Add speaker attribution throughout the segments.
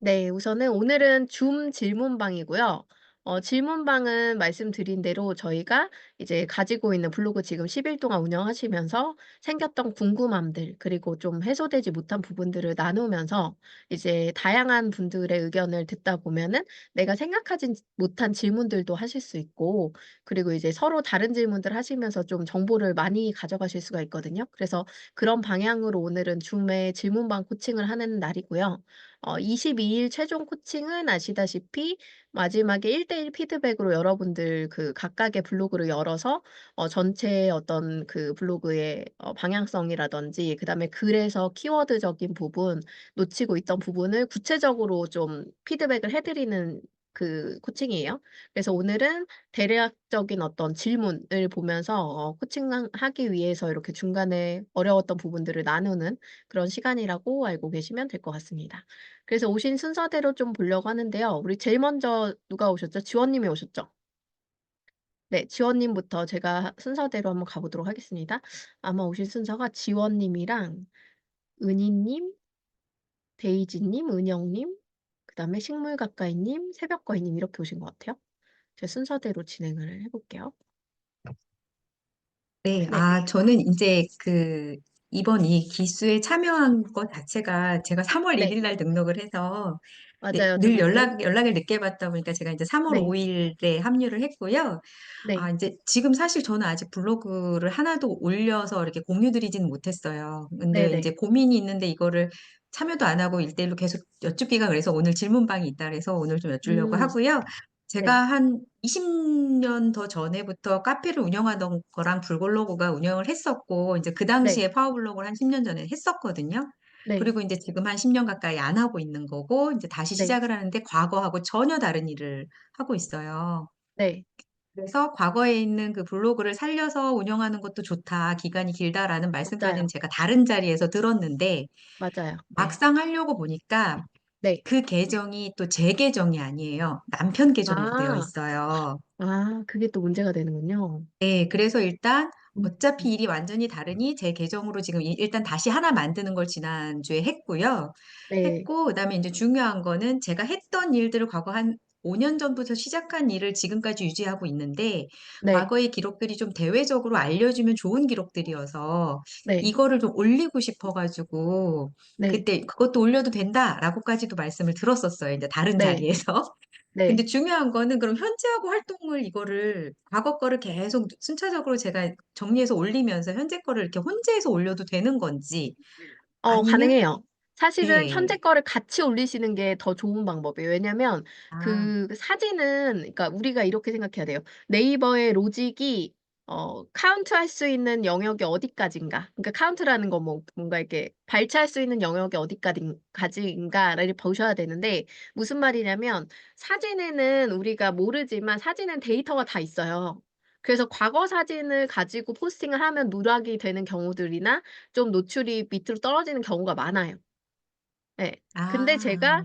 Speaker 1: 네. 우선은 오늘은 줌 질문방이고요. 질문방은 말씀드린 대로 저희가 이제 가지고 있는 블로그 지금 10일 동안 운영하시면서 생겼던 궁금함들 그리고 좀 해소되지 못한 부분들을 나누면서 이제 다양한 분들의 의견을 듣다 보면은 내가 생각하지 못한 질문들도 하실 수 있고, 그리고 이제 서로 다른 질문들 하시면서 좀 정보를 많이 가져가실 수가 있거든요. 그래서 그런 방향으로 오늘은 줌의 질문방 코칭을 하는 날이고요. 22일 최종 코칭은 아시다시피 마지막에 1대1 피드백으로 여러분들 그 각각의 블로그를 열어서 전체의 어떤 그 블로그의 방향성이라든지 그다음에 글에서 키워드적인 부분, 놓치고 있던 부분을 구체적으로 좀 피드백을 해 드리는 그 코칭이에요. 그래서 오늘은 대략적인 어떤 질문을 보면서 하기 위해서 이렇게 중간에 어려웠던 부분들을 나누는 그런 시간이라고 알고 계시면 될 것 같습니다. 그래서 오신 순서대로 좀 보려고 하는데요. 우리 제일 먼저 누가 오셨죠? 지원 님이 오셨죠? 네. 지원 님부터 제가 순서대로 한번 가 보도록 하겠습니다. 아마 오신 순서가 지원 님이랑 은희 님, 데이지 님, 은영 님, 그다음에 식물 가까이 님, 새벽 거이 님 이렇게 오신 것 같아요. 제가 순서대로 진행을 해 볼게요.
Speaker 2: 네.
Speaker 1: 네.
Speaker 2: 저는 인제 이번 이 기수에 참여한 것 자체가 제가 3월 1
Speaker 1: 네.
Speaker 2: 일 날 등록을 해서 네
Speaker 1: 맞아요.
Speaker 2: 늘
Speaker 1: 저도 네.
Speaker 2: 연락을 늦게 받다 보니까 제가 인제 3월
Speaker 1: 네.
Speaker 2: 5 일에 합류를 했고요.
Speaker 1: 네.
Speaker 2: 인제 지금 사실 저는 아직 블로그를 하나도 올려서 이렇게 공유 드리지는 못했어요. 근데
Speaker 1: 네네.
Speaker 2: 인제 고민이 있는데 이거를 참여도 안 하고 1대1로 계속 여쭙기가 그래서 오늘 질문방이 있다 그래서 오늘 좀 여쭈려고
Speaker 1: 음.
Speaker 2: 하고요. 제가
Speaker 1: 네.
Speaker 2: 한 20년 더 전에부터 카페를 운영하던 거랑 블로그가 운영을 했었고 인제 그
Speaker 1: 네.
Speaker 2: 당시에 파워블로그를 한 10년 전에 했었거든요.
Speaker 1: 네.
Speaker 2: 그리고 인제 지금 한 10년 가까이 안 하고 있는 거고 인제 다시
Speaker 1: 네.
Speaker 2: 시작을 하는데 과거하고 전혀 다른 일을 하고 있어요.
Speaker 1: 네.
Speaker 2: 그래서 "과거에 있는 그 블로그를 살려서 운영하는 것도 좋다. 기간이 길다."라는 말씀까지는
Speaker 1: 맞아요.
Speaker 2: 제가 다른 자리에서 들었는데
Speaker 1: 맞아요. 네.
Speaker 2: 막상 하려고 보니까
Speaker 1: 네.
Speaker 2: 그 계정이 또 제 계정이 아니에요. 남편 계정으로 되어
Speaker 1: 아.
Speaker 2: 있어요.
Speaker 1: 그게 또 문제가 되는군요.
Speaker 2: 네. 그래서 일단
Speaker 1: 음.
Speaker 2: 어차피 일이 완전히 다르니 제 계정으로 지금 일단 다시 하나 만드는 걸 지난주에 했고요.
Speaker 1: 네.
Speaker 2: 했고 그다음에 인제 중요한 거는 제가 했던 일들을 과거 한 5년 전부터 시작한 일을 지금까지 유지하고 있는데
Speaker 1: 네.
Speaker 2: 과거의 기록들이 좀 대외적으로 알려지면 좋은 기록들이어서
Speaker 1: 네.
Speaker 2: 이거를 좀 올리고 싶어 가지고
Speaker 1: 네.
Speaker 2: 그때 "그것도 올려도 된다."라고까지도 말씀을 들었었어요, 인제 다른
Speaker 1: 네.
Speaker 2: 자리에서. 근데
Speaker 1: 네.
Speaker 2: 중요한 거는 그럼 현재하고 활동을 이거를 과거 거를 계속 순차적으로 제가 정리해서 올리면서 현재 거를 이렇게 혼재해서 올려도 되는 건지 아니면
Speaker 1: 가능해요. 사실은 현재
Speaker 2: 네.
Speaker 1: 거를 같이 올리시는 게 더 좋은 방법이에요. 왜냐면
Speaker 2: 아.
Speaker 1: 그 사진은, 그러니까 우리가 이렇게 생각해야 돼요. 네이버의 로직이 카운트할 수 있는 영역이 어디까진가. 그러니까 카운트라는 건 뭔가 이렇게 발췌할 수 있는 영역이 어디까딘 까지인가를 보셔야 되는데, 무슨 말이냐면 사진에는 우리가 모르지만 사진은 데이터가 다 있어요. 그래서 과거 사진을 가지고 포스팅을 하면 누락이 되는 경우들이나 좀 노출이 밑으로 떨어지는 경우가 많아요. 예. 근데
Speaker 2: 아.
Speaker 1: 제가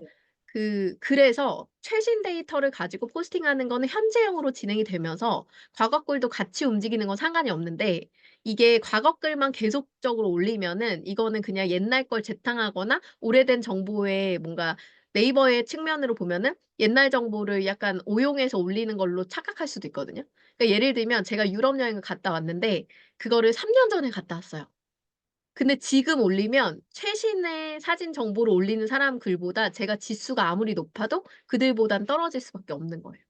Speaker 1: 그래서 최신 데이터를 가지고 포스팅하는 거는 현재형으로 진행이 되면서 과거 글도 같이 움직이는 건 상관이 없는데, 이게 과거 글만 계속적으로 올리면은 이거는 그냥 옛날 걸 재탕하거나 오래된 정보에 뭔가 네이버의 측면으로 보면은 옛날 정보를 약간 오용해서 올리는 걸로 착각할 수도 있거든요. 그러니까 예를 들면 제가 유럽 여행을 갔다 왔는데 그거를 3년 전에 갔다 왔어요. 근데 지금 올리면 최신의 사진 정보를 올리는 사람 글보다 제가 지수가 아무리 높아도 그들보단 떨어질 수밖에 없는 거예요.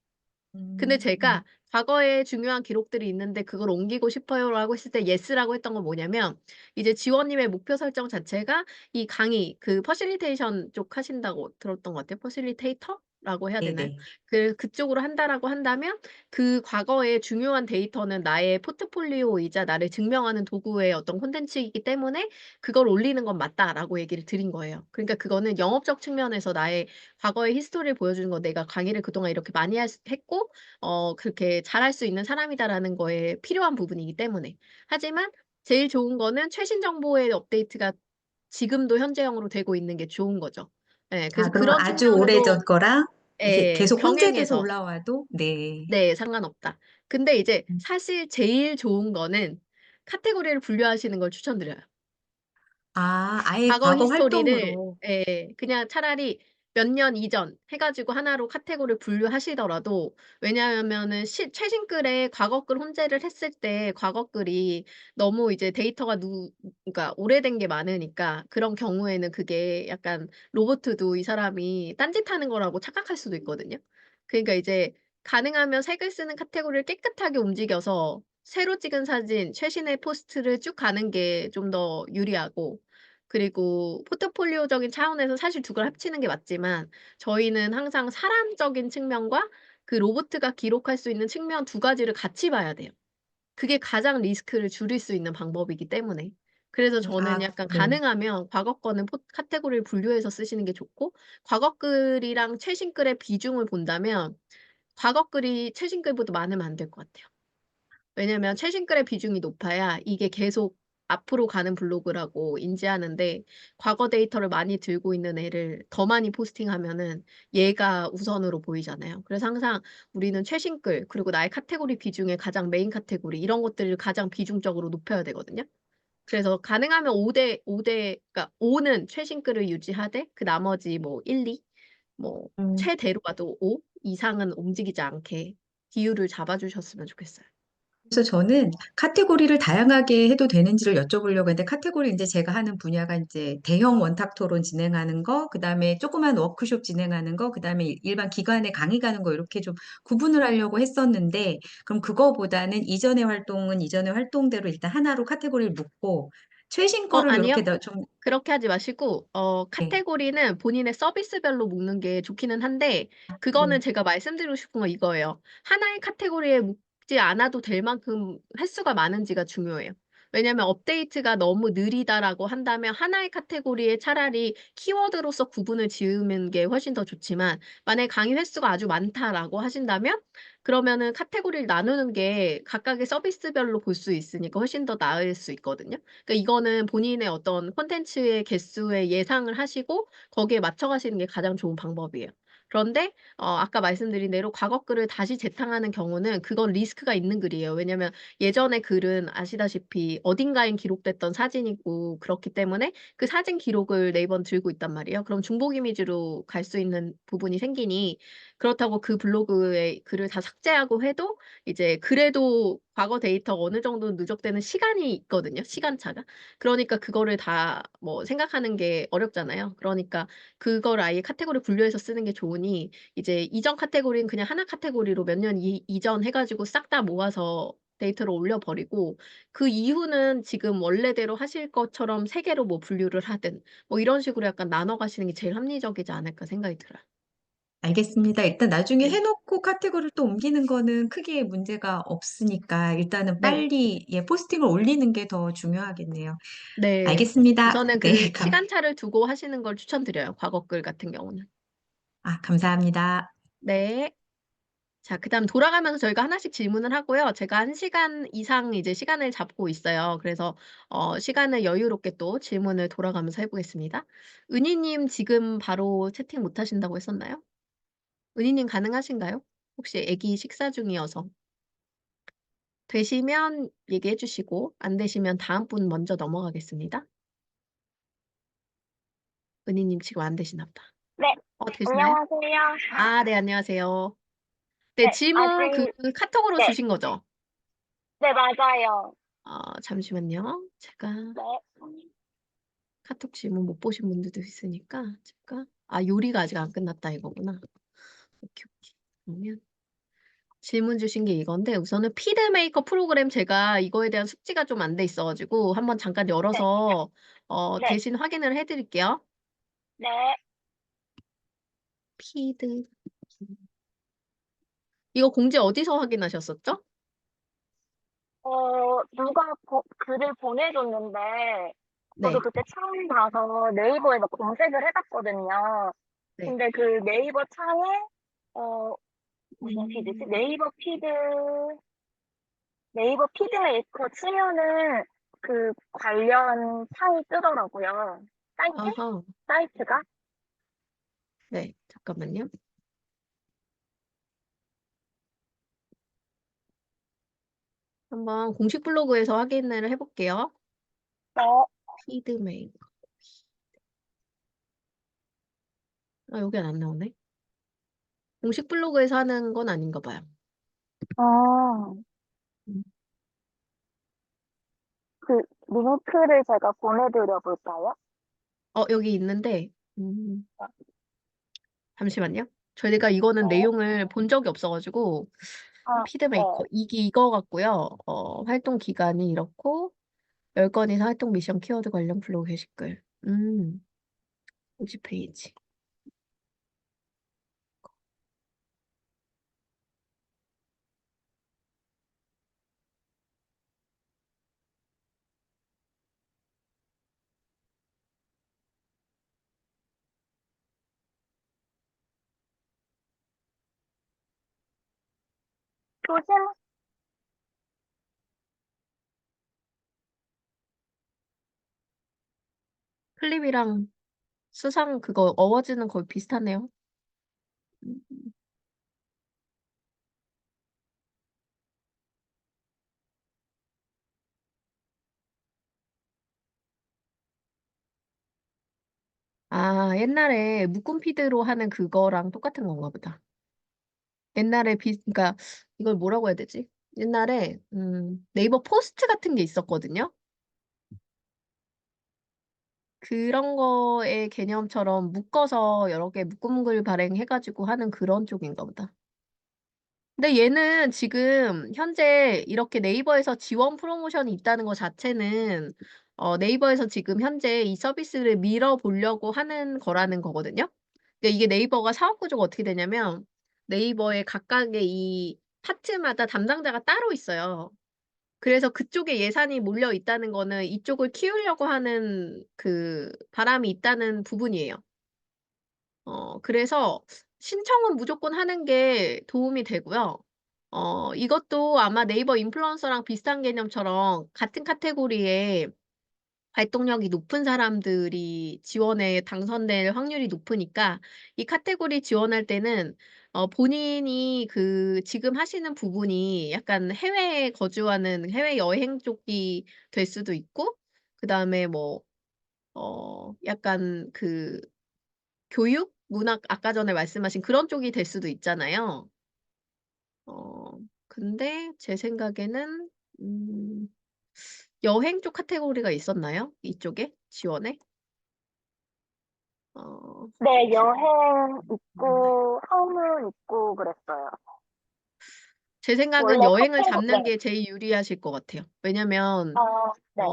Speaker 1: 근데
Speaker 2: 음.
Speaker 1: 제가 과거에 중요한 기록들이 있는데 "그걸 옮기고 싶어요."라고 했을 때 "예스."라고 했던 건 뭐냐면, 이제 지원님의 목표 설정 자체가 이 강의 그 퍼실리테이션 쪽 하신다고 들었던 것 같아요. 퍼실리테이터라고 해야 되나요?
Speaker 2: 네네.
Speaker 1: 그쪽으로 한다라고 한다면 그 과거의 중요한 데이터는 나의 포트폴리오이자 나를 증명하는 도구의 어떤 콘텐츠이기 때문에 "그걸 올리는 건 맞다."라고 얘기를 드린 거예요. 그러니까 그거는 영업적 측면에서 나의 과거의 히스토리를 보여주는 거, 내가 강의를 그동안 이렇게 많이 했고 그렇게 잘할 수 있는 사람이다라는 거에 필요한 부분이기 때문에. 하지만 제일 좋은 거는 최신 정보의 업데이트가 지금도 현재형으로 되고 있는 게 좋은 거죠. 예. 그래서
Speaker 2: 그러면
Speaker 1: 그런
Speaker 2: 아주 오래전
Speaker 1: 측면으로
Speaker 2: 거랑 이렇게
Speaker 1: 예
Speaker 2: 계속 혼재돼서
Speaker 1: 병행해서
Speaker 2: 올라와도 네.
Speaker 1: 네 상관없다. 근데 이제
Speaker 2: 음.
Speaker 1: 사실 제일 좋은 거는 카테고리를 분류하시는 걸 추천드려요.
Speaker 2: 아예
Speaker 1: 과거
Speaker 2: 과거
Speaker 1: 히스토리를
Speaker 2: 활동으로.
Speaker 1: 예 그냥 차라리 몇 년 이전 해 가지고 하나로 카테고리를 분류하시더라도 왜냐하면은 최신 글에 과거 글 혼재를 했을 때 과거 글이 너무 이제 데이터가 그러니까 오래된 게 많으니까 그런 경우에는 그게 약간 로보트도 이 사람이 딴짓하는 거라고 착각할 수도 있거든요. 그러니까 이제 가능하면 색을 쓰는 카테고리를 깨끗하게 움직여서 새로 찍은 사진, 최신의 포스트를 쭉 가는 게 좀 더 유리하고 그리고 포트폴리오적인 차원에서 사실 두 걸 합치는 게 맞지만 저희는 항상 사람적인 측면과 그 로보트가 기록할 수 있는 측면 두 가지를 같이 봐야 돼요. 그게 가장 리스크를 줄일 수 있는 방법이기 때문에. 그래서 저는
Speaker 2: 아
Speaker 1: 약간
Speaker 2: 네.
Speaker 1: 가능하면 과거 거는 카테고리를 분류해서 쓰시는 게 좋고 과거 글이랑 최신 글의 비중을 본다면 과거 글이 최신 글보다 많으면 안 될 것 같아요. 왜냐면 최신 글의 비중이 높아야 이게 계속 앞으로 가는 블로그라고 인지하는데 과거 데이터를 많이 들고 있는 애를 더 많이 포스팅하면은 얘가 우선으로 보이잖아요. 그래서 항상 우리는 최신 글 그리고 나의 카테고리 비중에 가장 메인 카테고리 이런 것들을 가장 비중적으로 높여야 되거든요. 그래서 가능하면 5대 그러니까 5는 최신 글을 유지하되 그 나머지 뭐 1-2 뭐
Speaker 2: 음.
Speaker 1: 최대로 가도 5 이상은 움직이지 않게 비율을 잡아 주셨으면 좋겠어요.
Speaker 2: 그래서 저는 카테고리를 다양하게 해도 되는지를 여쭤보려고 했는데 카테고리 인제 제가 하는 분야가 인제 대형 원탁 토론 진행하는 거, 그다음에 조그만 워크숍 진행하는 거, 그다음에 일반 기관에 강의 가는 거 요렇게 좀 구분을 하려고 했었는데 그럼 그거보다는 이전의 활동은 이전의 활동대로 일단 하나로 카테고리를 묶고 최신 거를 요렇게
Speaker 1: 아니요.
Speaker 2: 더 좀
Speaker 1: 그렇게 하지 마시고
Speaker 2: 네.
Speaker 1: 카테고리는 본인의 서비스별로 묶는 게 좋기는 한데 그거는
Speaker 2: 네.
Speaker 1: 제가 말씀드리고 싶은 건 이거예요. 하나의 카테고리에 묶지 않아도 될 만큼 횟수가 많은지가 중요해요. 왜냐하면 업데이트가 너무 느리다라고 한다면 하나의 카테고리에 차라리 키워드로서 구분을 지으는 게 훨씬 더 좋지만 만약에 강의 횟수가 아주 많다라고 하신다면 그러면은 카테고리를 나누는 게 각각의 서비스별로 볼 수 있으니까 훨씬 더 나을 수 있거든요. 그러니까 이거는 본인의 어떤 콘텐츠의 개수에 예상을 하시고 거기에 맞춰 가시는 게 가장 좋은 방법이에요. 그런데 아까 말씀드린 대로 과거 글을 다시 재탕하는 경우는 그건 리스크가 있는 글이에요. 왜냐면 예전의 글은 아시다시피 어딘가엔 기록됐던 사진이고 그렇기 때문에 그 사진 기록을 네이버는 들고 있단 말이에요. 그럼 중복 이미지로 갈 수 있는 부분이 생기니 그렇다고 그 블로그의 글을 다 삭제하고 해도 이제 그래도 과거 데이터가 어느 정도 누적되는 시간이 있거든요, 시간차가. 그러니까 그거를 다 뭐 생각하는 게 어렵잖아요. 그러니까 그걸 아예 카테고리 분류해서 쓰는 게 좋으니 이제 이전 카테고리는 그냥 하나 카테고리로 몇 년 이전 해 가지고 싹 다 모아서 데이터를 올려 버리고 그 이후는 지금 원래대로 하실 것처럼 3 개로 뭐 분류를 하든 뭐 이런 식으로 약간 나눠 가시는 게 제일 합리적이지 않을까 생각이 들어요.
Speaker 2: 알겠습니다. 일단 나중에 해
Speaker 1: 네.
Speaker 2: 놓고 카테고리를 또 옮기는 거는 크게 문제가 없으니까 일단은
Speaker 1: 네.
Speaker 2: 빨리 예 포스팅을 올리는 게 더 중요하겠네요.
Speaker 1: 네.
Speaker 2: 알겠습니다.
Speaker 1: 우선은
Speaker 2: 네.
Speaker 1: 그 시간차를 두고 하시는 걸 추천드려요, 과거 글 같은 경우는.
Speaker 2: 감사합니다.
Speaker 1: 네. 자 그다음 돌아가면서 저희가 하나씩 질문을 하고요. 제가 1 시간 이상 이제 시간을 잡고 있어요. 그래서 시간을 여유롭게 또 질문을 돌아가면서 해 보겠습니다. 은희 님 지금 바로 채팅 못 하신다고 했었나요? 은희 님 가능하신가요? 혹시 아기 식사 중이어서. 되시면 얘기해 주시고 안 되시면 다음 분 먼저 넘어가겠습니다. 은희 님 지금 안 되시나 보다.
Speaker 3: 네.
Speaker 1: 되시나요?
Speaker 3: 안녕하세요.
Speaker 1: 네 안녕하세요. 네
Speaker 3: 네.
Speaker 1: 질문 그 카톡으로
Speaker 3: 네.
Speaker 1: 주신 거죠?
Speaker 3: 네, 맞아요.
Speaker 1: 잠시만요. 제가
Speaker 3: 네.
Speaker 1: 카톡 질문 못 보신 분들도 있으니까 제가 요리가 아직 안 끝났다 이거구나. 오케이, 오케이. 그러면 질문 주신 게 이건데 우선은 피드 메이커 프로그램 제가 이거에 대한 숙지가 좀 안 돼 있어 가지고 한번 잠깐
Speaker 3: 네.
Speaker 1: 열어서
Speaker 3: 네.
Speaker 1: 대신 확인을 해 드릴게요.
Speaker 3: 네.
Speaker 1: 피드 이거 공지 어디서 확인하셨었죠?
Speaker 3: 누가 글을 보내줬는데 저도
Speaker 1: 네.
Speaker 3: 그때 처음 봐서 네이버에서 검색을 해 봤거든요.
Speaker 1: 네.
Speaker 3: 근데 그 네이버 창에 어 무슨 피드지? 네이버 피드메이커 치면은 그 관련 창이 뜨더라고요. 사이트?
Speaker 1: 아하.
Speaker 3: 사이트가?
Speaker 1: 네. 잠깐만요. 한번 공식 블로그에서 확인을 해 볼게요.
Speaker 3: 네.
Speaker 1: 피드 메이커. 아 여긴 안 나오네. 공식 블로그에서 하는 건 아닌가 봐요.
Speaker 3: 아,
Speaker 1: 음.
Speaker 3: 그 링크를 제가 보내드려 볼까요?
Speaker 1: 여기 있는데
Speaker 3: 아,
Speaker 1: 잠시만요. 저희가 이거는
Speaker 3: 네.
Speaker 1: 내용을 본 적이 없어 가지고
Speaker 3: 아, 네.
Speaker 1: 피드메이커 이게 이거 같고요. 활동 기간이 이렇고 10건 이상 활동 미션 키워드 관련 블로그 게시글. 공지 페이지.
Speaker 3: 조심,
Speaker 1: 클립이랑 수상 그거 어워즈는 거의 비슷하네요. 음. 옛날에 묶음 피드로 하는 그거랑 똑같은 건가 보다. 옛날에 그러니까 이걸 뭐라고 해야 되지? 옛날에 네이버 포스트 같은 게 있었거든요. 그런 거의 개념처럼 묶어서 여러 개 묶음글 발행해 가지고 하는 그런 쪽인가 보다. 근데 얘는 지금 현재 이렇게 네이버에서 지원 프로모션이 있다는 거 자체는 네이버에서 지금 현재 이 서비스를 밀어보려고 하는 거라는 거거든요. 그러니까 이게 네이버가 사업 구조가 어떻게 되냐면 네이버의 각각의 이 파트마다 담당자가 따로 있어요. 그래서 그쪽에 예산이 몰려 있다는 거는 이쪽을 키우려고 하는 그 바람이 있다는 부분이에요. 그래서 신청은 무조건 하는 게 도움이 되고요. 이것도 아마 네이버 인플루언서랑 비슷한 개념처럼 같은 카테고리에 활동력이 높은 사람들이 지원에 당선될 확률이 높으니까 이 카테고리 지원할 때는 본인이 그 지금 하시는 부분이 약간 해외에 거주하는 해외여행 쪽이 될 수도 있고 그다음에 뭐 약간 그 교육, 문학 아까 전에 말씀하신 그런 쪽이 될 수도 있잖아요. 근데 제 생각에는 음 여행 쪽 카테고리가 있었나요? 이쪽에 지원에?
Speaker 3: 네,
Speaker 1: 지금
Speaker 3: 여행
Speaker 1: 음.
Speaker 3: 있고, 항문 있고, 그랬어요.
Speaker 1: 제 생각은
Speaker 3: 원래
Speaker 1: 여행을
Speaker 3: 네.
Speaker 1: 잡는 게 제일 유리하실 것 같아요. 왜냐면
Speaker 3: 네,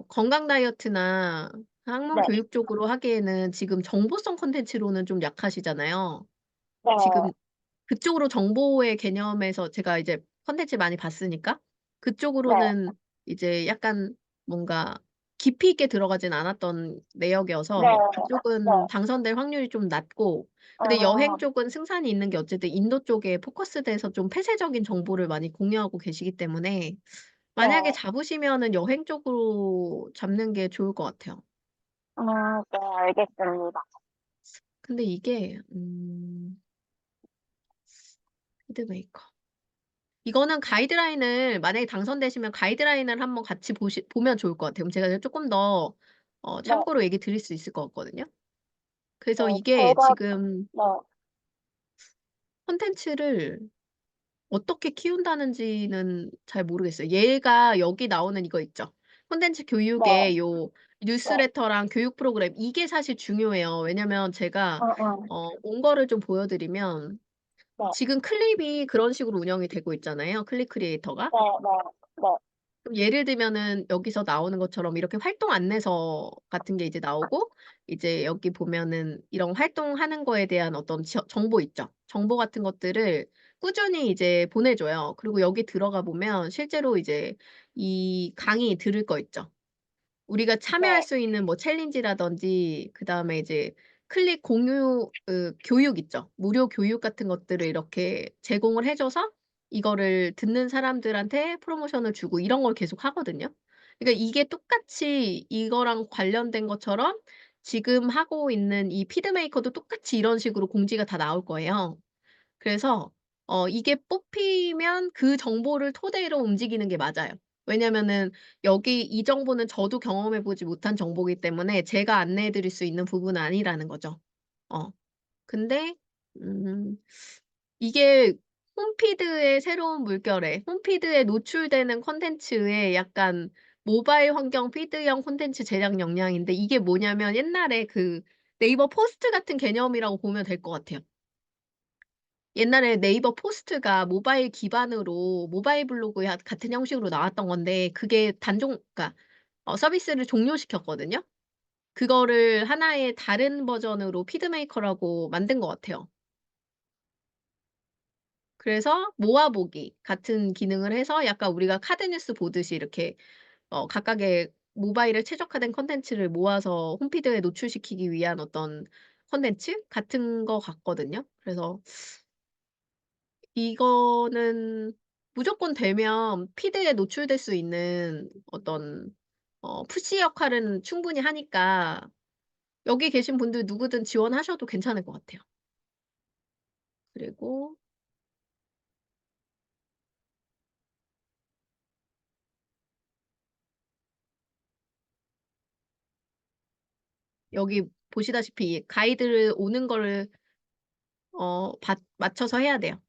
Speaker 1: 건강 다이어트나 학문
Speaker 3: 네,
Speaker 1: 교육 쪽으로 하기에는 지금 정보성 콘텐츠로는 좀 약하시잖아요.
Speaker 3: 네,
Speaker 1: 지금 그쪽으로 정보의 개념에서 제가 이제 콘텐츠 많이 봤으니까
Speaker 3: 네,
Speaker 1: 그쪽으로는 이제 약간 뭔가 깊이 있게 들어가진 않았던
Speaker 3: 네,
Speaker 1: 내역이어서
Speaker 3: 네,
Speaker 1: 그쪽은 당선될 확률이 좀 낮고 근데 여행 쪽은 승산이 있는 게 어쨌든 인도 쪽에 포커스돼서 좀 폐쇄적인 정보를 많이 공유하고 계시기 때문에
Speaker 3: 네.
Speaker 1: 만약에 잡으시면은 여행 쪽으로 잡는 게 좋을 것 같아요.
Speaker 3: 네, 알겠습니다.
Speaker 1: 근데 이게 피드메이커. 이거는 가이드라인을 만약에 당선되시면 가이드라인을 한번 같이 보면 좋을 것 같아요. 그럼 제가 쪼끔 더
Speaker 3: 네,
Speaker 1: 참고로 얘기 드릴 수 있을 것 같거든요.
Speaker 3: 네,
Speaker 1: 그래서 이게
Speaker 3: 제가,
Speaker 1: 지금
Speaker 3: 네,
Speaker 1: 콘텐츠를 어떻게 키운다는지는 잘 모르겠어요. 얘가 여기 나오는 이거 있죠. 콘텐츠
Speaker 3: 네,
Speaker 1: 교육의 요
Speaker 3: 네,
Speaker 1: 뉴스레터랑 교육 프로그램 이게 사실 중요해요. 왜냐면 제가
Speaker 3: 응,
Speaker 1: 온 거를 좀 보여 드리면
Speaker 3: 네,
Speaker 1: 지금 클립이 그런 식으로 운영이 되고 있잖아요, 클립 크리에이터가.
Speaker 3: 네, 네, 네,
Speaker 1: 그럼 예를 들면은 여기서 나오는 것처럼 이렇게 활동 안내서 같은 게 이제 나오고 이제 여기 보면은 이런 활동하는 거에 대한 어떤 정보 있죠. 정보 같은 것들을 꾸준히 이제 보내줘요. 그리고 여기 들어가 보면 실제로 이제 이 강의 들을 거 있죠. 우리가 참여할
Speaker 3: 네,
Speaker 1: 수 있는 뭐 챌린지라든지 그다음에 이제 클릭 공유 교육 있죠. 무료 교육 같은 것들을 이렇게 제공을 해 줘서 이거를 듣는 사람들한테 프로모션을 주고 이런 걸 계속 하거든요. 그러니까 이게 똑같이 이거랑 관련된 것처럼 지금 하고 있는 이 피드메이커도 똑같이 이런 식으로 공지가 다 나올 거예요. 그래서 이게 뽑히면 그 정보를 토대로 움직이는 게 맞아요. 왜냐면은 여기 이 정보는 저도 경험해 보지 못한 정보이기 때문에 제가 안내해 드릴 수 있는 부분은 아니라는 거죠. 어. 근데 음 이게 홈피드의 새로운 물결에 홈피드에 노출되는 콘텐츠에 약간 모바일 환경 피드형 콘텐츠 제작 역량인데 이게 뭐냐면 옛날에 그 네이버 포스트 같은 개념이라고 보면 될 것 같아요. 옛날에 네이버 포스트가 모바일 기반으로 모바일 블로그 같은 형식으로 나왔던 건데 그게 그러니까 서비스를 종료시켰거든요. 그거를 하나의 다른 버전으로 피드메이커라고 만든 것 같아요. 그래서 모아보기 같은 기능을 해서 약간 우리가 카드 뉴스 보듯이 이렇게 각각의 모바일에 최적화된 콘텐츠를 모아서 홈피드에 노출시키기 위한 어떤 콘텐츠 같은 것 같거든요. 그래서 이거는 무조건 되면 피드에 노출될 수 있는 어떤 푸시 역할은 충분히 하니까 여기 계신 분들 누구든 지원하셔도 괜찮을 것 같아요. 그리고 여기 보시다시피 가이드를 오는 거를 맞춰서 해야 돼요.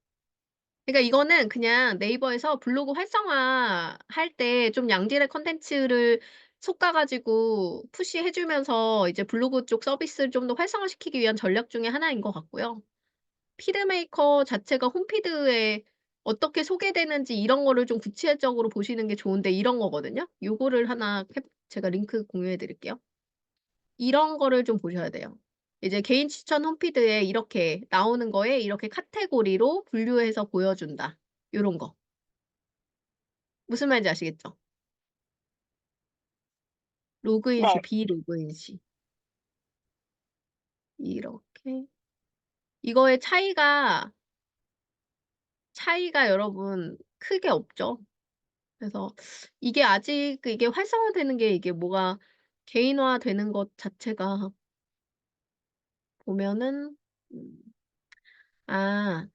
Speaker 1: 그러니까 이거는 그냥 네이버에서 블로그 활성화할 때 좀 양질의 콘텐츠를 솎아 가지고 푸시해 주면서 이제 블로그 쪽 서비스를 좀 더 활성화시키기 위한 전략 중에 하나인 것 같고요. 피드메이커 자체가 홈피드에 어떻게 소개되는지 이런 거를 좀 구체적으로 보시는 게 좋은데 이런 거거든요. 요거를 하나 제가 링크 공유해 드릴게요. 이런 거를 좀 보셔야 돼요. 이제 개인 추천 홈피드에 이렇게 나오는 거에 이렇게 카테고리로 분류해서 보여준다. 요런 거. 무슨 말인지 아시겠죠? 로그인 시,
Speaker 3: 네.
Speaker 1: 비로그인 시. 이렇게. 이거의 차이가 여러분 크게 없죠. 그래서 이게 아직 이게 활성화되는 게 이게 뭐가 개인화되는 것 자체가 보면은 음 아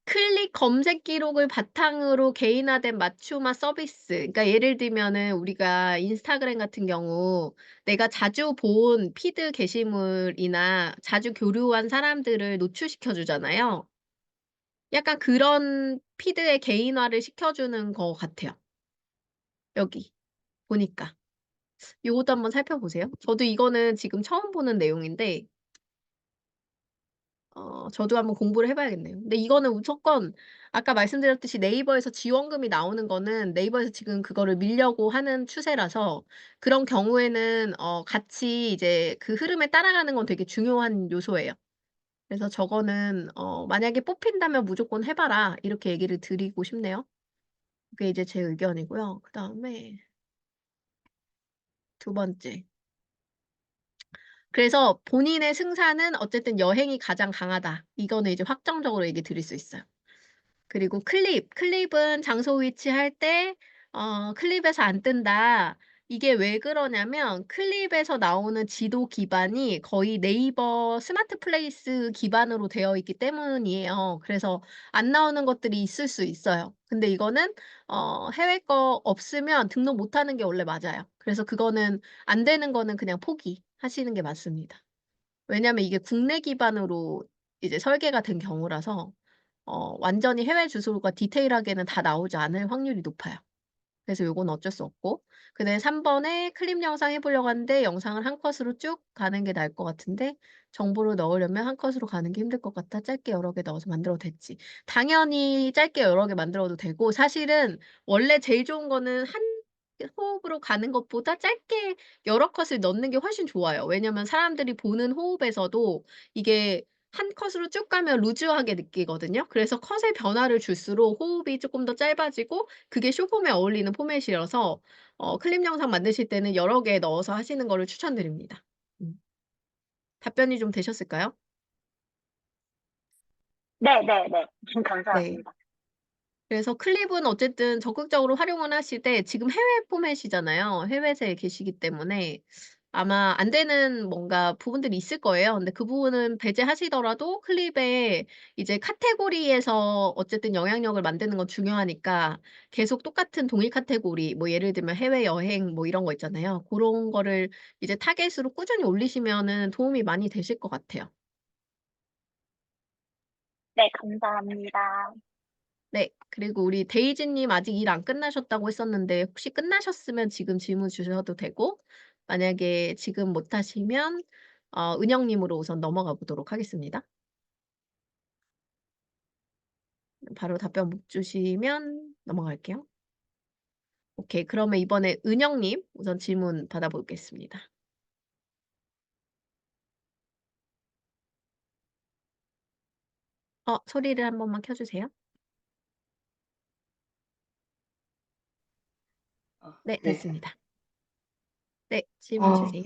Speaker 1: 클릭 검색 기록을 바탕으로 개인화된 맞춤화 서비스. 그러니까 예를 들면은 우리가 인스타그램 같은 경우 내가 자주 본 피드 게시물이나 자주 교류한 사람들을 노출시켜 주잖아요. 약간 그런 피드의 개인화를 시켜 주는 것 같아요, 여기 보니까. 요것도 한번 살펴보세요. 저도 이거는 지금 처음 보는 내용인데 저도 한번 공부를 해 봐야겠네요. 근데 이거는 무조건 아까 말씀드렸듯이 네이버에서 지원금이 나오는 거는 네이버에서 지금 그거를 밀려고 하는 추세라서 그런 경우에는 같이 이제 그 흐름에 따라가는 건 되게 중요한 요소예요. 그래서 저거는 만약에 뽑힌다면 "무조건 해 봐라." 이렇게 얘기를 드리고 싶네요. 그게 이제 제 의견이고요. 그다음에 두 번째. 그래서 본인의 승산은 어쨌든 여행이 가장 강하다. 이거는 이제 확정적으로 얘기 드릴 수 있어요. 그리고 클립은 장소 위치할 때 클립에서 안 뜬다. 이게 왜 그러냐면 클립에서 나오는 지도 기반이 거의 네이버 스마트 플레이스 기반으로 되어 있기 때문이에요. 그래서 안 나오는 것들이 있을 수 있어요. 근데 이거는 해외 거 없으면 등록 못 하는 게 원래 맞아요. 그래서 그거는 안 되는 거는 그냥 포기하시는 게 맞습니다. 왜냐하면 이게 국내 기반으로 이제 설계가 된 경우라서 완전히 해외 주소가 디테일하게는 다 나오지 않을 확률이 높아요. 그래서 요건 어쩔 수 없고 그다음에 3 번에 클립 영상 해 보려고 하는데 영상을 한 컷으로 쭉 가는 게 나을 것 같은데 정보를 넣으려면 한 컷으로 가는 게 힘들 것 같아 짧게 여러 개 넣어서 만들어도 됐지. 당연히 짧게 여러 개 만들어도 되고 사실은 원래 제일 좋은 거는 한 호흡으로 가는 것보다 짧게 여러 컷을 넣는 게 훨씬 좋아요. 왜냐면 사람들이 보는 호흡에서도 이게 한 컷으로 쭉 가면 루즈하게 느끼거든요. 그래서 컷의 변화를 줄수록 호흡이 쪼끔 더 짧아지고 그게 숏폼에 어울리는 포맷이라서 클립 영상 만드실 때는 여러 개 넣어서 하시는 거를 추천드립니다. 음. 답변이 좀 되셨을까요?
Speaker 3: 네네네.
Speaker 1: 네.
Speaker 3: 감사합니다.
Speaker 1: 그래서 클립은 어쨌든 적극적으로 활용을 하시되 지금 해외 포맷이잖아요. 해외에 계시기 때문에 아마 안 되는 뭔가 부분들이 있을 거예요. 근데 그 부분은 배제하시더라도 클립에 이제 카테고리에서 어쨌든 영향력을 만드는 건 중요하니까 계속 똑같은 동일 카테고리 뭐 예를 들면 해외여행 뭐 이런 거 있잖아요. 고런 거를 이제 타겟으로 꾸준히 올리시면은 도움이 많이 되실 것 같아요.
Speaker 3: 네, 감사합니다.
Speaker 1: 네. 그리고 우리 데이지 님 아직 일 안 끝나셨다고 했었는데 혹시 끝나셨으면 지금 질문 주셔도 되고 만약에 지금 못 하시면 은영 님으로 우선 넘어가 보도록 하겠습니다. 바로 답변 못 주시면 넘어갈게요. 오케이. 그러면 이번에 은영 님 우선 질문 받아보겠습니다. 소리를 한 번만 켜 주세요. 네,
Speaker 4: 네.
Speaker 1: 됐습니다. 네, 질문
Speaker 4: 아,
Speaker 1: 주세요.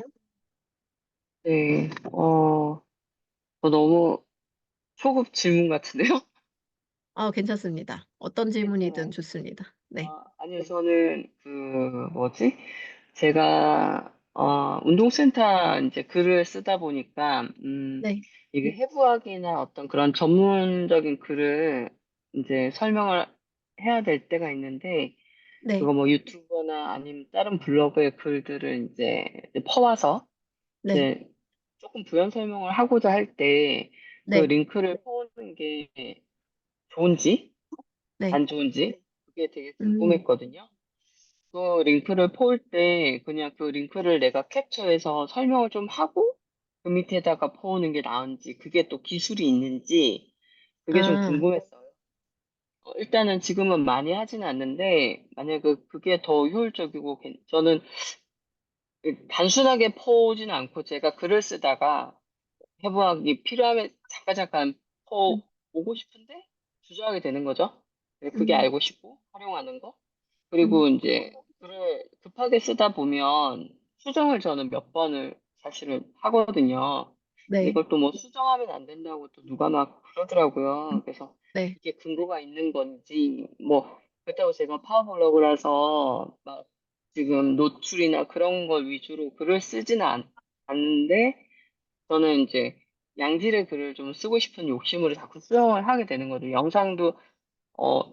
Speaker 4: 네. 너무 초급 질문 같은데요?
Speaker 1: 괜찮습니다. 어떤 질문이든
Speaker 4: 괜찮아요.
Speaker 1: 좋습니다. 네.
Speaker 4: 아니요, 저는 뭐지? 제가 운동센터 이제 글을 쓰다 보니까
Speaker 1: 네.
Speaker 4: 이게 해부학이나 어떤 그런 전문적인 글을 이제 설명을 해야 될 때가 있는데
Speaker 1: 네.
Speaker 4: 그거 뭐 유튜버나 아니면 다른 블로그의 글들을 이제 퍼와서
Speaker 1: 네.
Speaker 4: 이제 조금 부연 설명을 하고자 할 때 그
Speaker 1: 네.
Speaker 4: 링크를 퍼오는 게 좋은지
Speaker 1: 네.
Speaker 4: 안 좋은지 그게 되게
Speaker 1: 음.
Speaker 4: 궁금했거든요. 그 링크를 퍼올 때 그냥 그 링크를 내가 캡처해서 설명을 좀 하고 그 밑에다가 퍼오는 게 나은지 그게 또 기술이 있는지 그게 좀
Speaker 1: 아.
Speaker 4: 궁금했어요. 일단은 지금은 많이 하지는 않는데 만약에 그게 더 효율적이고 저는 단순하게 퍼오지는 않고 제가 글을 쓰다가 해부학이 필요하면 잠깐
Speaker 1: 음.
Speaker 4: 보고 싶은데 주저하게 되는 거죠. 네, 그게
Speaker 1: 음.
Speaker 4: 알고 싶고 활용하는 거.
Speaker 1: 음.
Speaker 4: 그리고 이제 글을 급하게 쓰다 보면 수정을 저는 몇 번을 사실은 하거든요. 근데
Speaker 1: 네.
Speaker 4: 이걸 또 뭐 수정하면 안 된다고 또 누가 막 그러더라고요. 그래서
Speaker 1: 네.
Speaker 4: 이게 근거가 있는 건지 뭐 그렇다고 제가 파워블로그라서 막 지금 노출이나 그런 걸 위주로 글을 쓰지는 않는데 저는 이제 양질의 글을 좀 쓰고 싶은 욕심으로 자꾸 수정을 하게 되는 거죠. 영상도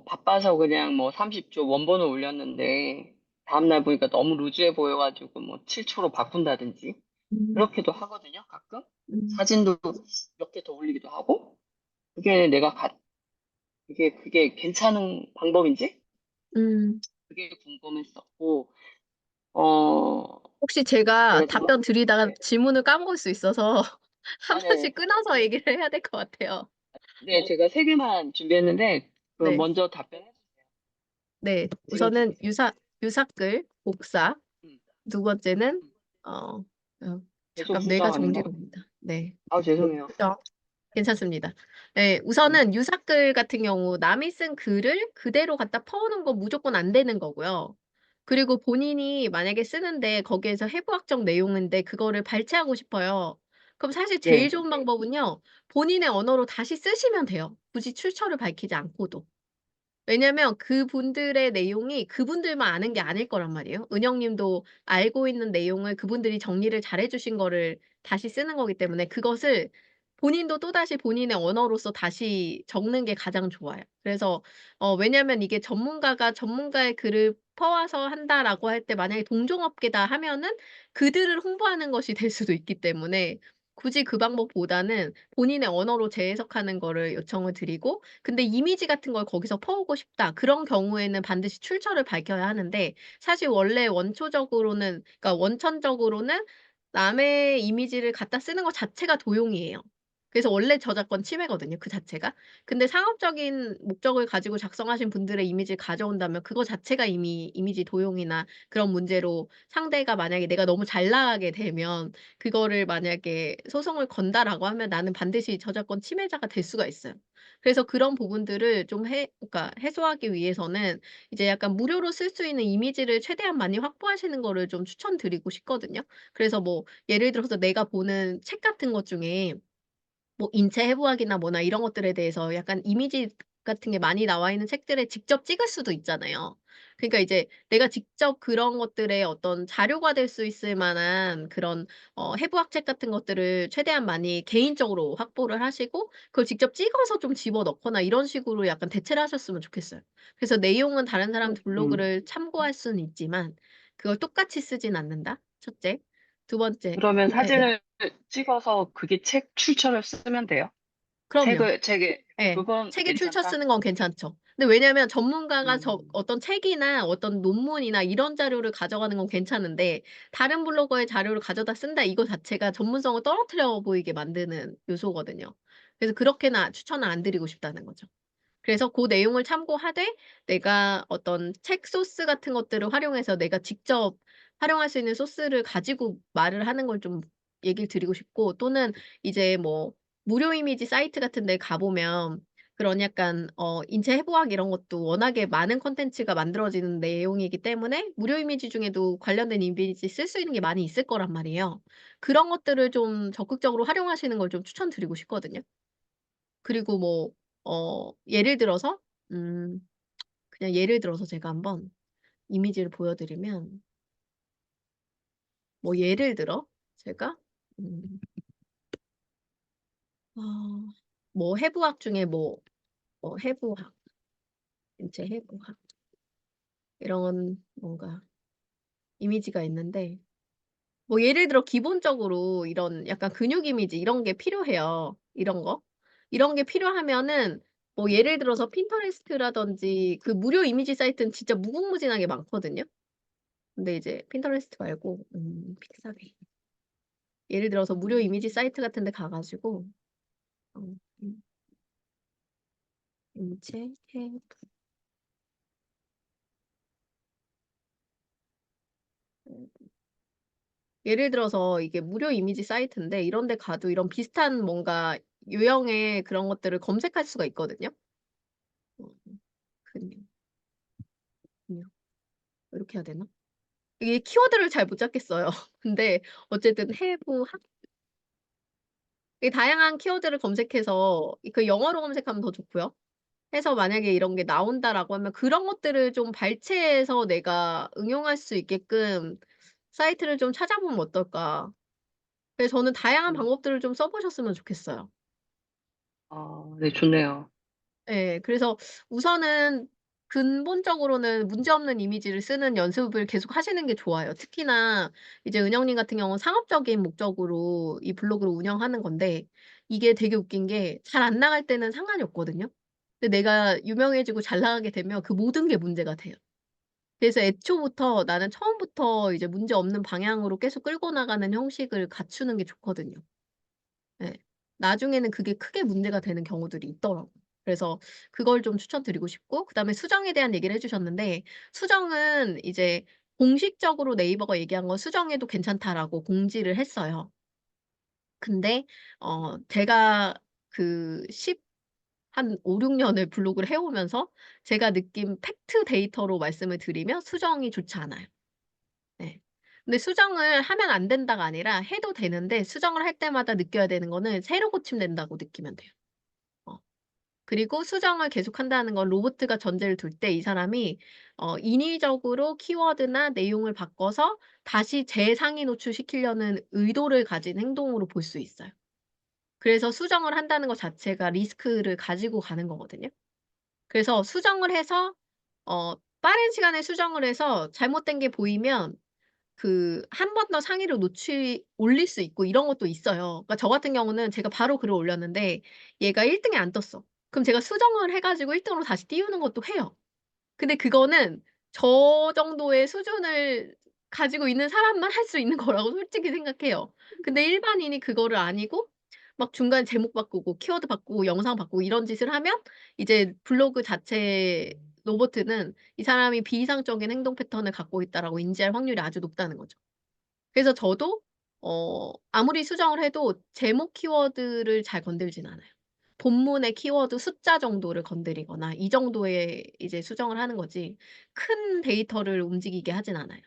Speaker 4: 바빠서 그냥 뭐 30초 원본을 올렸는데 다음날 보니까 너무 루즈해 보여가지고 뭐 7초로 바꾼다든지
Speaker 1: 음.
Speaker 4: 그렇게도 하거든요, 가끔.
Speaker 1: 음.
Speaker 4: 사진도 몇 개 더 올리기도 하고 그게 내가 그게 괜찮은 방법인지
Speaker 1: 음.
Speaker 4: 그게 궁금했었고 어
Speaker 1: 혹시 제가
Speaker 4: 제가 지금
Speaker 1: 답변 드리다가
Speaker 4: 네,
Speaker 1: 질문을 까먹을 수 있어서 한
Speaker 4: 네,
Speaker 1: 번씩 끊어서 얘기를 해야 될 것 같아요.
Speaker 4: 네, 제가 세 개만 준비했는데 그
Speaker 1: 네.
Speaker 4: 먼저 답변해 주세요.
Speaker 1: 네.
Speaker 4: 지금
Speaker 1: 우선은
Speaker 4: 준비된
Speaker 1: 유사글, 복사.
Speaker 4: 음,
Speaker 1: 두 번째는
Speaker 4: 음.
Speaker 1: 어 어
Speaker 4: 계속
Speaker 1: 잠깐 뇌가
Speaker 4: 수정하는 거?
Speaker 1: 정지됩니다. 네.
Speaker 4: 죄송해요.
Speaker 1: 그죠? 괜찮습니다. 네.
Speaker 4: 음,
Speaker 1: 우선은 유사글 같은 경우 남이 쓴 글을 그대로 갖다 퍼오는 건 무조건 안 되는 거고요. 그리고 본인이 만약에 쓰는데 거기에서 해부학적 내용인데 그거를 발췌하고 싶어요. 그럼 사실 제일
Speaker 4: 네.
Speaker 1: 좋은 방법은요. 본인의 언어로 다시 쓰시면 돼요. 굳이 출처를 밝히지 않고도. 왜냐면 그분들의 내용이 그분들만 아는 게 아닐 거란 말이에요. 은영 님도 알고 있는 내용을 그분들이 정리를 잘해 주신 거를 다시 쓰는 거기 때문에 그것을 본인도 또다시 본인의 언어로서 다시 적는 게 가장 좋아요. 그래서 왜냐면 이게 전문가가 전문가의 글을 퍼와서 한다라고 할 때 만약에 동종업계다 하면은 그들을 홍보하는 것이 될 수도 있기 때문에 굳이 그 방법보다는 본인의 언어로 재해석하는 거를 요청을 드리고 근데 이미지 같은 걸 거기서 퍼오고 싶다. 그런 경우에는 반드시 출처를 밝혀야 하는데 사실 원래 원초적으로는 그러니까 원천적으로는 남의 이미지를 갖다 쓰는 것 자체가 도용이에요. 그래서 원래 저작권 침해거든요, 그 자체가. 근데 상업적인 목적을 가지고 작성하신 분들의 이미지를 가져온다면 그거 자체가 이미 이미지 도용이나 그런 문제로 상대가 만약에 내가 너무 잘 나가게 되면 그거를 만약에 소송을 건다라고 하면 나는 반드시 저작권 침해자가 될 수가 있어요. 그래서 그런 부분들을 좀 그러니까 해소하기 위해서는 이제 약간 무료로 쓸 수 있는 이미지를 최대한 많이 확보하시는 거를 좀 추천드리고 싶거든요. 그래서 뭐 예를 들어서 내가 보는 책 같은 것 중에 뭐 인체 해부학이나 뭐나 이런 것들에 대해서 약간 이미지 같은 게 많이 나와 있는 책들에 직접 찍을 수도 있잖아요. 그러니까 이제 내가 직접 그런 것들의 어떤 자료가 될 수 있을 만한 그런 해부학 책 같은 것들을 최대한 많이 개인적으로 확보를 하시고 그걸 직접 찍어서 좀 집어넣거나 이런 식으로 약간 대체를 하셨으면 좋겠어요. 그래서 내용은 다른 사람
Speaker 4: 음.
Speaker 1: 블로그를 참고할 수는 있지만 그걸 똑같이 쓰진 않는다. 첫째. 두 번째
Speaker 4: 그러면
Speaker 1: 예예.
Speaker 4: 사진을 찍어서 그게 책 출처를 쓰면 돼요?
Speaker 1: 그럼요.
Speaker 4: 책에
Speaker 1: 예.
Speaker 4: 그건
Speaker 1: 책에 출처
Speaker 4: 괜찮다?
Speaker 1: 쓰는 건 괜찮죠. 근데 왜냐면 전문가가
Speaker 4: 음.
Speaker 1: 어떤 책이나 어떤 논문이나 이런 자료를 가져가는 건 괜찮은데 다른 블로거의 자료를 가져다 쓴다 이거 자체가 전문성을 떨어뜨려 보이게 만드는 요소거든요. 그래서 그렇게는 추천을 안 드리고 싶다는 거죠. 그래서 고 내용을 참고하되 내가 어떤 책 소스 같은 것들을 활용해서 내가 직접 활용할 수 있는 소스를 가지고 말을 하는 걸 좀 얘기를 드리고 싶고, 또는 이제 뭐 무료 이미지 사이트 같은 데 가 보면 그런 약간 인체 해부학 이런 것도 워낙에 많은 콘텐츠가 만들어지는 내용이기 때문에 무료 이미지 중에도 관련된 이미지 쓸 수 있는 게 많이 있을 거란 말이에요. 그런 것들을 좀 적극적으로 활용하시는 걸 좀 추천드리고 싶거든요. 그리고 뭐 예를 들어서 음 그냥 예를 들어서 제가 한번 이미지를 보여 드리면, 뭐 예를 들어 제가 음 어 뭐 해부학 중에 해부학, 인체 해부학 이런 뭔가 이미지가 있는데, 뭐 예를 들어 기본적으로 이런 약간 근육 이미지 이런 게 필요해요. 이런 거. 이런 게 필요하면은 뭐 예를 들어서 핀터레스트라든지 그 무료 이미지 사이트는 진짜 무궁무진하게 많거든요. 근데 이제 핀터레스트 말고 픽사비. 예를 들어서 무료 이미지 사이트 같은 데 가 가지고 어 인 인체 해부, 예를 들어서 이게 무료 이미지 사이트인데 이런 데 가도 이런 비슷한 뭔가 유형의 그런 것들을 검색할 수가 있거든요. 어 근육, 근육 이렇게 해야 되나? 이게 키워드를 잘 못 잡겠어요. 근데 어쨌든 해부학, 이 다양한 키워드를 검색해서 그 영어로 검색하면 더 좋고요. 해서 만약에 이런 게 나온다라고 하면 그런 것들을 좀 발췌해서 내가 응용할 수 있게끔 사이트를 좀 찾아보면 어떨까. 그래서 저는 다양한
Speaker 4: 음.
Speaker 1: 방법들을 좀 써 보셨으면 좋겠어요.
Speaker 4: 네, 좋네요.
Speaker 1: 예. 그래서 우선은 근본적으로는 문제없는 이미지를 쓰는 연습을 계속 하시는 게 좋아요. 특히나 이제 은영님 같은 경우는 상업적인 목적으로 이 블로그를 운영하는 건데, 이게 되게 웃긴 게 잘 안 나갈 때는 상관이 없거든요. 근데 내가 유명해지고 잘 나가게 되면 그 모든 게 문제가 돼요. 그래서 애초부터 나는 처음부터 이제 문제없는 방향으로 계속 끌고 나가는 형식을 갖추는 게 좋거든요. 예. 나중에는 그게 크게 문제가 되는 경우들이 있더라고요. 그래서 그걸 좀 추천드리고 싶고, 그다음에 수정에 대한 얘기를 해 주셨는데, 수정은 이제 공식적으로 네이버가 얘기한 건 "수정해도 괜찮다."라고 공지를 했어요. 근데 제가 그 5-6 년을 블로그를 해 오면서 제가 느낀 팩트 데이터로 말씀을 드리면 수정이 좋지 않아요. 네. 근데 수정을 하면 안 된다가 아니라 해도 되는데, 수정을 할 때마다 느껴야 되는 거는 새로 고치면 된다고 느끼면 돼요. 어. 그리고 수정을 계속한다는 건 로보트가 전제를 둘 때 이 사람이 인위적으로 키워드나 내용을 바꿔서 다시 재상위 노출시키려는 의도를 가진 행동으로 볼 수 있어요. 그래서 수정을 한다는 것 자체가 리스크를 가지고 가는 거거든요. 그래서 수정을 해서 빠른 시간에 수정을 해서 잘못된 게 보이면 한 번 더 상위로 올릴 수 있고 이런 것도 있어요. 그러니까 저 같은 경우는 제가 바로 글을 올렸는데 얘가 1 등에 안 떴어. 그럼 제가 수정을 해 가지고 1 등으로 다시 띄우는 것도 해요. 근데 그거는 저 정도의 수준을 가지고 있는 사람만 할 수 있는 거라고 솔직히 생각해요. 근데 일반인이 그거를 아니고 막 중간에 제목 바꾸고 키워드 바꾸고 영상 바꾸고 이런 짓을 하면 이제 블로그 자체 로보트는 '이 사람이 비이상적인 행동 패턴을 갖고 있다.'라고 인지할 확률이 아주 높다는 거죠. 그래서 저도 아무리 수정을 해도 제목 키워드를 잘 건들진 않아요. 본문의 키워드 숫자 정도를 건드리거나 이 정도의 이제 수정을 하는 거지 큰 데이터를 움직이게 하진 않아요.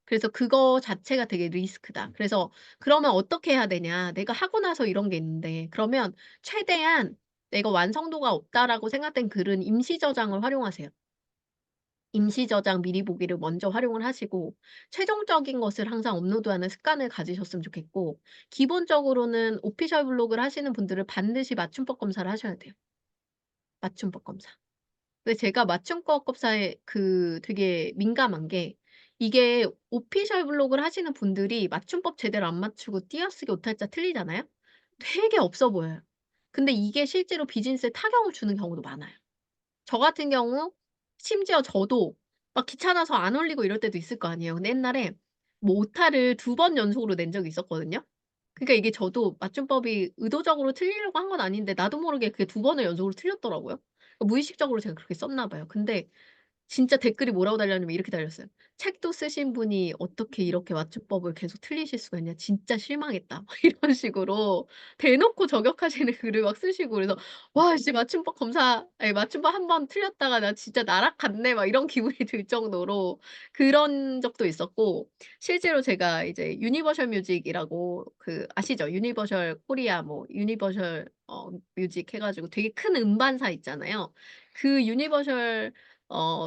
Speaker 1: 그래서 그거 자체가 되게 리스크다. 그래서 그러면 어떻게 해야 되냐. 내가 하고 나서 이런 게 있는데, 그러면 최대한 내가 완성도가 없다라고 생각된 글은 임시 저장을 활용하세요. 임시 저장 미리 보기를 먼저 활용을 하시고 최종적인 것을 항상 업로드하는 습관을 가지셨으면 좋겠고, 기본적으로는 오피셜 블로그를 하시는 분들은 반드시 맞춤법 검사를 하셔야 돼요. 맞춤법 검사. 근데 제가 맞춤법 검사에 되게 민감한 게, 이게 오피셜 블로그를 하시는 분들이 맞춤법 제대로 안 맞추고 띄어쓰기 오탈자 틀리잖아요. 되게 없어 보여요. 근데 이게 실제로 비즈니스에 타격을 주는 경우도 많아요. 저 같은 경우 심지어 저도 막 귀찮아서 안 올리고 이럴 때도 있을 거 아니에요. 근데 옛날에 뭐 오타를 2번 연속으로 낸 적이 있었거든요. 그러니까 이게 저도 맞춤법이 의도적으로 틀리려고 한 건 아닌데 나도 모르게 그게 2번을 연속으로 틀렸더라고요. 무의식적으로 제가 그렇게 썼나 봐요. 근데 진짜 댓글이 뭐라고 달렸냐면 이렇게 달렸어요. "책도 쓰신 분이 어떻게 이렇게 맞춤법을 계속 틀리실 수가 있냐. 진짜 실망했다." 막 이런 식으로 대놓고 저격하시는 글을 막 쓰시고 그래서 '와 씨 맞춤법 검사 아니 맞춤법 한 번 틀렸다가 나 진짜 날아갔네.' 막 이런 기분이 들 정도로 그런 적도 있었고 실제로 제가 이제 유니버셜 뮤직이라고 그 아시죠? 유니버셜 코리아 뭐 유니버셜 뮤직 해 가지고 되게 큰 음반사 있잖아요. 그 유니버셜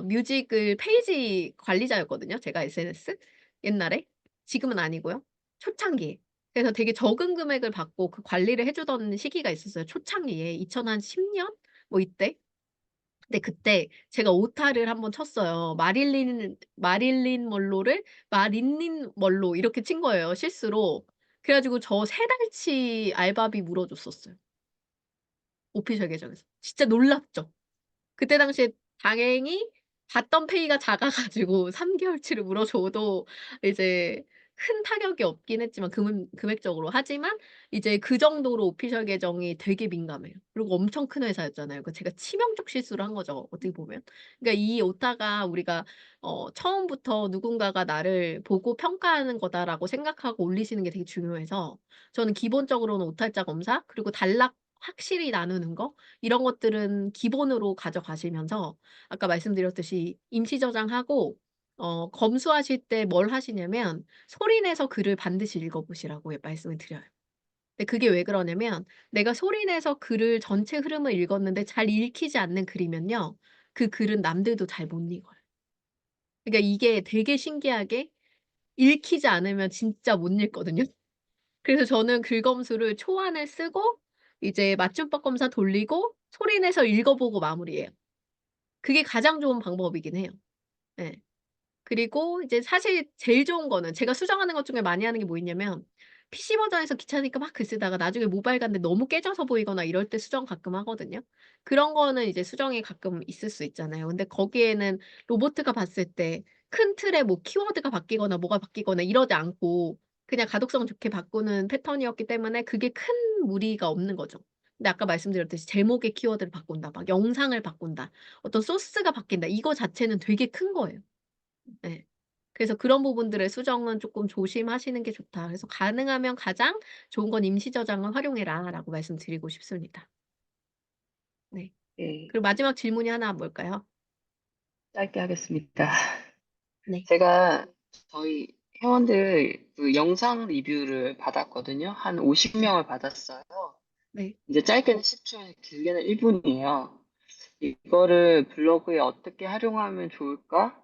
Speaker 1: 뮤직을 페이지 관리자였거든요 제가 SNS 옛날에. 지금은 아니고요. 초창기에. 그래서 되게 적은 금액을 받고 그 관리를 해 주던 시기가 있었어요 초창기에. 2010년 뭐 이때. 근데 그때 제가 오타를 한번 쳤어요. 마릴린 먼로를 마릴린 먼로 이렇게 친 거예요 실수로. 그래 가지고 저 3 달치 알바비 물어줬었어요 오피셜 계정에서. 진짜 놀랍죠? 그때 당시에 다행히 받던 페이가 작아 가지고 3 개월치를 물어줘도 이제 큰 타격이 없긴 했지만 금액적으로. 하지만 이제 그 정도로 오피셜 계정이 되게 민감해요. 그리고 엄청 큰 회사였잖아요. 그 제가 치명적 실수를 한 거죠 어떻게 보면. 그러니까 이 오타가 우리가 처음부터 '누군가가 나를 보고 평가하는 거다.'라고 생각하고 올리시는 게 되게 중요해서 저는 기본적으로는 오탈자 검사 그리고 단락 확실히 나누는 거 이런 것들은 기본으로 가져가시면서 아까 말씀드렸듯이 임시 저장하고 검수하실 때 뭘 하시냐면 소리 내서 글을 반드시 읽어 보시라고 말씀을 드려요. 근데 그게 왜 그러냐면 내가 소리 내서 글을 전체 흐름을 읽었는데 잘 읽히지 않는 글이면요. 그 글은 남들도 잘 못 읽어요. 그러니까 이게 되게 신기하게 읽히지 않으면 진짜 못 읽거든요. 그래서 저는 글검수를 초안을 쓰고 이제 맞춤법 검사 돌리고 소리 내서 읽어 보고 마무리해요. 그게 가장 좋은 방법이긴 해요. 예. 그리고 이제 사실 제일 좋은 거는 제가 수정하는 것 중에 많이 하는 게 뭐 있냐면 PC 버전에서 귀찮으니까 막 글 쓰다가 나중에 모바일 갔는데 너무 깨져서 보이거나 이럴 때 수정 가끔 하거든요. 그런 거는 이제 수정이 가끔 있을 수 있잖아요. 근데 거기에는 로보트가 봤을 때 큰 틀에 뭐 키워드가 바뀌거나 뭐가 바뀌거나 이러지 않고 그냥 가독성 좋게 바꾸는 패턴이었기 때문에 그게 큰 무리가 없는 거죠. 근데 아까 말씀드렸듯이 제목의 키워드를 바꾼다, 막 영상을 바꾼다, 어떤 소스가 바뀐다 이거 자체는 되게 큰 거예요. 예. 그래서 그런 부분들의 수정은 쪼끔 조심하시는 게 좋다. 그래서 가능하면 가장 좋은 건 "임시 저장을 활용해라."라고 말씀드리고 싶습니다. 네.
Speaker 4: 예,
Speaker 1: 그리고 마지막 질문이 하나 뭘까요?
Speaker 4: 짧게 하겠습니다.
Speaker 1: 네.
Speaker 4: 제가 저희 회원들 그 영상 리뷰를 받았거든요. 한
Speaker 1: 네.
Speaker 4: 50명을 받았어요.
Speaker 1: 네.
Speaker 4: 이제 짧게는 10초, 길게는 1분이에요. 이거를 블로그에 어떻게 활용하면 좋을까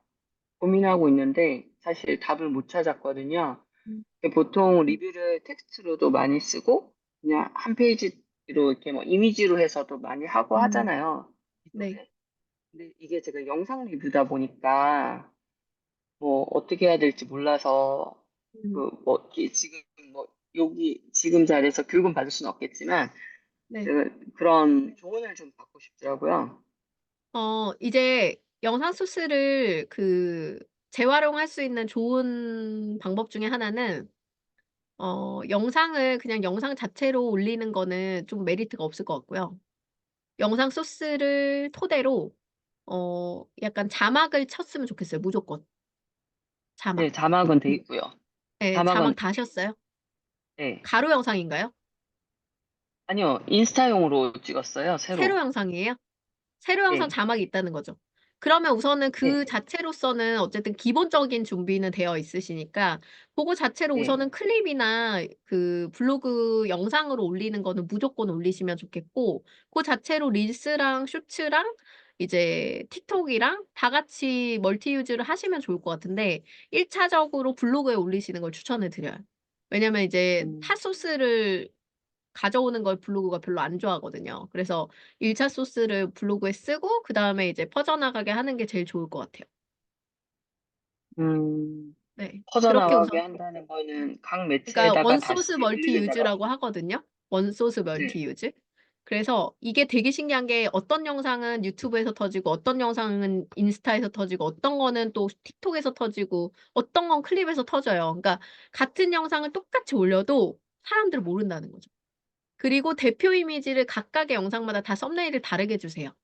Speaker 4: 고민하고 있는데 사실 답을 못 찾았거든요.
Speaker 1: 음.
Speaker 4: 보통 리뷰를 텍스트로도 많이 쓰고 그냥 한 페이지로 이렇게 뭐 이미지로 해서도 많이 하고
Speaker 1: 음.
Speaker 4: 하잖아요.
Speaker 1: 네.
Speaker 4: 기존에. 근데 이게 제가 영상 리뷰다 보니까 뭐 어떻게 해야 될지 몰라서
Speaker 1: 음.
Speaker 4: 그 뭐 지금 뭐 여기 지금 자리에서 교육은 받을 수는 없겠지만
Speaker 1: 네.
Speaker 4: 그런 조언을 좀 받고 싶더라고요.
Speaker 1: 이제 영상 소스를 재활용할 수 있는 좋은 방법 중에 하나는 영상을 그냥 영상 자체로 올리는 거는 좀 메리트가 없을 것 같고요. 영상 소스를 토대로 약간 자막을 쳤으면 좋겠어요 무조건. 자막.
Speaker 4: 네, 자막은 돼 있고요.
Speaker 1: 예. 자막
Speaker 4: 자막은
Speaker 1: 다 하셨어요?
Speaker 4: 네.
Speaker 1: 가로 영상인가요?
Speaker 4: 아니요, 인스타용으로 찍었어요,
Speaker 1: 세로
Speaker 4: 새로.
Speaker 1: 영상이에요? 세로 영상
Speaker 4: 네,
Speaker 1: 자막이 있다는 거죠. 그러면 우선은 그
Speaker 4: 네,
Speaker 1: 자체로서는 어쨌든 기본적인 준비는 되어 있으시니까 고거 자체로
Speaker 4: 네.
Speaker 1: 우선은 클립이나 그 블로그 영상으로 올리는 거는 무조건 올리시면 좋겠고 고 자체로 릴스랑 쇼츠랑 이제 틱톡이랑 다 같이 멀티 유즈를 하시면 좋을 것 같은데 1 차적으로 블로그에 올리시는 걸 추천을 드려요. 왜냐면 이제
Speaker 4: 음,
Speaker 1: 핫소스를 가져오는 걸 블로그가 별로 안 좋아하거든요. 그래서 1차 소스를 블로그에 쓰고 그다음에 이제 퍼져나가게 하는 게 제일 좋을 것 같아요.
Speaker 4: 음,
Speaker 1: 네. 그렇게
Speaker 4: 퍼져나가게
Speaker 1: 우선
Speaker 4: 한다는 거는 각
Speaker 1: 그러니까
Speaker 4: 매체에다가
Speaker 1: 원소스
Speaker 4: 다시
Speaker 1: 멀티
Speaker 4: 올리는 작업.
Speaker 1: 유즈라고 하거든요. 원소스
Speaker 4: 네,
Speaker 1: 멀티 유즈. 그래서 이게 되게 신기한 게 어떤 영상은 유튜브에서 터지고 어떤 영상은 인스타에서 터지고 어떤 거는 또 틱톡에서 터지고 어떤 건 클립에서 터져요. 그러니까 같은 영상을 똑같이 올려도 사람들은 모른다는 거죠. 그리고 대표 이미지를 각각의 영상마다 다 썸네일을 다르게 주세요.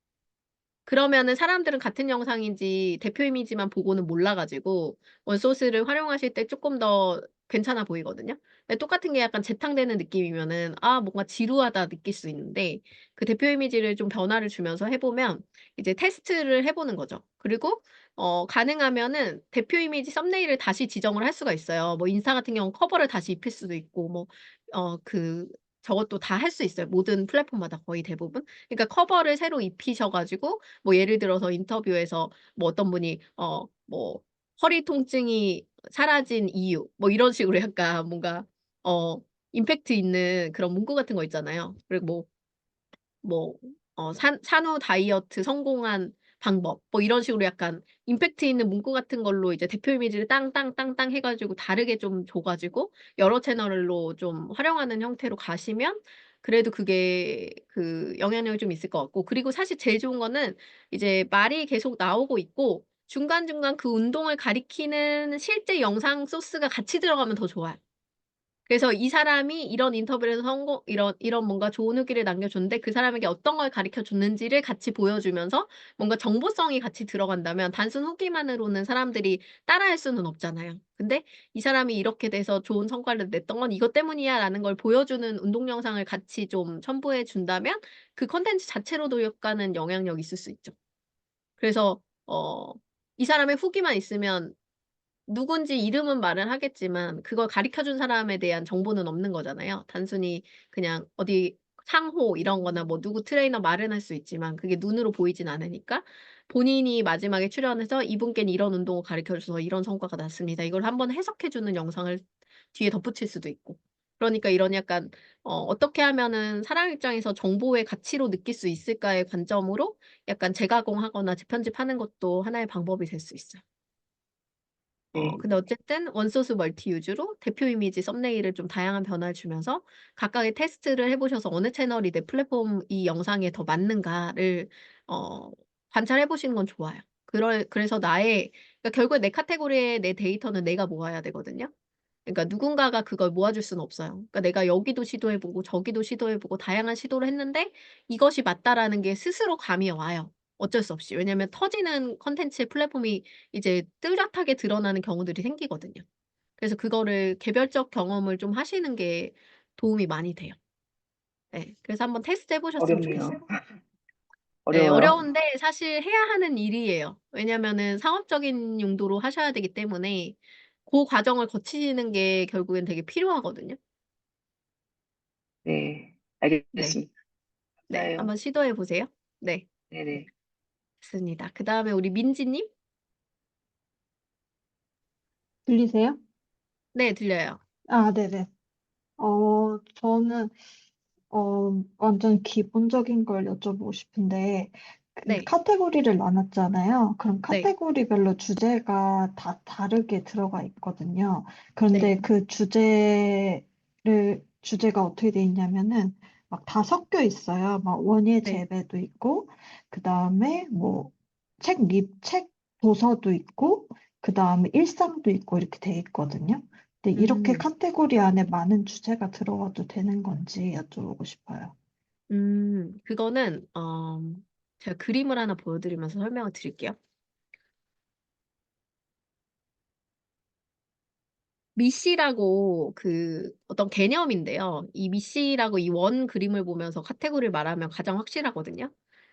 Speaker 1: 그러면은 사람들은 같은 영상인지 대표 이미지만 보고는 몰라 가지고 원소스를 활용하실 때 쪼끔 더 괜찮아 보이거든요. 근데 똑같은 게 약간 재탕되는 느낌이면은 '아 뭔가 지루하다.' 느낄 수 있는데 그 대표 이미지를 좀 변화를 주면서 해 보면 이제 테스트를 해 보는 거죠. 그리고 가능하면은 대표 이미지 썸네일을 다시 지정을 할 수가 있어요. 뭐 인스타 같은 경우는 커버를 다시 입힐 수도 있고 뭐 저것도 다 할 수 있어요, 모든 플랫폼마다 거의 대부분. 그러니까 커버를 새로 입히셔 가지고 뭐 예를 들어서 인터뷰에서 뭐 어떤 분이 뭐 "허리 통증이 사라진 이유." 뭐 이런 식으로 약간 뭔가 어 임팩트 있는 그런 문구 같은 거 있잖아요. 그리고 뭐 산후 다이어트 성공한 방법 뭐 이런 식으로 약간 임팩트 있는 문구 같은 걸로 이제 대표 이미지를 땅땅땅땅 해 가지고 다르게 좀 줘 가지고 여러 채널로 좀 활용하는 형태로 가시면 그래도 그게 영향력이 좀 있을 것 같고 그리고 사실 제일 좋은 거는 이제 말이 계속 나오고 있고 중간중간 그 운동을 가리키는 실제 영상 소스가 같이 들어가면 더 좋아요. 그래서 이 사람이 이런 인터뷰를 해서 이런 뭔가 좋은 후기를 남겨줬는데 그 사람에게 어떤 걸 가르쳐 줬는지를 같이 보여주면서 뭔가 정보성이 같이 들어간다면 단순 후기만으로는 사람들이 따라할 수는 없잖아요. 근데 이 사람이 이렇게 돼서 좋은 성과를 냈던 건 이것 때문이야라는 걸 보여주는 운동 영상을 같이 좀 첨부해 준다면 그 콘텐츠 자체로도 약간은 영향력이 있을 수 있죠. 그래서 이 사람의 후기만 있으면 누군지 이름은 말을 하겠지만 그걸 가르쳐 준 사람에 대한 정보는 없는 거잖아요. 단순히 그냥 어디 상호 이런 거나 뭐 누구 트레이너 말은 할 수 있지만 그게 눈으로 보이진 않으니까 본인이 마지막에 출연해서 "이분께는 이런 운동을 가르쳐 줘서 이런 성과가 났습니다." 이걸 한번 해석해 주는 영상을 뒤에 덧붙일 수도 있고. 그러니까 이런 약간 어떻게 하면은 사람 입장에서 정보의 가치로 느낄 수 있을까의 관점으로 약간 재가공하거나 재편집하는 것도 하나의 방법이 될 수 있어요.
Speaker 4: 네.
Speaker 1: 근데 어쨌든 원소스 멀티 유즈로 대표 이미지 썸네일을 좀 다양한 변화를 주면서 각각의 테스트를 해 보셔서 어느 채널이 내 플랫폼 이 영상에 더 맞는가를 어 관찰해 보시는 건 좋아요. 그래서 그러니까 결국에 내 카테고리에 내 데이터는 내가 모아야 되거든요. 그러니까 누군가가 그걸 모아줄 수는 없어요. 그러니까 내가 여기도 시도해 보고 저기도 시도해 보고 다양한 시도를 했는데 이것이 맞다라는 게 스스로 감이 와요, 어쩔 수 없이. 왜냐하면 터지는 콘텐츠의 플랫폼이 이제 뚜렷하게 드러나는 경우들이 생기거든요. 그래서 그거를 개별적 경험을 좀 하시는 게 도움이 많이 돼요. 예. 그래서 한번 테스트 해 보셨으면 좋겠어요.
Speaker 4: 어렵네요.
Speaker 1: 예.
Speaker 4: 어려워요.
Speaker 1: 어려운데 사실 해야 하는 일이에요. 왜냐면은 상업적인 용도로 하셔야 되기 때문에 고 과정을 거치시는 게 결국엔 되게 필요하거든요.
Speaker 4: 네.
Speaker 1: 네.
Speaker 4: 알겠습니다.
Speaker 1: 네.
Speaker 4: 감사해요.
Speaker 1: 한번 시도해 보세요. 네.
Speaker 4: 네네.
Speaker 1: 좋습니다. 그다음에 우리 민지 님?
Speaker 5: 들리세요?
Speaker 1: 네. 들려요.
Speaker 5: 아, 네네. 저는, 완전 기본적인 걸 여쭤보고 싶은데, 그
Speaker 1: 네.
Speaker 5: 카테고리를 나눴잖아요. 그럼
Speaker 1: 네.
Speaker 5: 카테고리별로 주제가 다 다르게 들어가 있거든요.
Speaker 1: 네.
Speaker 5: 그런데 그 주제가 어떻게 돼 있냐면은, 막 다 섞여 있어요. 막 원예
Speaker 1: 네.
Speaker 5: 재배도 있고, 그 다음에 뭐, 책 도서도 있고, 그 다음에 일상도 있고, 이렇게 돼 있거든요. 근데 이렇게
Speaker 1: 음.
Speaker 5: 카테고리 안에 많은 주제가 들어가도 되는 건지 여쭤보고 싶어요.
Speaker 1: 그거는 제가 그림을 하나 보여 드리면서 설명을 드릴게요. 미씨라고 어떤 개념인데요. 이 미씨라고 이 원 그림을 보면서 카테고리를 말하면 가장 확실하거든요.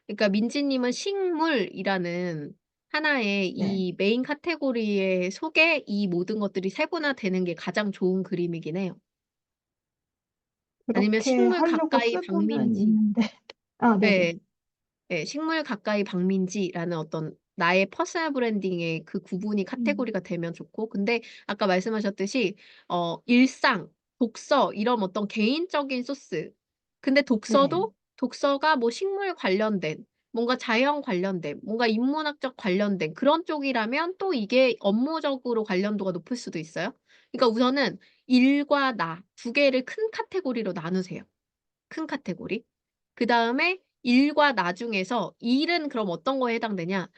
Speaker 1: 그러니까 민지 님은 식물이라는 하나의
Speaker 5: 네.
Speaker 1: 이 메인 카테고리의 속에 이 모든 것들이 세분화되는 게 가장 좋은 그림이긴 해요. 아니면
Speaker 5: 그렇게
Speaker 1: 식물
Speaker 5: 하려고
Speaker 1: 가까이
Speaker 5: 쓰고는
Speaker 1: 박민지.
Speaker 5: 있는데, 아, 네네.
Speaker 1: 예. 예. 식물 가까이 박민지라는 어떤 나의 퍼스널 브랜딩의 그 구분이
Speaker 5: 음,
Speaker 1: 카테고리가 되면 좋고 근데 아까 말씀하셨듯이 일상, 독서 이런 어떤 개인적인 소스 근데
Speaker 5: 네.
Speaker 1: 독서가 뭐 식물 관련된 뭔가 자연 관련된 뭔가 인문학적 관련된 그런 쪽이라면 또 이게 업무적으로 관련도가 높을 수도 있어요. 그러니까 우선은 일과 나 두 개를 큰 카테고리로 나누세요, 큰 카테고리. 그다음에 일과 나 중에서 일은 그럼 어떤 거에 해당되냐?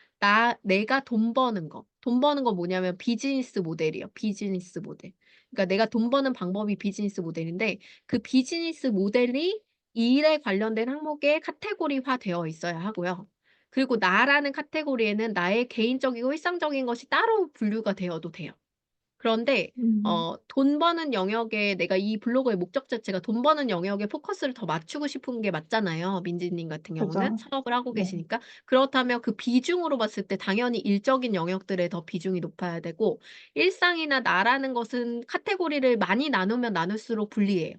Speaker 1: 내가 돈 버는 거. 돈 버는 건 뭐냐면 비즈니스 모델이에요, 비즈니스 모델. 그러니까 내가 돈 버는 방법이 비즈니스 모델인데 그 비즈니스 모델이 일에 관련된 항목에 카테고리화되어 있어야 하고요. 그리고 나라는 카테고리에는 나의 개인적이고 일상적인 것이 따로 분류가 되어도 돼요. 그런데
Speaker 5: 음,
Speaker 1: 돈 버는 영역에 내가 이 블로그의 목적 자체가 돈 버는 영역에 포커스를 더 맞추고 싶은 게 맞잖아요. 민지님 같은 경우는
Speaker 5: 그죠?
Speaker 1: 사업을 하고
Speaker 5: 네.
Speaker 1: 계시니까. 그렇다면 그 비중으로 봤을 때 당연히 일적인 영역들에 더 비중이 높아야 되고 일상이나 나라는 것은 카테고리를 많이 나누면 나눌수록 불리해요.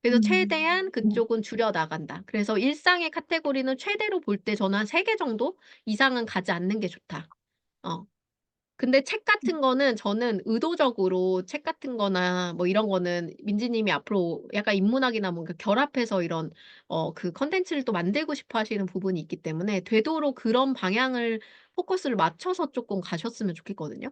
Speaker 1: 그래서 최대한
Speaker 5: 네.
Speaker 1: 그쪽은 줄여 나간다. 그래서 일상의 카테고리는 최대로 볼 때 저는 한 3개 정도 이상은 가지 않는 게 좋다. 어. 근데 책 같은 거는 저는 의도적으로 책 같은 거나 뭐 이런 거는 민지님이 앞으로 약간 인문학이나 뭔가 결합해서 이런 그 콘텐츠를 또 만들고 싶어 하시는 부분이 있기 때문에 되도록 그런 방향을 포커스를 맞춰서 쪼끔 가셨으면 좋겠거든요.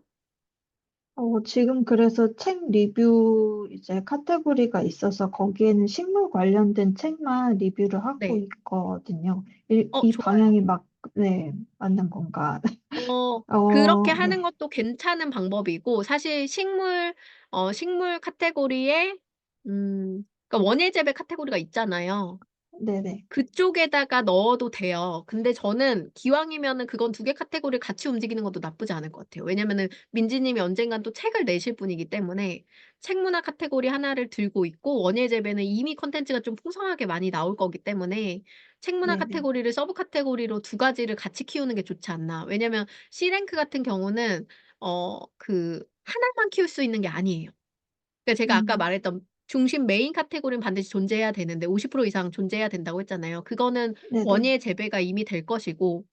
Speaker 5: 지금 그래서 책 리뷰 이제 카테고리가 있어서 거기에는 식물 관련된 책만 리뷰를 하고
Speaker 1: 네.
Speaker 5: 있거든요. 이
Speaker 1: 좋아요.
Speaker 5: 방향이 네, 맞는 건가?
Speaker 1: 그렇게 하는
Speaker 5: 네,
Speaker 1: 것도 괜찮은 방법이고 사실 식물 카테고리에 그러니까 원예 재배 카테고리가 있잖아요.
Speaker 5: 네네,
Speaker 1: 그쪽에다가 넣어도 돼요. 근데 저는 기왕이면은 그건 2개 카테고리를 같이 움직이는 것도 나쁘지 않을 것 같아요. 왜냐면은 민지님이 언젠간 또 책을 내실 분이기 때문에 책 문화 카테고리 하나를 들고 있고 원예 재배는 이미 콘텐츠가 좀 풍성하게 많이 나올 거기 때문에 책 문화
Speaker 5: 네네,
Speaker 1: 카테고리를 서브 카테고리로 2가지를 같이 키우는 게 좋지 않나. 왜냐면 C랭크 같은 경우는 하나만 키울 수 있는 게 아니에요. 그러니까 제가 아까
Speaker 5: 음,
Speaker 1: 말했던 중심 메인 카테고리는 반드시 존재해야 되는데 50% 이상 존재해야 된다고 했잖아요. 그거는
Speaker 5: 네네,
Speaker 1: 원예 재배가 이미 될 것이고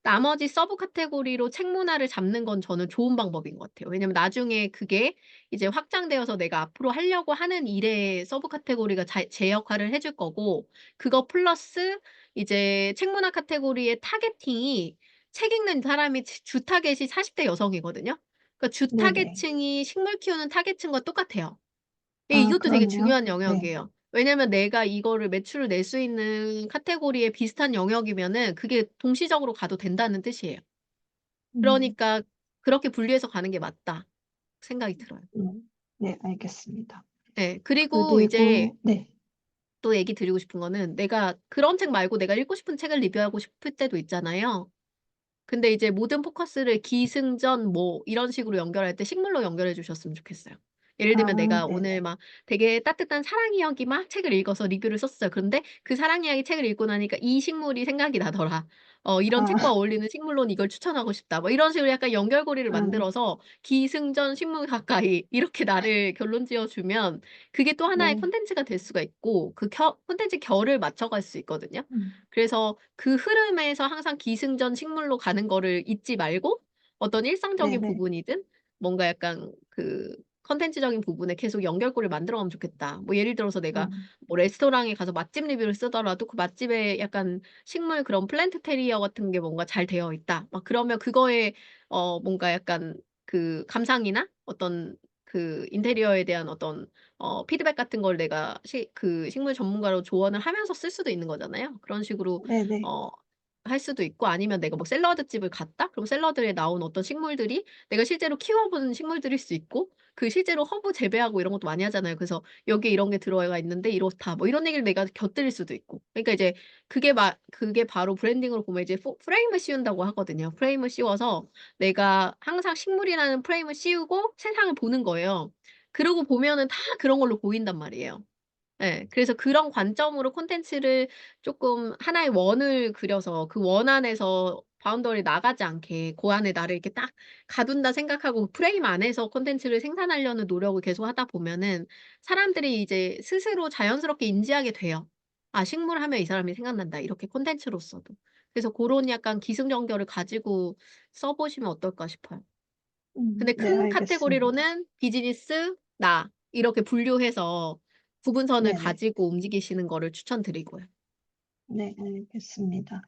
Speaker 1: 나머지 서브 카테고리로 책 문화를 잡는 건 저는 좋은 방법인 것 같아요. 왜냐면 나중에 그게 이제 확장되어서 내가 앞으로 하려고 하는 일의 서브 카테고리가 제 역할을 해줄 거고 그거 플러스 이제 책 문화 카테고리의 타겟팅이 책 읽는 사람이 주 타겟이 40대 여성이거든요. 그러니까 주
Speaker 5: 네네.
Speaker 1: 타겟층이 식물 키우는 타겟층과 똑같아요. 예,
Speaker 5: 아,
Speaker 1: 이것도 되게
Speaker 5: 그렇네요.
Speaker 1: 중요한
Speaker 5: 네,
Speaker 1: 영역이에요. 왜냐면 내가 이거를 매출을 낼 수 있는 카테고리에 비슷한 영역이면은 그게 동시적으로 가도 된다는 뜻이에요.
Speaker 5: 음,
Speaker 1: 그러니까 그렇게 분리해서 가는 게 맞다 생각이 들어요.
Speaker 5: 네, 알겠습니다.
Speaker 1: 예. 그리고 이제
Speaker 5: 그리고, 네,
Speaker 1: 또 얘기 드리고 싶은 거는 내가 그런 책 말고 내가 읽고 싶은 책을 리뷰하고 싶을 때도 있잖아요. 근데 이제 모든 포커스를 기승전 뭐 이런 식으로 연결할 때 식물로 연결해 주셨으면 좋겠어요. 예를 들면
Speaker 5: 아,
Speaker 1: 내가 오늘
Speaker 5: 네네.
Speaker 1: 막 되게 따뜻한 사랑 이야기 막 책을 읽어서 리뷰를 썼어요. 그런데 그 사랑 이야기 책을 읽고 나니까 이 식물이 생각이 나더라. 이런 책과
Speaker 5: 아,
Speaker 1: 어울리는 식물로는 이걸 추천하고 싶다. 뭐 이런 식으로 약간 연결고리를
Speaker 5: 아,
Speaker 1: 만들어서 기승전 식물 가까이 이렇게 나를 결론 지어 주면 그게 또 하나의
Speaker 5: 네,
Speaker 1: 콘텐츠가 될 수가 있고 그 콘텐츠 결을 맞춰갈 수 있거든요.
Speaker 5: 음,
Speaker 1: 그래서 그 흐름에서 항상 기승전 식물로 가는 거를 잊지 말고 어떤 일상적인
Speaker 5: 네네,
Speaker 1: 부분이든 뭔가 약간 그 컨텐츠적인 부분에 계속 연결고리를 만들어 가면 좋겠다. 뭐 예를 들어서 내가
Speaker 5: 음,
Speaker 1: 뭐 레스토랑에 가서 맛집 리뷰를 쓰더라도 그 맛집에 약간 식물 그런 플랜트 테리어 같은 게 뭔가 잘 되어 있다. 막 그러면 그거에 뭔가 약간 그 감상이나 어떤 그 인테리어에 대한 어떤 피드백 같은 걸 내가 식물 전문가로 조언을 하면서 쓸 수도 있는 거잖아요. 그런 식으로
Speaker 5: 네네,
Speaker 1: 어 할 수도 있고 아니면 내가 뭐 샐러드 집을 갔다? 그럼 샐러드에 나온 어떤 식물들이 내가 실제로 키워 본 식물들일 수 있고 그 실제로 허브 재배하고 이런 것도 많이 하잖아요. 그래서 "여기에 이런 게 들어가 있는데 이렇다." 뭐 이런 얘기를 내가 곁들일 수도 있고. 그러니까 이제 그게 바로 브랜딩으로 보면 이제 프레임을 씌운다고 하거든요. 프레임을 씌워서 내가 항상 식물이라는 프레임을 씌우고 세상을 보는 거예요. 그러고 보면은 다 그런 걸로 보인단 말이에요. 예. 그래서 그런 관점으로 콘텐츠를 쪼끔 하나의 원을 그려서 그 원 안에서 바운더리 나가지 않게 고 안에 나를 이렇게 딱 가둔다 생각하고 그 프레임 안에서 콘텐츠를 생산하려는 노력을 계속 하다 보면은 사람들이 이제 스스로 자연스럽게 인지하게 돼요. '아 식물 하면 이 사람이 생각난다.' 이렇게 콘텐츠로서도. 그래서 고런 약간 기승전결을 가지고 써 보시면 어떨까 싶어요. 근데
Speaker 5: 네,
Speaker 1: 큰
Speaker 5: 알겠습니다.
Speaker 1: 카테고리로는 비즈니스, 나 이렇게 분류해서 구분선을
Speaker 5: 네네.
Speaker 1: 가지고 움직이시는 거를 추천드리고요.
Speaker 5: 네, 알겠습니다.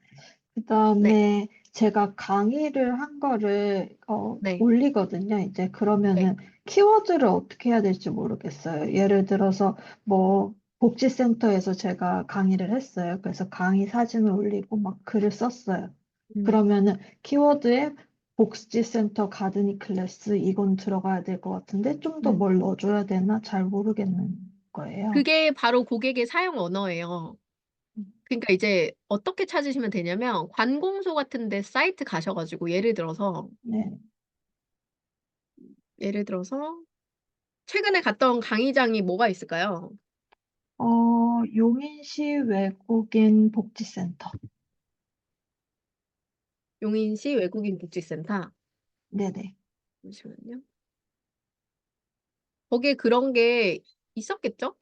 Speaker 1: 네.
Speaker 5: 그다음에 제가 강의를 한 거를
Speaker 1: 네.
Speaker 5: 올리거든요. 이제
Speaker 1: 네.
Speaker 5: 그러면은 키워드를 어떻게 해야 될지 모르겠어요. 예를 들어서 뭐 복지센터에서 제가 강의를 했어요. 그래서 강의 사진을 올리고 막 글을 썼어요.
Speaker 1: 음.
Speaker 5: 그러면은 키워드에 복지센터 가드닝 클래스 이건 들어가야 될 것 같은데 좀 더 뭘 넣어줘야 되나 잘 모르겠는 거예요.
Speaker 1: 그게 바로 고객의 사용 언어예요. 그러니까 이제 어떻게 찾으시면 되냐면 관공서 같은 데 사이트 가셔가지고 예를 들어서
Speaker 5: 네.
Speaker 1: 최근에 갔던 강의장이 뭐가 있을까요?
Speaker 5: 용인시 외국인 복지센터.
Speaker 1: 용인시 외국인 복지센터.
Speaker 5: 네네.
Speaker 1: 잠시만요. 거기에 그런 게 있었겠죠?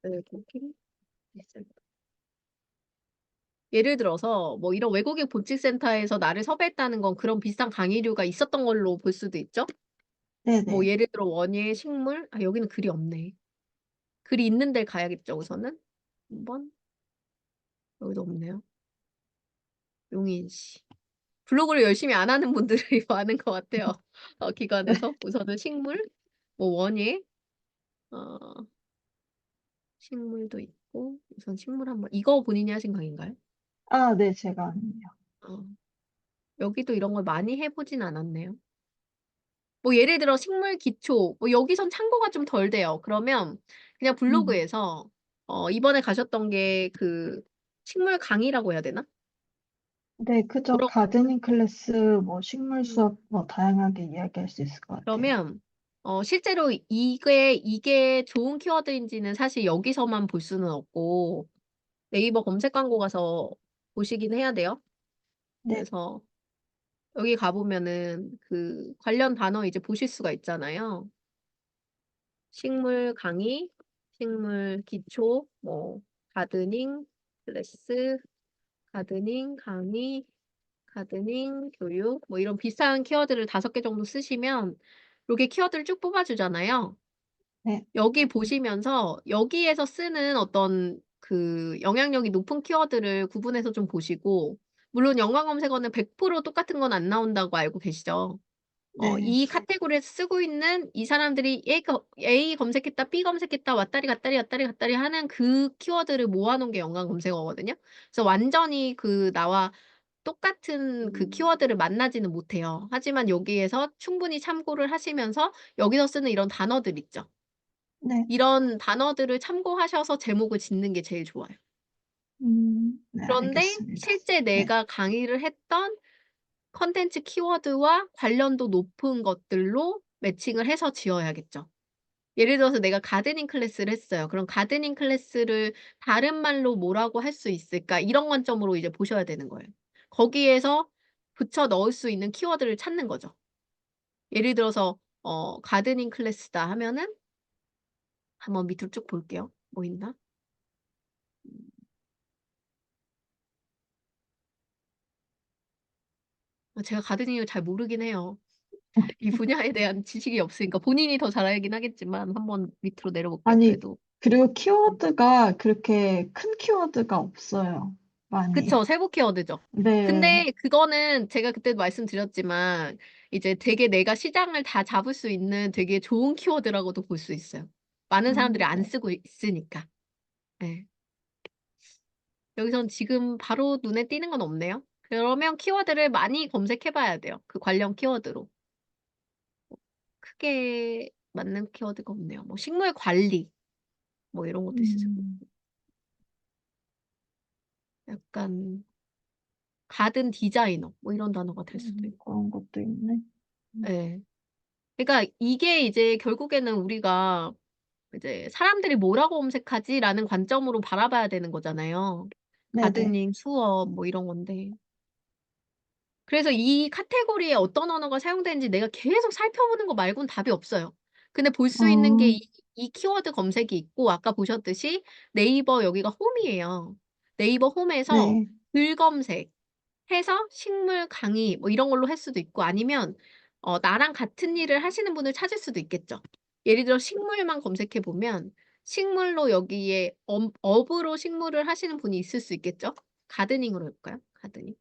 Speaker 1: 외국인 복지센터. 예를 들어서 뭐 이런 외국인 복지센터에서 나를 섭외했다는 건 그런 비슷한 강의류가 있었던 걸로 볼 수도 있죠? 뭐
Speaker 5: 네네.
Speaker 1: 예를 들어 원예, 식물, 여기는 글이 없네. 글이 있는 데 가야겠죠, 우선은. 한번 여기도 없네요. 용인시. 블로그를 열심히 안 하는 분들이 많은 것 같아요. 기관에서. 우선은 식물, 뭐 원예, 어, 식물도 있고, 우선 식물 한번, 이거 본인이 하신 강의인가요?
Speaker 5: 아, 네, 제가 아니에요.
Speaker 1: 어, 여기도 이런 걸 많이 해보진 않았네요. 뭐 예를 들어 식물 기초, 뭐 여기선 참고가 좀 덜 돼요. 그러면 그냥 블로그에서 이번에 가셨던 게 그 식물 강의라고 해야 되나?
Speaker 5: 네, 그죠.
Speaker 1: 그런
Speaker 5: 가드닝 클래스, 뭐 식물
Speaker 1: 음,
Speaker 5: 수업, 뭐 다양하게 이야기할 수 있을 것 같아요.
Speaker 1: 그러면 실제로 이게 좋은 키워드인지는 사실 여기서만 볼 수는 없고 네이버 검색 광고 가서 보시긴 해야 돼요.
Speaker 5: 네,
Speaker 1: 그래서 여기 가보면은 그 관련 단어 이제 보실 수가 있잖아요. 식물 강의, 식물 기초, 뭐 가드닝 클래스, 가드닝 강의, 가드닝 교육, 뭐 이런 비슷한 키워드를 5개 정도 쓰시면 요게 키워드를 쭉 뽑아주잖아요.
Speaker 5: 네,
Speaker 1: 여기 보시면서 여기에서 쓰는 어떤 그 영향력이 높은 키워드를 구분해서 좀 보시고, 물론 연관 검색어는 100% 똑같은 건 안 나온다고 알고 계시죠?
Speaker 5: 네,
Speaker 1: 이 카테고리에서 쓰고 있는 이 사람들이 A 검색했다, B 검색했다, 왔다리 갔다리 왔다리 갔다리 하는 그 키워드를 모아놓은 게 연관 검색어거든요. 그래서 완전히 그 나와 똑같은 그 키워드를 만나지는 못해요. 하지만 여기에서 충분히 참고를 하시면서 여기서 쓰는 이런 단어들 있죠.
Speaker 5: 네,
Speaker 1: 이런 단어들을 참고하셔서 제목을 짓는 게 제일 좋아요.
Speaker 5: 네,
Speaker 1: 그런데
Speaker 5: 알겠습니다.
Speaker 1: 실제
Speaker 5: 네,
Speaker 1: 내가 강의를 했던 컨텐츠 키워드와 관련도 높은 것들로 매칭을 해서 지어야겠죠. 예를 들어서 내가 가드닝 클래스를 했어요. 그럼 가드닝 클래스를 다른 말로 뭐라고 할 수 있을까? 이런 관점으로 이제 보셔야 되는 거예요. 거기에서 붙여 넣을 수 있는 키워드를 찾는 거죠. 예를 들어서 가드닝 클래스다 하면은 한번 밑으로 쭉 볼게요. 뭐 있나? 제가 가드닝을 잘 모르긴 해요. 이 분야에 대한 지식이 없으니까 본인이 더 잘 알긴 하겠지만 한번 밑으로 내려볼게요.
Speaker 5: 아니,
Speaker 1: 그래도
Speaker 5: 그리고 키워드가 그렇게 큰 키워드가 없어요. 많이.
Speaker 1: 그쵸. 세부 키워드죠.
Speaker 5: 네,
Speaker 1: 근데 그거는 제가 그때도 말씀드렸지만 이제 되게 내가 시장을 다 잡을 수 있는 되게 좋은 키워드라고도 볼 수 있어요. 많은 사람들이 안
Speaker 5: 네.
Speaker 1: 쓰고 있으니까. 예. 여기선 지금 바로 눈에 띄는 건 없네요. 그러면 키워드를 많이 검색해 봐야 돼요. 그 관련 키워드로. 크게 맞는 키워드가 없네요. 뭐 식물 관리 뭐 이런 것도 있으실 거고.
Speaker 5: 음,
Speaker 1: 약간 가든 디자이너 뭐 이런 단어가 될 수도 있고.
Speaker 5: 그런 것도 있네.
Speaker 1: 예. 그러니까 이게 이제 결국에는 우리가 이제 '사람들이 뭐라고 검색하지?'라는 관점으로 바라봐야 되는 거잖아요.
Speaker 5: 네네.
Speaker 1: 가드닝, 수업 뭐 이런 건데. 그래서 이 카테고리에 어떤 언어가 사용되는지 내가 계속 살펴보는 거 말고는 답이 없어요. 근데 볼 수 있는 게
Speaker 5: 어,
Speaker 1: 이 키워드 검색이 있고 아까 보셨듯이 네이버 여기가 홈이에요. 네이버 홈에서
Speaker 5: 네.
Speaker 1: 글 검색 해서 식물 강의 뭐 이런 걸로 할 수도 있고 아니면 나랑 같은 일을 하시는 분을 찾을 수도 있겠죠. 예를 들어 식물만 검색해 보면 식물로 여기에 업으로 식물을 하시는 분이 있을 수 있겠죠. 가드닝으로 해 볼까요? 가드닝.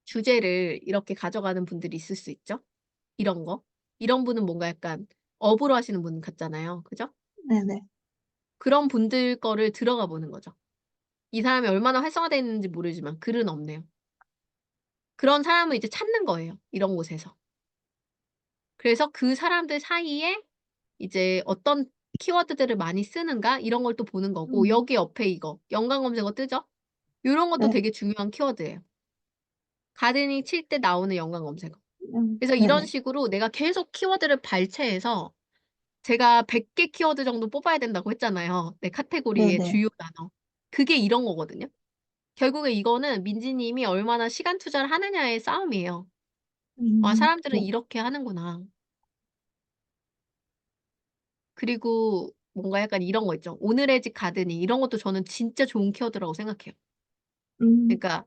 Speaker 1: 주제를 이렇게 가져가는 분들이 있을 수 있죠. 이런 거. 이런 분은 뭔가 약간 업으로 하시는 분 같잖아요. 그죠?
Speaker 5: 네네.
Speaker 1: 그런 분들 거를 들어가 보는 거죠. 이 사람이 얼마나 활성화되어 있는지 모르지만 글은 없네요. 그런 사람을 이제 찾는 거예요, 이런 곳에서. 그래서 그 사람들 사이에 이제 어떤 키워드들을 많이 쓰는가 이런 걸 또 보는 거고,
Speaker 5: 음,
Speaker 1: 여기 옆에 이거 연관 검색어 뜨죠? 요런 것도
Speaker 5: 네.
Speaker 1: 되게 중요한 키워드예요. 가드닝 칠 때 나오는 연관 검색어. 그래서 이런
Speaker 5: 네네.
Speaker 1: 식으로 내가 계속 키워드를 발췌해서, 제가 100개 키워드 정도 뽑아야 된다고 했잖아요, 내 카테고리의
Speaker 5: 네네.
Speaker 1: 주요 단어. 그게 이런 거거든요. 결국에 이거는 민지 님이 얼마나 시간 투자를 하느냐의 싸움이에요. '아, 사람들은
Speaker 5: 네.
Speaker 1: 이렇게 하는구나.' 그리고 뭔가 약간 이런 거 있죠. 오늘의 집 가드닝 이런 것도 저는 진짜 좋은 키워드라고 생각해요.
Speaker 5: 음,
Speaker 1: 그러니까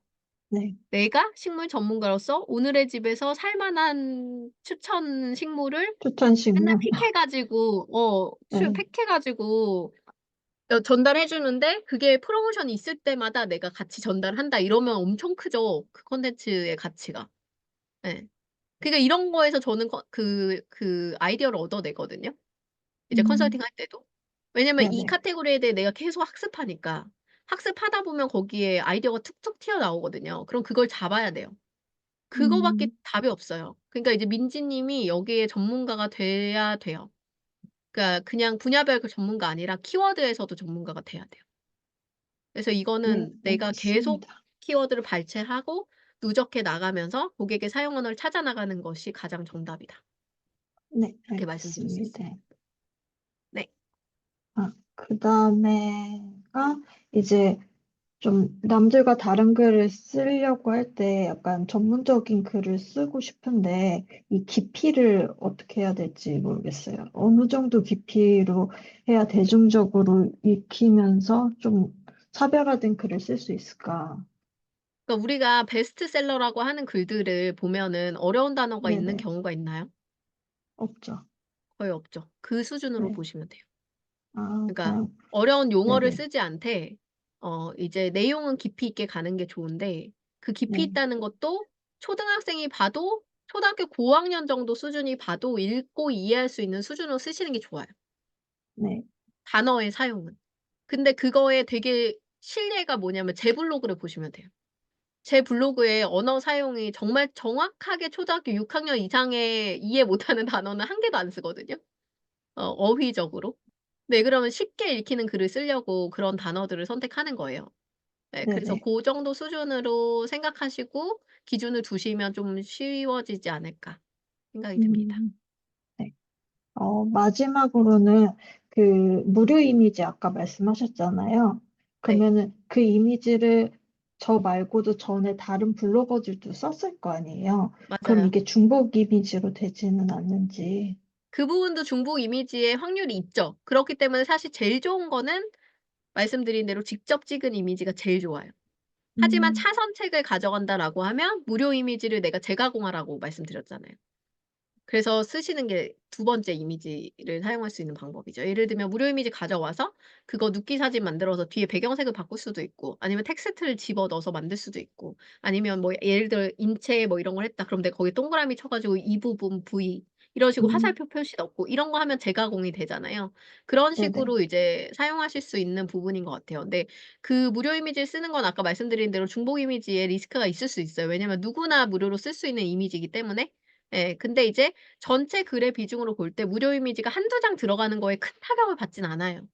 Speaker 5: 네.
Speaker 1: 내가 식물 전문가로서 오늘의 집에서 살 만한 추천 식물을
Speaker 5: 추천
Speaker 1: 맨날
Speaker 5: 식물.
Speaker 1: 픽해 가지고
Speaker 5: 네.
Speaker 1: 픽해 가지고 전달해 주는데, 그게 프로모션이 있을 때마다 내가 같이 전달한다 이러면 엄청 크죠, 그 콘텐츠의 가치가. 예. 그러니까 이런 거에서 저는 그 아이디어를 얻어내거든요, 이제 컨설팅
Speaker 5: 음,
Speaker 1: 할 때도. 왜냐면 이
Speaker 5: 네네.
Speaker 1: 카테고리에 대해 내가 계속 학습하니까. 학습하다 보면 거기에 아이디어가 툭툭 튀어나오거든요. 그럼 그걸 잡아야 돼요. 그거밖에
Speaker 5: 음,
Speaker 1: 답이 없어요. 그러니까 이제 민지 님이 여기에 전문가가 돼야 돼요. 그러니까 그냥 분야별 그 전문가 아니라 키워드에서도 전문가가 돼야 돼요. 그래서
Speaker 5: 네,
Speaker 1: 이거는 내가 계속
Speaker 5: 알겠습니다.
Speaker 1: 키워드를 발췌하고 누적해 나가면서 고객의 사용 언어를 찾아 나가는 것이 가장 정답이다.
Speaker 5: 네,
Speaker 1: 이렇게 말씀드릴 수 있어요.
Speaker 5: 알겠습니다.
Speaker 1: 네.
Speaker 5: 그다음에가 이제 좀 남들과 다른 글을 쓰려고 할 때 약간 전문적인 글을 쓰고 싶은데 이 깊이를 어떻게 해야 될지 모르겠어요. 어느 정도 깊이로 해야 대중적으로 읽히면서 좀 차별화된 글을 쓸 수 있을까?
Speaker 1: 그러니까 우리가 베스트셀러라고 하는 글들을 보면은 어려운 단어가 있는
Speaker 5: 네네.
Speaker 1: 경우가 있나요?
Speaker 5: 없죠.
Speaker 1: 거의 없죠. 그 수준으로
Speaker 5: 네.
Speaker 1: 보시면 돼요.
Speaker 5: 아,
Speaker 1: 그러니까
Speaker 5: 그냥,
Speaker 1: 어려운 용어를
Speaker 5: 네네.
Speaker 1: 쓰지 않되 이제 내용은 깊이 있게 가는 게 좋은데, 그 깊이
Speaker 5: 네.
Speaker 1: 있다는 것도 초등학생이 봐도, 초등학교 고학년 정도 수준이 봐도 읽고 이해할 수 있는 수준으로 쓰시는 게 좋아요,
Speaker 5: 네.
Speaker 1: 단어의 사용은. 근데 그거에 되게 신뢰가 뭐냐면 제 블로그를 보시면 돼요. 제 블로그에 언어 사용이 정말 정확하게 초등학교 6 학년 이상의 이해 못하는 단어는 한 개도 안 쓰거든요, 어휘적으로. 네, 그러면 쉽게 읽히는 글을 쓰려고 그런 단어들을 선택하는 거예요. 네, 그래서
Speaker 5: 네네.
Speaker 1: 고 정도 수준으로 생각하시고 기준을 두시면 좀 쉬워지지 않을까 생각이 듭니다.
Speaker 5: 음, 네. 마지막으로는 그 무료 이미지 아까 말씀하셨잖아요.
Speaker 1: 네.
Speaker 5: 그러면은 그 이미지를 저 말고도 전에 다른 블로거들도 썼을 거 아니에요. 그럼
Speaker 1: 맞아요.
Speaker 5: 이게 중복 이미지로 되지는 않는지.
Speaker 1: 그 부분도 중복 이미지의 확률이 있죠. 그렇기 때문에 사실 제일 좋은 거는 말씀드린 대로 직접 찍은 이미지가 제일 좋아요. 하지만
Speaker 5: 음,
Speaker 1: 차선책을 가져간다라고 하면 무료 이미지를 내가 재가공하라고 말씀드렸잖아요. 그래서 쓰시는 게 두 번째 이미지를 사용할 수 있는 방법이죠. 예를 들면 무료 이미지 가져와서 그거 눕기 사진 만들어서 뒤에 배경색을 바꿀 수도 있고, 아니면 텍스트를 집어넣어서 만들 수도 있고, 아니면 뭐 예를 들어 인체 뭐 이런 걸 했다 그럼 내가 거기에 동그라미 쳐 가지고 이 부분 부위 이런 식으로
Speaker 5: 음,
Speaker 1: 화살표 표시 넣고 이런 거 하면 재가공이 되잖아요. 그런
Speaker 5: 네네.
Speaker 1: 식으로 이제 사용하실 수 있는 부분인 것 같아요. 근데 그 무료 이미지를 쓰는 건 아까 말씀드린 대로 중복 이미지에 리스크가 있을 수 있어요. 왜냐면 누구나 무료로 쓸 수 있는 이미지이기 때문에. 예. 근데 이제 전체 글의 비중으로 볼 때 무료 이미지가 한두 장 들어가는 거에 큰 타격을 받진 않아요.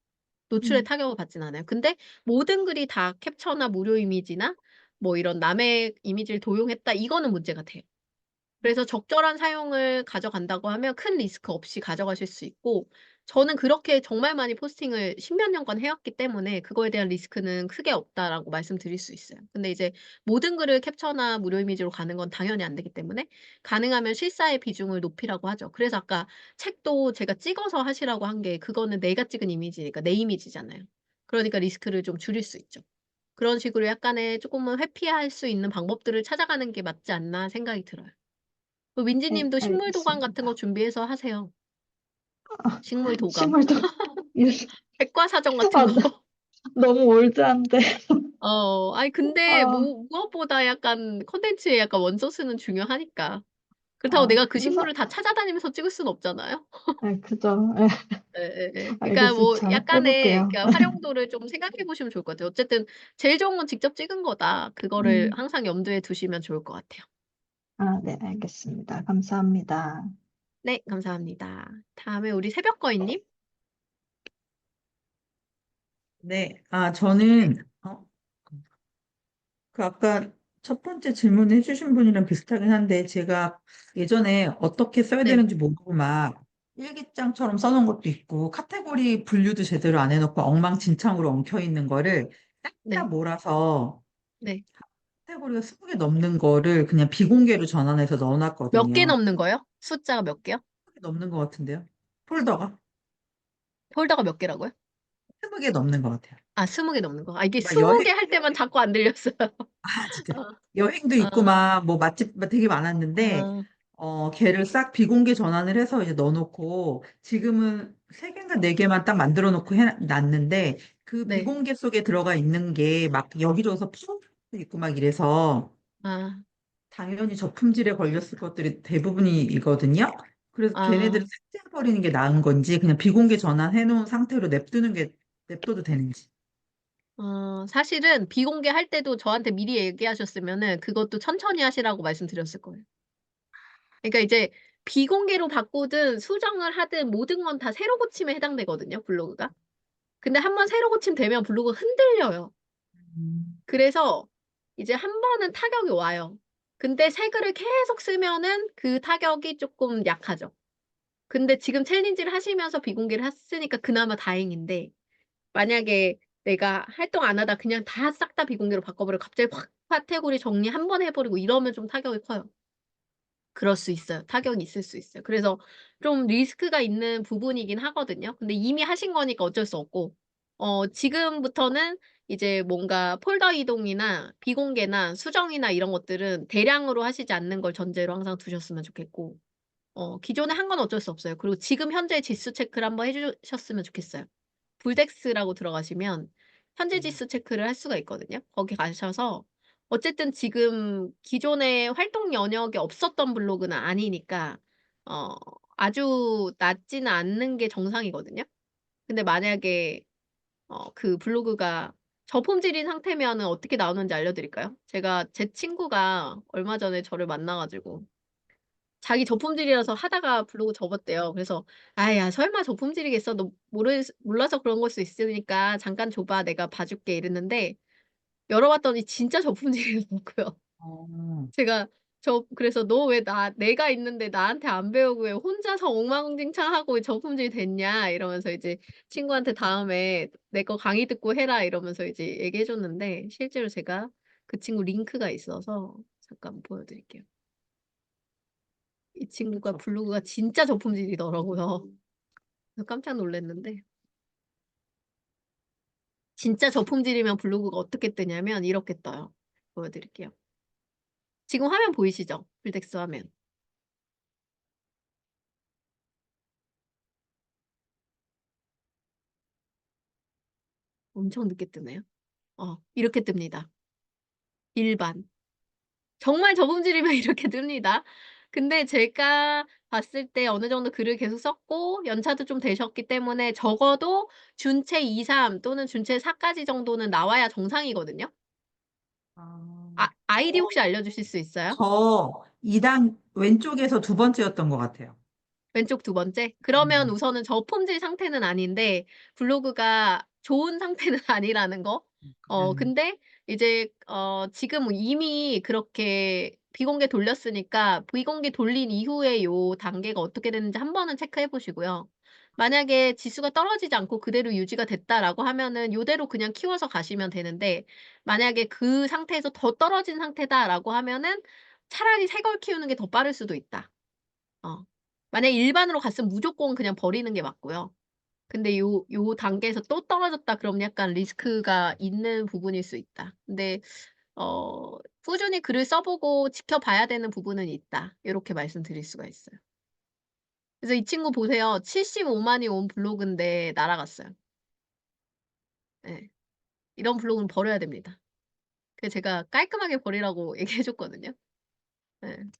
Speaker 1: 노출에
Speaker 5: 음,
Speaker 1: 타격을 받진 않아요. 근데 모든 글이 다 캡처나 무료 이미지나 뭐 이런 남의 이미지를 도용했다, 이거는 문제가 돼요. 그래서 적절한 사용을 가져간다고 하면 큰 리스크 없이 가져가실 수 있고, 저는 그렇게 정말 많이 포스팅을 십몇 년간 해 왔기 때문에 그거에 대한 리스크는 크게 없다라고 말씀드릴 수 있어요. 근데 이제 모든 글을 캡처나 무료 이미지로 가는 건 당연히 안 되기 때문에 가능하면 실사의 비중을 높이라고 하죠. 그래서 아까 책도 제가 찍어서 하시라고 한 게, 그거는 내가 찍은 이미지니까 내 이미지잖아요. 그러니까 리스크를 좀 줄일 수 있죠. 그런 식으로 약간의 쪼끔은 회피할 수 있는 방법들을 찾아가는 게 맞지 않나 생각이 들어요. 민지
Speaker 5: 네,
Speaker 1: 님도 식물 도감 같은 거
Speaker 5: 알겠습니다.
Speaker 1: 준비해서 하세요.
Speaker 5: 아,
Speaker 1: 식물 도감.
Speaker 5: 식물도,
Speaker 1: 백과사전 같은
Speaker 5: 아,
Speaker 1: 거.
Speaker 5: 너무 올드한데.
Speaker 1: 아니 근데
Speaker 5: 아,
Speaker 1: 무엇보다 약간 콘텐츠에 약간 원소스는 중요하니까. 그렇다고
Speaker 5: 아,
Speaker 1: 내가 그 식물을 다 찾아다니면서 찍을 수는 없잖아요.
Speaker 5: 네, 그죠. 네,
Speaker 1: 예예예. 그러니까
Speaker 5: 알겠어요.
Speaker 1: 뭐
Speaker 5: 잘
Speaker 1: 약간의
Speaker 5: 해볼게요.
Speaker 1: 그러니까 활용도를 좀 생각해 보시면 좋을 것 같아요. 어쨌든 제일 좋은 건 직접 찍은 거다. 그거를
Speaker 5: 음,
Speaker 1: 항상 염두에 두시면 좋을 것 같아요.
Speaker 5: 아, 네, 알겠습니다. 감사합니다.
Speaker 1: 네, 감사합니다. 다음에 우리 새벽거인님.
Speaker 6: 네, 저는, 그 아까 첫 번째 질문 해주신 분이랑 비슷하긴 한데, 제가 예전에 어떻게 써야
Speaker 1: 네,
Speaker 6: 되는지 모르고 막 일기장처럼 써놓은 것도 있고, 카테고리 분류도 제대로 안 해놓고 엉망진창으로 엉켜 있는 거를
Speaker 1: 네,
Speaker 6: 딱딱 몰아서
Speaker 1: 네.
Speaker 6: 카테고리가 20개 넘는 거를 그냥 비공개로 전환해서
Speaker 1: 몇 개
Speaker 6: 넣어놨거든요.
Speaker 1: 넘는 거요? 숫자가 몇 개요?
Speaker 6: 20개 넘는 것 같은데요? 폴더가?
Speaker 1: 폴더가 몇 개라고요?
Speaker 6: 20개 넘는 것 같아요.
Speaker 1: 아, 20개 넘는 거. 아, 이게
Speaker 6: 막
Speaker 1: 20개 할 때만 자꾸 안 들렸어요.
Speaker 6: 진짜.
Speaker 1: 어,
Speaker 6: 여행도 있고
Speaker 1: 아,
Speaker 6: 막 뭐 맛집 막 되게 많았는데
Speaker 1: 아,
Speaker 6: 걔를 싹 비공개 전환을 해서 이제 넣어놓고 지금은 세 개인가 네 개만 딱 만들어 놓고 해놨는데 그
Speaker 1: 네.
Speaker 6: 비공개 속에 들어가 있는 게 막 여기저기서 푸도 있고 막 이래서
Speaker 1: 아,
Speaker 6: 당연히 저품질에 걸렸을 것들이 대부분이거든요. 그래서 걔네들을
Speaker 1: 아.
Speaker 6: 삭제해버리는 게 나은 건지 그냥 비공개 전환해 놓은 상태로 냅두는 게 냅둬도 되는지.
Speaker 1: 사실은 비공개 할 때도 저한테 미리 얘기하셨으면은 그것도 천천히 하시라고 말씀드렸을 거예요. 그러니까 이제 비공개로 바꾸든 수정을 하든 모든 건 다 새로 고침에 해당되거든요, 블로그가. 근데 한 번 새로 고침되면 블로그가 흔들려요.
Speaker 6: 음,
Speaker 1: 그래서 이제 한 번은 타격이 와요. 근데 새 글을 계속 쓰면은 그 타격이 쪼끔 약하죠. 근데 지금 챌린지를 하시면서 비공개를 했으니까 그나마 다행인데 만약에 내가 활동 안 하다 그냥 다 싹 다 비공개로 바꿔버리고 갑자기 확 카테고리 정리 한 번 해 버리고 이러면 좀 타격이 커요. 그럴 수 있어요. 타격이 있을 수 있어요. 그래서 좀 리스크가 있는 부분이긴 하거든요. 근데 이미 하신 거니까 어쩔 수 없고 지금부터는 이제 뭔가 폴더 이동이나 비공개나 수정이나 이런 것들은 대량으로 하시지 않는 걸 전제로 항상 두셨으면 좋겠고 기존에 한 건 어쩔 수 없어요. 그리고 지금 현재 지수 체크를 한번 해 주셨으면 좋겠어요. 불덱스라고 들어가시면 현재 지수 체크를 할 수가 있거든요. 거기 가셔서 어쨌든 지금 기존에 활동 영역이 없었던 블로그는 아니니까 어 아주 낮지는 않는 게 정상이거든요. 근데 만약에 그 블로그가 저품질인 상태면은 어떻게 나오는지 알려드릴까요? 제 친구가 얼마 전에 저를 만나 가지고 자기 저품질이라서 하다가 블로그 접었대요. 그래서 "아 야 설마 저품질이겠어? 너 몰라서 그런 걸 수 있으니까 잠깐 줘 봐. 내가 봐 줄게." 이랬는데 열어봤더니 진짜 저품질이더라고요.
Speaker 6: 어,
Speaker 1: 제가 그래서 "너 왜 내가 있는데 나한테 안 배우고 왜 혼자서 엉망진창하고 저품질 됐냐?" 이러면서 이제 친구한테 "다음에 내 거 강의 듣고 해라." 이러면서 이제 얘기해 줬는데 실제로 제가 그 친구 링크가 있어서 잠깐 보여 드릴게요. 이 친구가
Speaker 6: 그쵸.
Speaker 1: 블로그가 진짜 저품질이더라고요. 그래서 깜짝 놀랐는데 진짜 저품질이면 블로그가 어떻게 뜨냐면 이렇게 떠요. 보여 드릴게요. 지금 화면 보이시죠? 불텍스 화면. 엄청 늦게 뜨네요. 이렇게 뜹니다. 일반. 정말 저품질이면 이렇게 뜹니다. 근데 제가 봤을 때 어느 정도 글을 계속 썼고 연차도 좀 되셨기 때문에 적어도 준체 2, 3 또는 준체 4 까지 정도는 나와야 정상이거든요.
Speaker 6: 아,
Speaker 1: 아이디 혹시 알려주실 수 있어요?
Speaker 6: 저 2단 왼쪽에서 두 번째였던 것 같아요.
Speaker 1: 왼쪽 두 번째? 그러면
Speaker 6: 음,
Speaker 1: 우선은 저품질 상태는 아닌데 블로그가 좋은 상태는 아니라는 거.
Speaker 6: 그러면
Speaker 1: 근데 이제 지금 이미 그렇게 비공개 돌렸으니까 비공개 돌린 이후에 요 단계가 어떻게 됐는지 한 번은 체크해 보시고요. 만약에 지수가 떨어지지 않고 그대로 유지가 됐다라고 하면은 요대로 그냥 키워서 가시면 되는데 만약에 그 상태에서 더 떨어진 상태다라고 하면은 차라리 새 걸 키우는 게 더 빠를 수도 있다. 어. 만약에 일반으로 갔으면 무조건 그냥 버리는 게 맞고요. 근데 요 단계에서 또 떨어졌다 그러면 약간 리스크가 있는 부분일 수 있다. 근데 꾸준히 글을 써 보고 지켜봐야 되는 부분은 있다. 요렇게 말씀드릴 수가 있어요. 그래서 이 친구 보세요. 75만이 온 블로그인데 날아갔어요. 예. 이런 블로그는 버려야 됩니다. 그래서 제가 깔끔하게 버리라고 얘기해 줬거든요.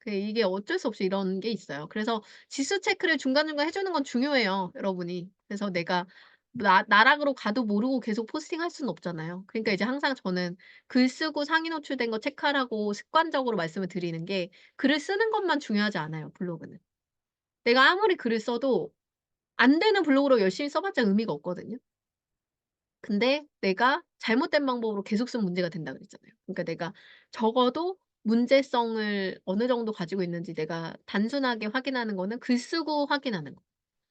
Speaker 1: 이게 어쩔 수 없이 이런 게 있어요. 그래서 지수 체크를 중간중간 해 주는 건 중요해요, 여러분이. 그래서 내가 나락으로 가도 모르고 계속 포스팅할 수는 없잖아요. 그러니까 이제 항상 저는 글 쓰고 상위 노출된 거 체크하라고 습관적으로 말씀을 드리는 게, 글을 쓰는 것만 중요하지 않아요, 블로그는. 내가 아무리 글을 써도 안 되는 블로그로 열심히 써 봤자 의미가 없거든요. 근데 내가 잘못된 방법으로 계속 쓰면 문제가 된다 그랬잖아요. 그러니까 내가 적어도 문제성을 어느 정도 가지고 있는지 내가 단순하게 확인하는 거는 글 쓰고 확인하는 거.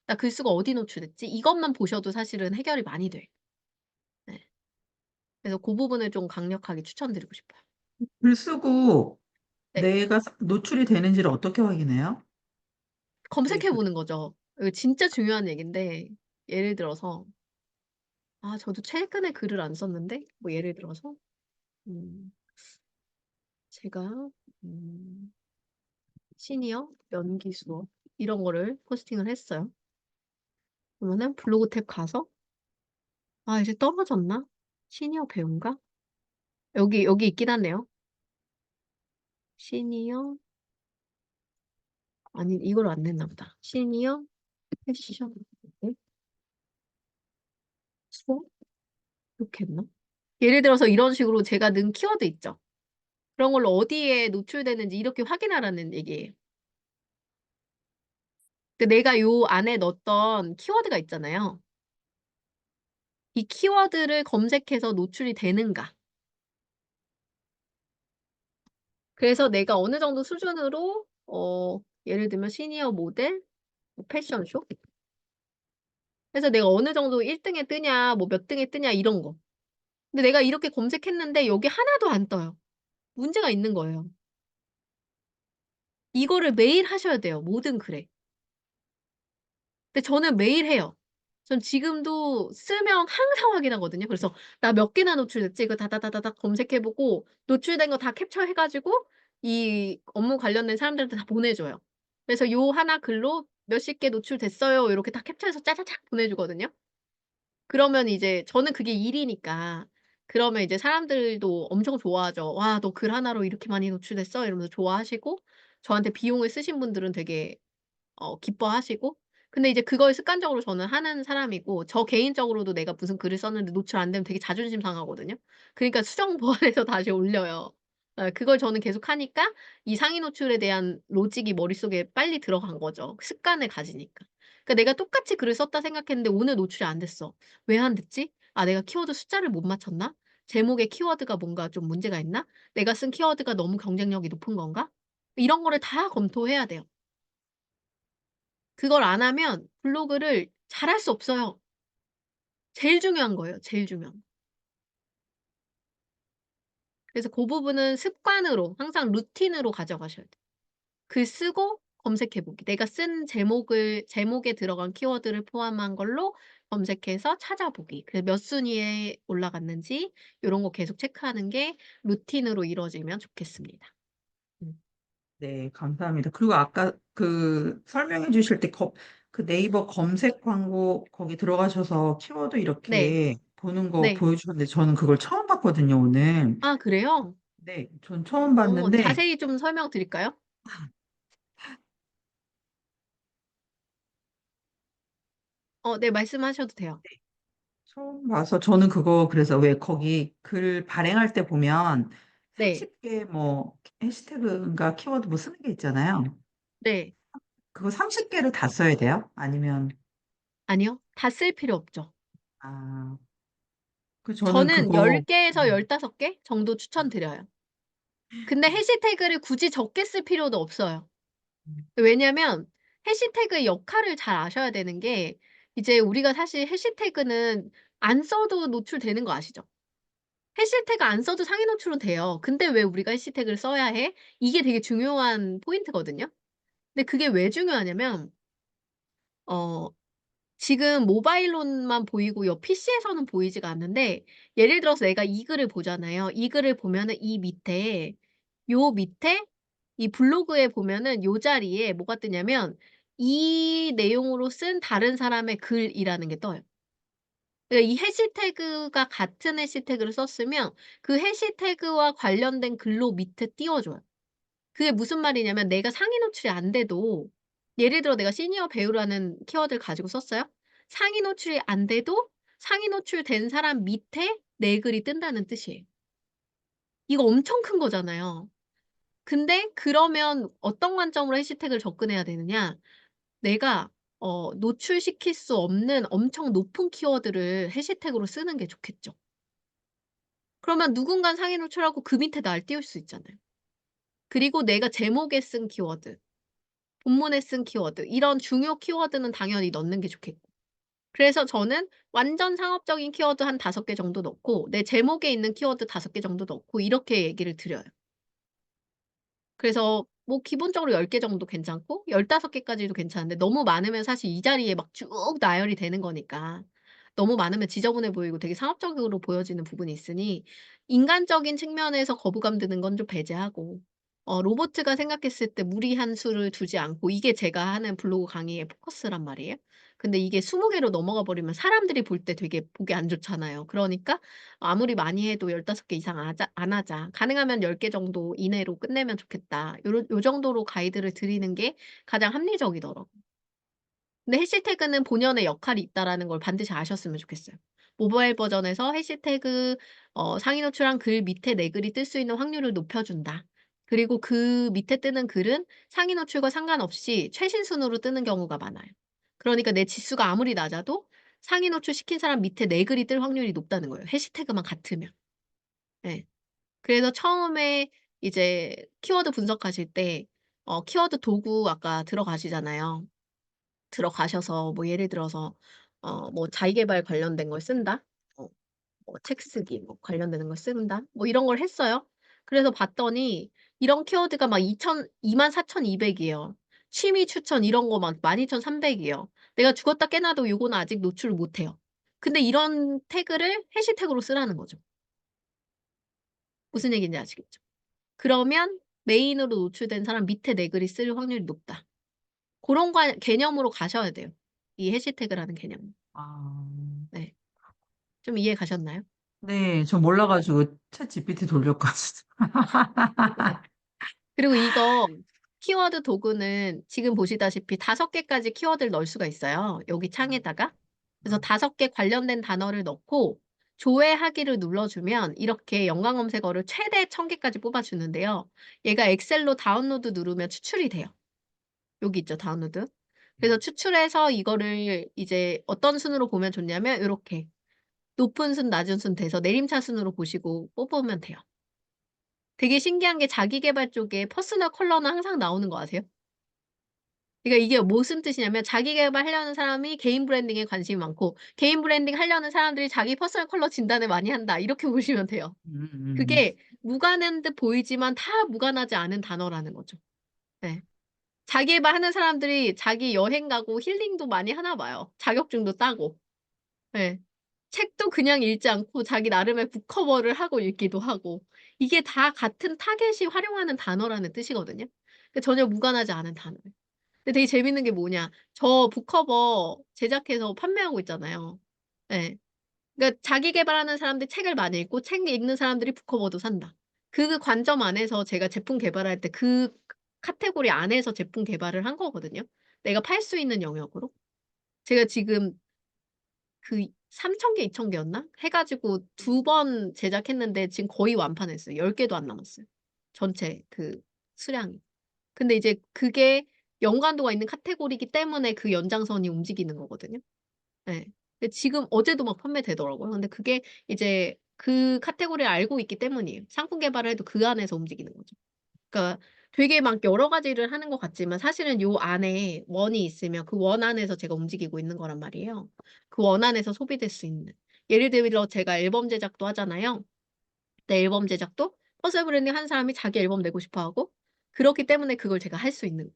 Speaker 1: '나 글 쓰고 어디 노출됐지?' 이것만 보셔도 사실은 해결이 많이 돼요. 네. 그래서 고 부분을 좀 강력하게 추천드리고 싶어요.
Speaker 6: 글 쓰고
Speaker 1: 네.
Speaker 6: 내가 노출이 되는지를 어떻게 확인해요? 내
Speaker 1: 검색해
Speaker 6: 글.
Speaker 1: 보는 거죠. 이거 진짜 중요한 얘기인데, 예를 들어서 저도 최근에 글을 안 썼는데 뭐 예를 들어서 음 제가 음 시니어 연기 수업 이런 거를 포스팅을 했어요. 그러면은 블로그 탭 가서 이제 떨어졌나? 시니어 배우인가? 여기 있긴 하네요. 시니어 아니 이걸 안 냈나 보다. 시니어 패션 수업 이렇게 했나? 예를 들어서 이런 식으로 제가 넣은 키워드 있죠. 그런 걸로 어디에 노출되는지 이렇게 확인하라는 얘기예요. 내가 요 안에 넣었던 키워드가 있잖아요. 이 키워드를 검색해서 노출이 되는가. 그래서 내가 어느 정도 수준으로 예를 들면 시니어 모델 뭐 패션쇼 해서 내가 어느 정도 1 등에 뜨냐 뭐 몇 등에 뜨냐 이런 거. 근데 내가 이렇게 검색했는데 여기 하나도 안 떠요. 문제가 있는 거예요. 이거를 매일 하셔야 돼요, 모든 글에. 근데 저는 매일 해요. 전 지금도 쓰면 항상 확인하거든요. 그래서 '나 몇 개나 노출됐지?' 이거 다다다다닥 검색해 보고 노출된 거 다 캡처해 가지고 이 업무 관련된 사람들한테 다 보내줘요. 그래서 요 하나 글로 "몇십 개 노출됐어요." 요렇게 다 캡처해서 짜자작 보내주거든요. 그러면 이제 저는 그게 일이니까 그러면 이제 사람들도 엄청 좋아하죠. "와 너 글 하나로 이렇게 많이 노출됐어?" 이러면서 좋아하시고, 저한테 비용을 쓰신 분들은 되게 기뻐하시고. 근데 이제 그걸 습관적으로 저는 하는 사람이고, 저 개인적으로도 내가 무슨 글을 썼는데 노출 안 되면 되게 자존심 상하거든요. 그러니까 수정 보완해서 다시 올려요. 그걸 저는 계속하니까 이 상위 노출에 대한 로직이 머릿속에 빨리 들어간 거죠, 습관을 가지니까. 그러니까 내가 똑같이 글을 썼다 생각했는데 오늘 노출이 안 됐어. 왜 안 됐지? 내가 키워드 숫자를 못 맞췄나? 제목에 키워드가 뭔가 좀 문제가 있나? 내가 쓴 키워드가 너무 경쟁력이 높은 건가? 이런 거를 다 검토해야 돼요. 그걸 안 하면 블로그를 잘할 수 없어요. 제일 중요한 거예요, 제일 중요한 거. 그래서 고 부분은 습관으로 항상 루틴으로 가져가셔야 돼요. 글 쓰고 검색해 보기. 내가 쓴 제목에 들어간 키워드를 포함한 걸로 검색해서 찾아보기. 그래서 몇 순위에 올라갔는지 요런 거 계속 체크하는 게 루틴으로 이루어지면 좋겠습니다. 음.
Speaker 6: 네, 감사합니다. 그리고 아까 그 설명해 주실 때 그 네이버 검색 광고 거기 들어가셔서 키워드
Speaker 1: 네.
Speaker 6: 이렇게 보는 거
Speaker 1: 네.
Speaker 6: 보여주셨는데 저는 그걸 처음 봤거든요, 오늘.
Speaker 1: 그래요?
Speaker 6: 네, 전 처음 봤는데
Speaker 1: 자세히 좀 설명드릴까요? 네, 말씀하셔도 돼요.
Speaker 6: 처음 봐서 저는 그거 그래서 왜 거기 글 발행할 때 보면
Speaker 1: 네.
Speaker 6: 30개 뭐 해시태그인가 키워드 뭐 쓰는 게 있잖아요.
Speaker 1: 네.
Speaker 6: 그거 30개를 다 써야 돼요? 아니면
Speaker 1: 아니요. 다 쓸 필요 없죠.
Speaker 6: 아, 저는
Speaker 1: 저는 10
Speaker 6: 그거
Speaker 1: 개에서
Speaker 6: 네.
Speaker 1: 15개 정도 추천드려요. 근데 해시태그를 굳이 적게 쓸 필요도 없어요. 왜냐면 해시태그의 역할을 잘 아셔야 되는 게, 이제 우리가 사실 해시태그는 안 써도 노출되는 거 아시죠? 해시태그 안 써도 상위 노출은 돼요. 근데 왜 우리가 해시태그를 써야 해? 이게 되게 중요한 포인트거든요. 근데 그게 왜 중요하냐면 어 지금 모바일로만 보이고 옆 PC에서는 보이지가 않는데, 예를 들어서 내가 이 글을 보잖아요. 이 글을 보면은 이 밑에 요 밑에 이 블로그에 보면은 요 자리에 뭐가 뜨냐면 이 내용으로 쓴 다른 사람의 글이라는 게 떠요. 그러니까 이 해시태그가 같은 해시태그를 썼으면 그 해시태그와 관련된 글로 밑에 띄워 줘요. 그게 무슨 말이냐면 내가 상위 노출이 안 돼도 예를 들어 내가 시니어 배우라는 키워드를 가지고 썼어요. 상위 노출이 안 돼도 상위 노출된 사람 밑에 내 글이 뜬다는 뜻이에요. 이거 엄청 큰 거잖아요. 근데 그러면 어떤 관점으로 해시태그를 접근해야 되느냐. 내가 노출시킬 수 없는 엄청 높은 키워드를 해시태그로 쓰는 게 좋겠죠. 그러면 누군가는 상위 노출하고 그 밑에 날 띄울 수 있잖아요. 그리고 내가 제목에 쓴 키워드, 본문에 쓴 키워드 이런 중요 키워드는 당연히 넣는 게 좋겠고. 그래서 저는 완전 상업적인 키워드 한 5개 정도 넣고 내 제목에 있는 키워드 5개 정도 넣고 이렇게 얘기를 드려요. 그래서 뭐 기본적으로 10개 정도 괜찮고 15개까지도 괜찮은데 너무 많으면 사실 이 자리에 막 쭉 나열이 되는 거니까 너무 많으면 지저분해 보이고 되게 상업적으로 보여지는 부분이 있으니 인간적인 측면에서 거부감 드는 건 좀 배제하고 로보트가 생각했을 때 무리한 수를 두지 않고 이게 제가 하는 블로그 강의의 포커스란 말이에요. 근데 이게 20개로 넘어가 버리면 사람들이 볼 때 되게 보기 안 좋잖아요. 그러니까 아무리 많이 해도 15개 이상 안 하자. 가능하면 10개 정도 이내로 끝내면 좋겠다. 요 정도로 가이드를 드리는 게 가장 합리적이더라고요. 근데 해시태그는 본연의 역할이 있다라는 걸 반드시 아셨으면 좋겠어요. 모바일 버전에서 해시태그 상위 노출한 글 밑에 내 글이 뜰 수 있는 확률을 높여준다. 그리고 그 밑에 뜨는 글은 상위 노출과 상관없이 최신 순으로 뜨는 경우가 많아요. 그러니까 내 지수가 아무리 낮아도 상위 노출 시킨 사람 밑에 내 글이 뜰 확률이 높다는 거예요, 해시태그만 같으면. 예. 그래서 처음에 이제 키워드 분석하실 때 키워드 도구 아까 들어가시잖아요. 들어가셔서 뭐 예를 들어서 뭐 자기 계발 관련된 걸 쓴다. 뭐 책 쓰기 뭐 관련되는 걸 쓴다. 뭐 이런 걸 했어요. 그래서 봤더니 이런 키워드가 막 24,200 이에요. 취미 추천 이런 거 막 12,300 이에요. 내가 죽었다 깨나도 요거는 아직 노출을 못 해요. 근데 이런 태그를 해시태그로 쓰라는 거죠. 무슨 얘기인지 아시겠죠? 그러면 메인으로 노출된 사람 밑에 내 글이 쓸 확률이 높다. 고런 개념으로 가셔야 돼요, 이 해시태그라는 개념.
Speaker 6: 아,
Speaker 1: 네. 좀 이해 가셨나요?
Speaker 6: 네, 저 몰라가지고 챗 GPT 돌렸거든요.
Speaker 1: 네. 그리고 이거 키워드 도구는 지금 보시다시피 5개까지 키워드를 넣을 수가 있어요, 여기 창에다가. 그래서 5개 관련된 단어를 넣고 조회하기를 눌러주면 이렇게 연관 검색어를 최대 1000개까지 뽑아주는데요. 얘가 엑셀로 다운로드 누르면 추출이 돼요. 여기 있죠, 다운로드. 그래서 추출해서 이거를 이제 어떤 순으로 보면 좋냐면 요렇게 높은 순, 낮은 순 돼서 내림차순으로 보시고 뽑으면 돼요. 되게 신기한 게 자기 계발 쪽에 퍼스널 컬러는 항상 나오는 거 아세요? 그러니까 이게 무슨 뜻이냐면 자기 계발하려는 사람이 개인 브랜딩에 관심이 많고 개인 브랜딩 하려는 사람들이 자기 퍼스널 컬러 진단을 많이 한다. 이렇게 보시면 돼요. 그게 무관한 듯 보이지만 다 무관하지 않은 단어라는 거죠. 네. 자기 계발하는 사람들이 자기 여행 가고 힐링도 많이 하나 봐요. 자격증도 따고. 네. 책도 그냥 읽지 않고 자기 나름의 북커버를 하고 읽기도 하고 이게 다 같은 타겟이 활용하는 단어라는 뜻이거든요. 그 전혀 무관하지 않은 단어예요. 근데 되게 재밌는 게 뭐냐. 저 북커버 제작해서 판매하고 있잖아요. 예. 그러니까 자기 계발하는 사람들이 책을 많이 읽고 책 읽는 사람들이 북커버도 산다. 그 관점 안에서 제가 제품 개발할 때 그 카테고리 안에서 제품 개발을 한 거거든요. 내가 팔 수 있는 영역으로. 제가 지금 그 3,000개, 2,000개였나? 해 가지고 2번 제작했는데 지금 거의 완판했어요. 10개도 안 남았어요, 전체 그 수량이. 근데 이제 그게 연관도가 있는 카테고리이기 때문에 그 연장선이 움직이는 거거든요. 예. 근데 지금 어제도 막 판매되더라고요. 근데 그게 이제 그 카테고리를 알고 있기 때문이에요. 상품 개발을 해도 그 안에서 움직이는 거죠. 그러니까 되게 막 여러 가지를 하는 것 같지만 사실은 요 안에 원이 있으면 그 원 안에서 제가 움직이고 있는 거란 말이에요. 그 원 안에서 소비될 수 있는. 예를 들어 제가 앨범 제작도 하잖아요. 내 앨범 제작도 퍼스널 브랜딩 하는 사람이 자기 앨범 내고 싶어 하고 그렇기 때문에 그걸 제가 할 수 있는.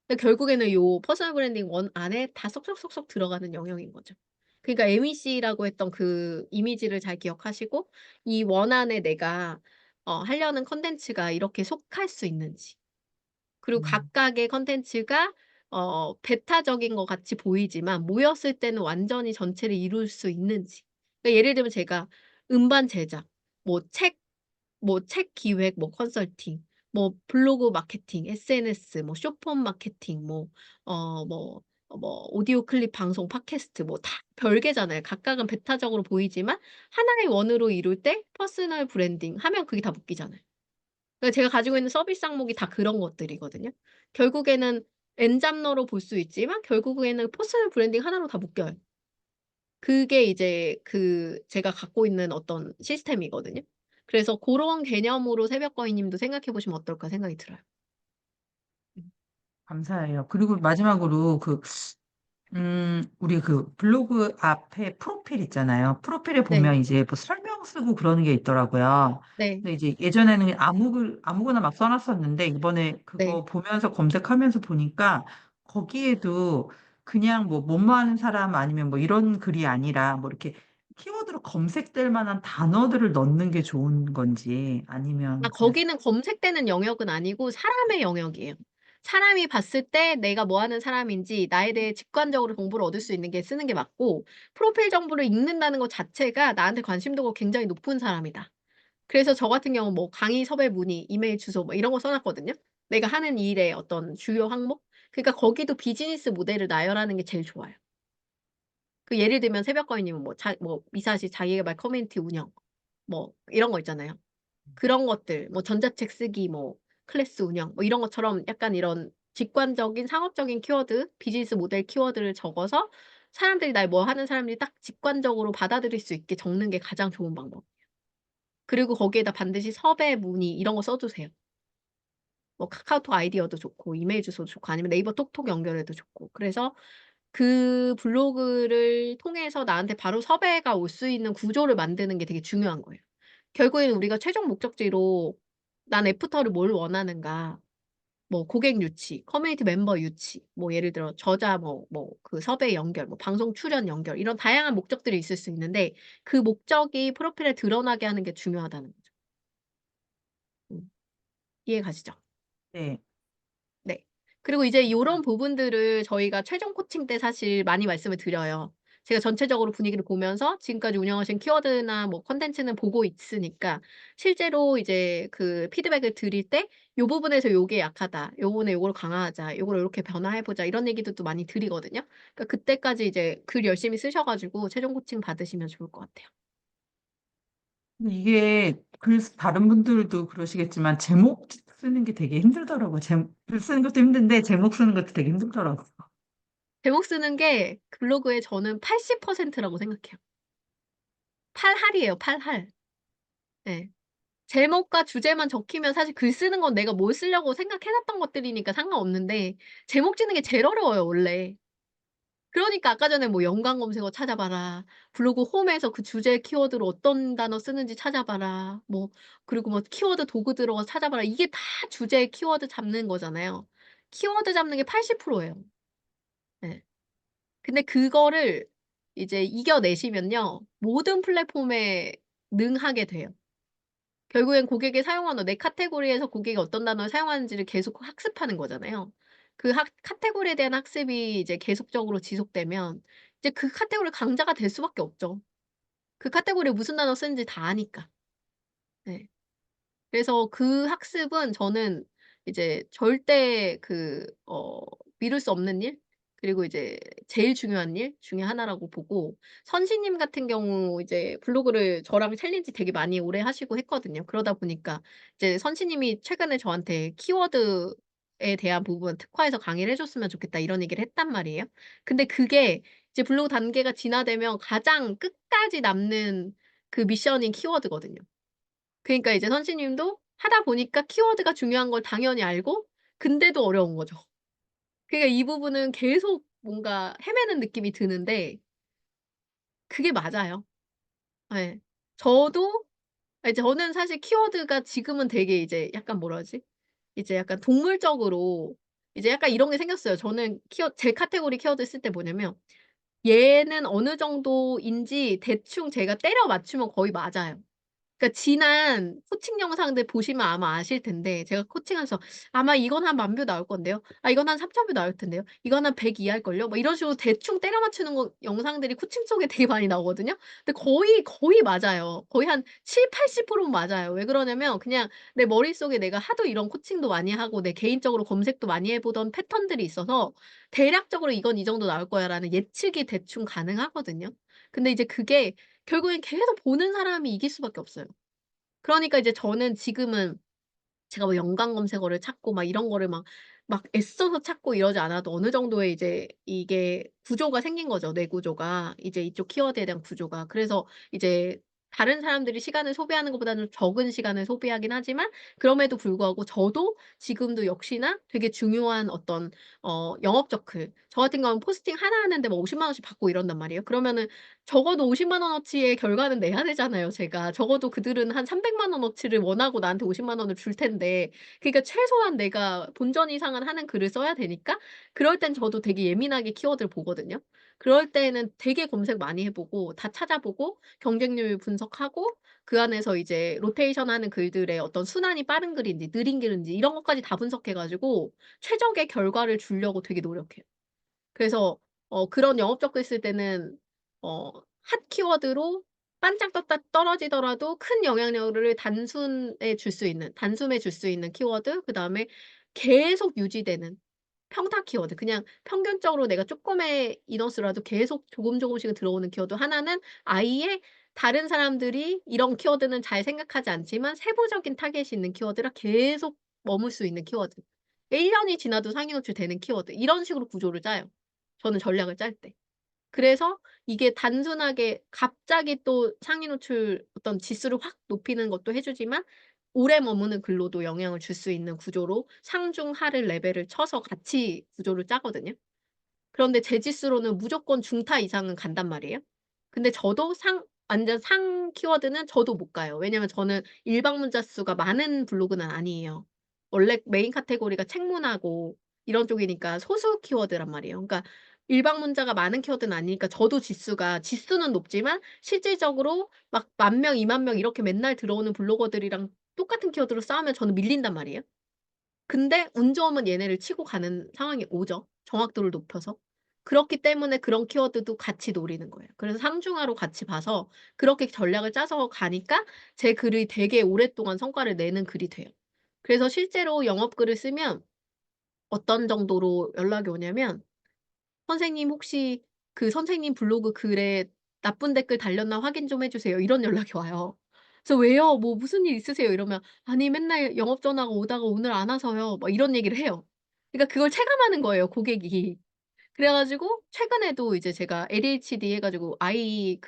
Speaker 1: 근데 결국에는 요 퍼스널 브랜딩 원 안에 다 쏙쏙쏙쏙 들어가는 영역인 거죠. 그러니까 MEC라고 했던 그 이미지를 잘 기억하시고 이 원 안에 내가 하려는 콘텐츠가 이렇게 속할 수 있는지. 그리고 각각의 콘텐츠가 배타적인 것 같이 보이지만 모였을 때는 완전히 전체를 이룰 수 있는지. 그러니까 예를 들면 제가 음반 제작, 뭐 책 기획, 뭐 컨설팅, 뭐 블로그 마케팅, SNS, 뭐 쇼폼 마케팅, 뭐 오디오 클립 방송, 팟캐스트 뭐 다 별개잖아요. 각각은 배타적으로 보이지만 하나의 원으로 이룰 때 퍼스널 브랜딩 하면 그게 다 묶이잖아요. 그러니까 제가 가지고 있는 서비스 항목이 다 그런 것들이거든요. 결국에는 엔잡러로 볼 수 있지만 결국에는 퍼스널 브랜딩 하나로 다 묶여요. 그게 이제 제가 갖고 있는 어떤 시스템이거든요. 그래서 고런 개념으로 새벽거위 님도 생각해 보시면 어떨까 생각이 들어요. 음.
Speaker 6: 감사해요. 그리고 마지막으로 우리 그 블로그 앞에 프로필 있잖아요. 프로필에
Speaker 1: 네.
Speaker 6: 보면 이제 뭐 설명 쓰고 그러는 게 있더라고요.
Speaker 1: 네.
Speaker 6: 근데 이제 예전에는 아무거나 막 써놨었는데 이번에
Speaker 1: 네.
Speaker 6: 그거 보면서 검색하면서 보니까 거기에도 그냥 뭐 뭐하는 사람 아니면 뭐 이런 글이 아니라 뭐 이렇게 키워드로 검색될 만한 단어들을 넣는 게 좋은 건지 아니면 그냥
Speaker 1: 거기는 검색되는 영역은 아니고 사람의 영역이에요. 사람이 봤을 때 내가 뭐 하는 사람인지 나에 대해 직관적으로 정보를 얻을 수 있는 게 쓰는 게 맞고 프로필 정보를 읽는다는 것 자체가 나한테 관심도가 굉장히 높은 사람이다. 그래서 저 같은 경우는 뭐 강의 섭외 문의, 이메일 주소 뭐 이런 거 써 놨거든요. 내가 하는 일의 어떤 주요 항목? 그러니까 거기도 비즈니스 모델을 나열하는 게 제일 좋아요. 예를 들면 새벽거위 님은 뭐 미사시 자기계발 커뮤니티 운영 뭐 이런 거 있잖아요. 그런 것들 뭐 전자책 쓰기 뭐 클래스 운영 뭐 이런 것처럼 약간 이런 직관적인 상업적인 키워드, 비즈니스 모델 키워드를 적어서 사람들이 날 뭐 하는 사람들이 딱 직관적으로 받아들일 수 있게 적는 게 가장 좋은 방법. 그리고 거기에다 반드시 섭외 문의 이런 거 써 주세요. 뭐 카카오톡 아이디어도 좋고 이메일 주소도 좋고 아니면 네이버 톡톡 연결해도 좋고. 그래서 그 블로그를 통해서 나한테 바로 섭외가 올 수 있는 구조를 만드는 게 되게 중요한 거예요. 결국에는 우리가 최종 목적지로 '난 애프터를 뭘 원하는가.' 뭐 고객 유치, 커뮤니티 멤버 유치, 뭐 예를 들어 저자 섭외 연결, 뭐 방송 출연 연결 이런 다양한 목적들이 있을 수 있는데 그 목적이 프로필에 드러나게 하는 게 중요하다는 거죠. 음. 이해 가시죠?
Speaker 6: 네.
Speaker 1: 네. 그리고 이제 요런 부분들을 저희가 최종 코칭 때 사실 많이 말씀을 드려요. 제가 전체적으로 분위기를 보면서 지금까지 운영하신 키워드나 뭐 콘텐츠는 보고 있으니까 실제로 이제 피드백을 드릴 때 "요 부분에서 요게 약하다. 요 부분에 요걸 강화하자. 요걸 요렇게 변화해 보자." 이런 얘기도 또 많이 드리거든요. 그러니까 그때까지 이제 글 열심히 쓰셔 가지고 최종 코칭 받으시면 좋을 것 같아요.
Speaker 6: 이게 다른 분들도 그러시겠지만 제목 쓰는 게 되게 힘들더라고요. 글 쓰는 것도 힘든데 제목 쓰는 것도 되게 힘들더라고요.
Speaker 1: 제목 쓰는 게 블로그의 저는 80% 라고 생각해요. 팔할이에요, 팔할. 예. 제목과 주제만 적히면 사실 글 쓰는 건 내가 뭘 쓰려고 생각해 놨던 것들이니까 상관없는데 제목 짓는 게 제일 어려워요 원래. 그러니까 아까 전에 뭐 연관 검색어 찾아봐라. 블로그 홈에서 그 주제 키워드로 어떤 단어 쓰는지 찾아봐라. 그리고 뭐 키워드 도구 들어가서 찾아봐라. 이게 다 주제 키워드 잡는 거잖아요. 키워드 잡는 게 80% 예요. 예. 근데 그거를 이제 이겨내시면요. 모든 플랫폼에 능하게 돼요. 결국엔 고객이 사용하는 내 카테고리에서 고객이 어떤 단어를 사용하는지를 계속 학습하는 거잖아요. 카테고리에 대한 학습이 이제 계속적으로 지속되면 이제 그 카테고리 강자가 될 수밖에 없죠. 그 카테고리에 무슨 단어 쓰는지 다 아니까. 네. 그래서 그 학습은 저는 이제 절대 미룰 수 없는 일 그리고 이제 제일 중요한 일 중에 하나라고 보고 선생님 같은 경우 이제 블로그를 저랑 챌린지 되게 많이 오래 하시고 했거든요. 그러다 보니까 이제 선생님이 최근에 저한테 "키워드에 대한 부분 특화해서 강의를 해 줬으면 좋겠다." 이런 얘기를 했단 말이에요. 근데 그게 이제 블로그 단계가 진화되면 가장 끝까지 남는 그 미션인 키워드거든요. 그러니까 이제 선생님도 하다 보니까 키워드가 중요한 걸 당연히 알고 근데도 어려운 거죠. 그러니까 이 부분은 계속 뭔가 헤매는 느낌이 드는데 그게 맞아요. 예. 저도 저는 사실 키워드가 지금은 되게 이제 약간 뭐라 하지? 이제 약간 동물적으로 이제 약간 이런 게 생겼어요. 저는 제 카테고리 키워드 쓸 때 뭐냐면 얘는 어느 정도인지 대충 제가 때려 맞추면 거의 맞아요. 그러니까 지난 코칭 영상들 보시면 아마 아실 텐데 제가 코칭하면서 "아마 이건 한 10,000뷰 나올 건데요. 아 이건 한 3,000뷰 나올 텐데요. 이건 한 100 이하일걸요." 막 이런 식으로 대충 때려 맞추는 거 영상들이 코칭 속에 되게 많이 나오거든요. 근데 거의 맞아요. 거의 한 70-80%는 맞아요. 왜 그러냐면 그냥 내 머릿속에 내가 하도 이런 코칭도 많이 하고 내 개인적으로 검색도 많이 해 보던 패턴들이 있어서 대략적으로 '이건 이 정도 나올 거야.'라는 예측이 대충 가능하거든요. 근데 이제 그게 결국엔 계속 보는 사람이 이길 수밖에 없어요. 그러니까 이제 저는 지금은 제가 뭐 연관 검색어를 찾고 막 이런 거를 막 애써서 찾고 이러지 않아도 어느 정도의 이제 이게 구조가 생긴 거죠, 뇌 구조가. 이제 이쪽 키워드에 대한 구조가. 그래서 이제 다른 사람들이 시간을 소비하는 것보다는 적은 시간을 소비하긴 하지만 그럼에도 불구하고 저도 지금도 역시나 되게 중요한 어떤 영업적 글 저 같은 경우는 포스팅 하나 하는데 막 50만 원씩 받고 이런단 말이에요. 그러면은 적어도 50만 원어치의 결과는 내야 되잖아요 제가. 적어도 그들은 한 300만 원어치를 원하고 나한테 50만 원을 줄 텐데 그러니까 최소한 내가 본전 이상은 하는 글을 써야 되니까 그럴 땐 저도 되게 예민하게 키워드를 보거든요. 그럴 때에는 되게 검색 많이 해 보고 다 찾아보고 경쟁률 분석하고 그 안에서 이제 로테이션하는 글들의 어떤 순환이 빠른 글인지 느린 글인지 이런 것까지 다 분석해 가지고 최적의 결과를 주려고 되게 노력해요. 그래서 그런 영업적 글 쓸 때는 핫 키워드로 반짝 떴다 떨어지더라도 큰 영향력을 단숨에 줄 수 있는 키워드 그다음에 계속 유지되는 평타 키워드 그냥 평균적으로 내가 쪼끔의 인원수라도 계속 조금씩은 들어오는 키워드 하나는 아예 다른 사람들이 이런 키워드는 잘 생각하지 않지만 세부적인 타겟이 있는 키워드라 계속 머물 수 있는 키워드. 1 년이 지나도 상위 노출되는 키워드 이런 식으로 구조를 짜요. 저는 전략을 짤 때. 그래서 이게 단순하게 갑자기 또 상위 노출 어떤 지수를 확 높이는 것도 해 주지만 오래 머무는 글로도 영향을 줄 수 있는 구조로 상중 하를 레벨을 쳐서 같이 구조를 짜거든요. 그런데 제 지수로는 무조건 중타 이상은 간단 말이에요. 근데 저도 완전 상 키워드는 저도 못 가요. 왜냐면 저는 일방 문자 수가 많은 블로그는 아니에요. 원래 메인 카테고리가 책문하고 이런 쪽이니까 소수 키워드란 말이에요. 그러니까 일방 문자가 많은 키워드는 아니니까 저도 지수는 높지만 실질적으로 막 10,000명, 20,000명 이렇게 맨날 들어오는 블로거들이랑 똑같은 키워드로 싸우면 저는 밀린단 말이에요. 근데 운 좋으면 얘네를 치고 가는 상황이 오죠, 정확도를 높여서. 그렇기 때문에 그런 키워드도 같이 노리는 거예요. 그래서 상중하로 같이 봐서 그렇게 전략을 짜서 가니까 제 글이 되게 오랫동안 성과를 내는 글이 돼요. 그래서 실제로 영업글을 쓰면 어떤 정도로 연락이 오냐면 "선생님 혹시 그 선생님 블로그 글에 나쁜 댓글 달렸나 확인 좀 해 주세요." 이런 연락이 와요. 그래서 "왜요? 뭐 무슨 일 있으세요?" 이러면 "아니 맨날 영업 전화가 오다가 오늘 안 와서요." 막 이런 얘기를 해요. 그러니까 그걸 체감하는 거예요 고객이. 그래 가지고 최근에도 이제 제가 ADHD 해 가지고 아이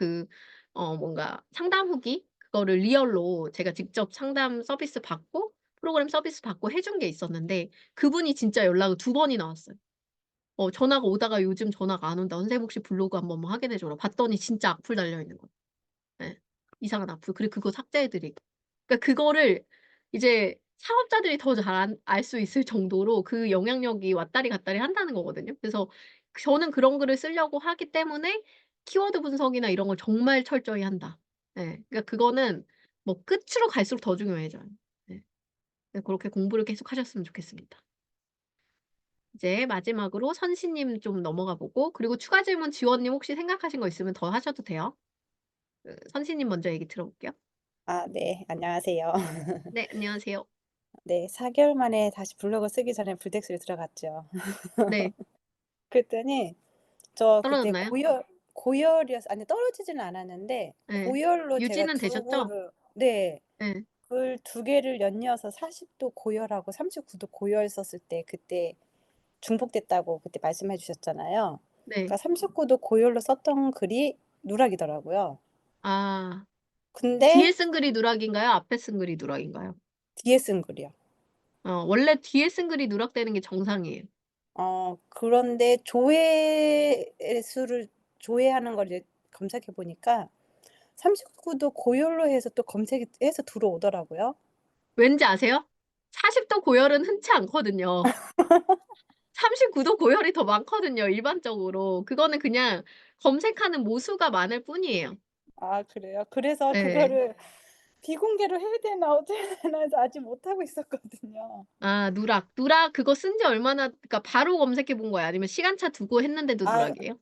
Speaker 1: 뭔가 상담 후기 그거를 리얼로 제가 직접 상담 서비스 받고 프로그램 서비스 받고 해준 게 있었는데 그분이 진짜 연락을 2번이나 왔어요. 전화가 오다가 "요즘 전화가 안 온다. 선생님 혹시 블로그 한 번만 확인해 줘라." 봤더니 진짜 악플 달려 있는 거예요. 예. 이상한 악플. 그리고 그거 삭제해 드리고. 그러니까 그거를 이제 사업자들이 더 잘 알 수 있을 정도로 그 영향력이 왔다리 갔다리 한다는 거거든요. 그래서 저는 그런 글을 쓰려고 하기 때문에 키워드 분석이나 이런 걸 정말 철저히 한다. 예. 그러니까 그거는 뭐 끝으로 갈수록 더 중요해져요. 네. 네 고렇게 공부를 계속 하셨으면 좋겠습니다. 이제 마지막으로 선씨 님 좀 넘어가 보고 그리고 추가 질문 지원 님 혹시 생각하신 거 있으면 더 하셔도 돼요. 선씨 님 먼저 얘기 들어볼게요.
Speaker 7: 아 네. 안녕하세요.
Speaker 1: 네 안녕하세요.
Speaker 7: 네. 4 개월 만에 다시 블로그 쓰기 전에 불덱스를 들어갔죠.
Speaker 1: 네.
Speaker 7: 그랬더니 저 그때
Speaker 1: 떨어졌나요?
Speaker 7: 고열이어서 아니 떨어지지는 않았는데
Speaker 1: 예.
Speaker 7: 고열로 제가
Speaker 1: 유지는 되셨죠?
Speaker 7: 네.
Speaker 1: 예.
Speaker 7: 글 2 개를 연이어서 40도 고열하고 39도 고열 썼을 때 그때 중복됐다고 그때 말씀해 주셨잖아요.
Speaker 1: 네.
Speaker 7: 그러니까 39도 고열로 썼던 글이 누락이더라고요.
Speaker 1: 아. 뒤에
Speaker 7: 근데
Speaker 1: 쓴 글이 누락인가요? 앞에 쓴 글이 누락인가요?
Speaker 7: 뒤에 쓴 글이요.
Speaker 1: 원래 뒤에 쓴 글이 누락되는 게 정상이에요.
Speaker 7: 그런데 조회수를 조회하는 걸 이제 검색해 보니까 39도 고열로 해서 또 검색이 해서 들어오더라고요.
Speaker 1: 왠지 아세요? 40도 고열은 흔치 않거든요. 39도 고열이 더 많거든요 일반적으로. 그거는 그냥 검색하는 모수가 많을 뿐이에요.
Speaker 7: 아 그래요? 그래서
Speaker 1: 예.
Speaker 7: 그거를 비공개로 해야 되나 어떻게 되나 해서 아직 못하고 있었거든요.
Speaker 1: 아, 누락. 누락 그거 쓴 지 얼마나, 그러니까 바로 검색해 본 거예요? 아니면 시간차 두고 했는데도
Speaker 7: 아,
Speaker 1: 누락이에요?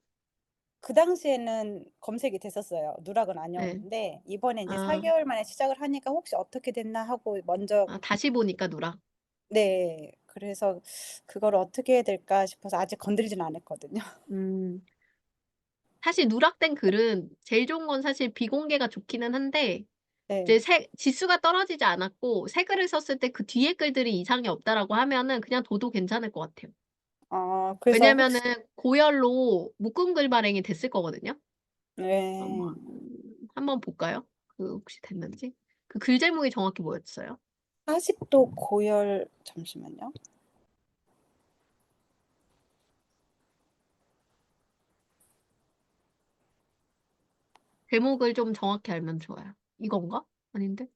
Speaker 7: 그 당시에는 검색이 됐었어요. 누락은
Speaker 1: 예.
Speaker 7: 아니었는데 이번에 이제
Speaker 1: 아.
Speaker 7: 4개월 만에 시작을 하니까 혹시 어떻게 됐나 하고 먼저
Speaker 1: 아, 다시 보니까 누락.
Speaker 7: 네. 그래서 그걸 어떻게 해야 될까 싶어서 아직 건드리진 않았거든요.
Speaker 1: 음. 사실 누락된 글은 제일 좋은 건 사실 비공개가 좋기는 한데, 이제
Speaker 7: 네.
Speaker 1: 새 지수가 떨어지지 않았고 새 글을 썼을 때 그 뒤에 글들이 이상이 없다라고 하면은 그냥 둬도 괜찮을 것 같아요.
Speaker 7: 그래서
Speaker 1: 왜냐면은
Speaker 7: 혹시
Speaker 1: 고열로 묶음 글 발행이 됐을 거거든요.
Speaker 7: 네.
Speaker 1: 한번 볼까요? 그 혹시 됐는지? 그 글 제목이 정확히 뭐였어요?
Speaker 7: 40도 고열 잠시만요.
Speaker 1: 제목을 좀 정확히 알면 좋아요. 이건가? 아닌데?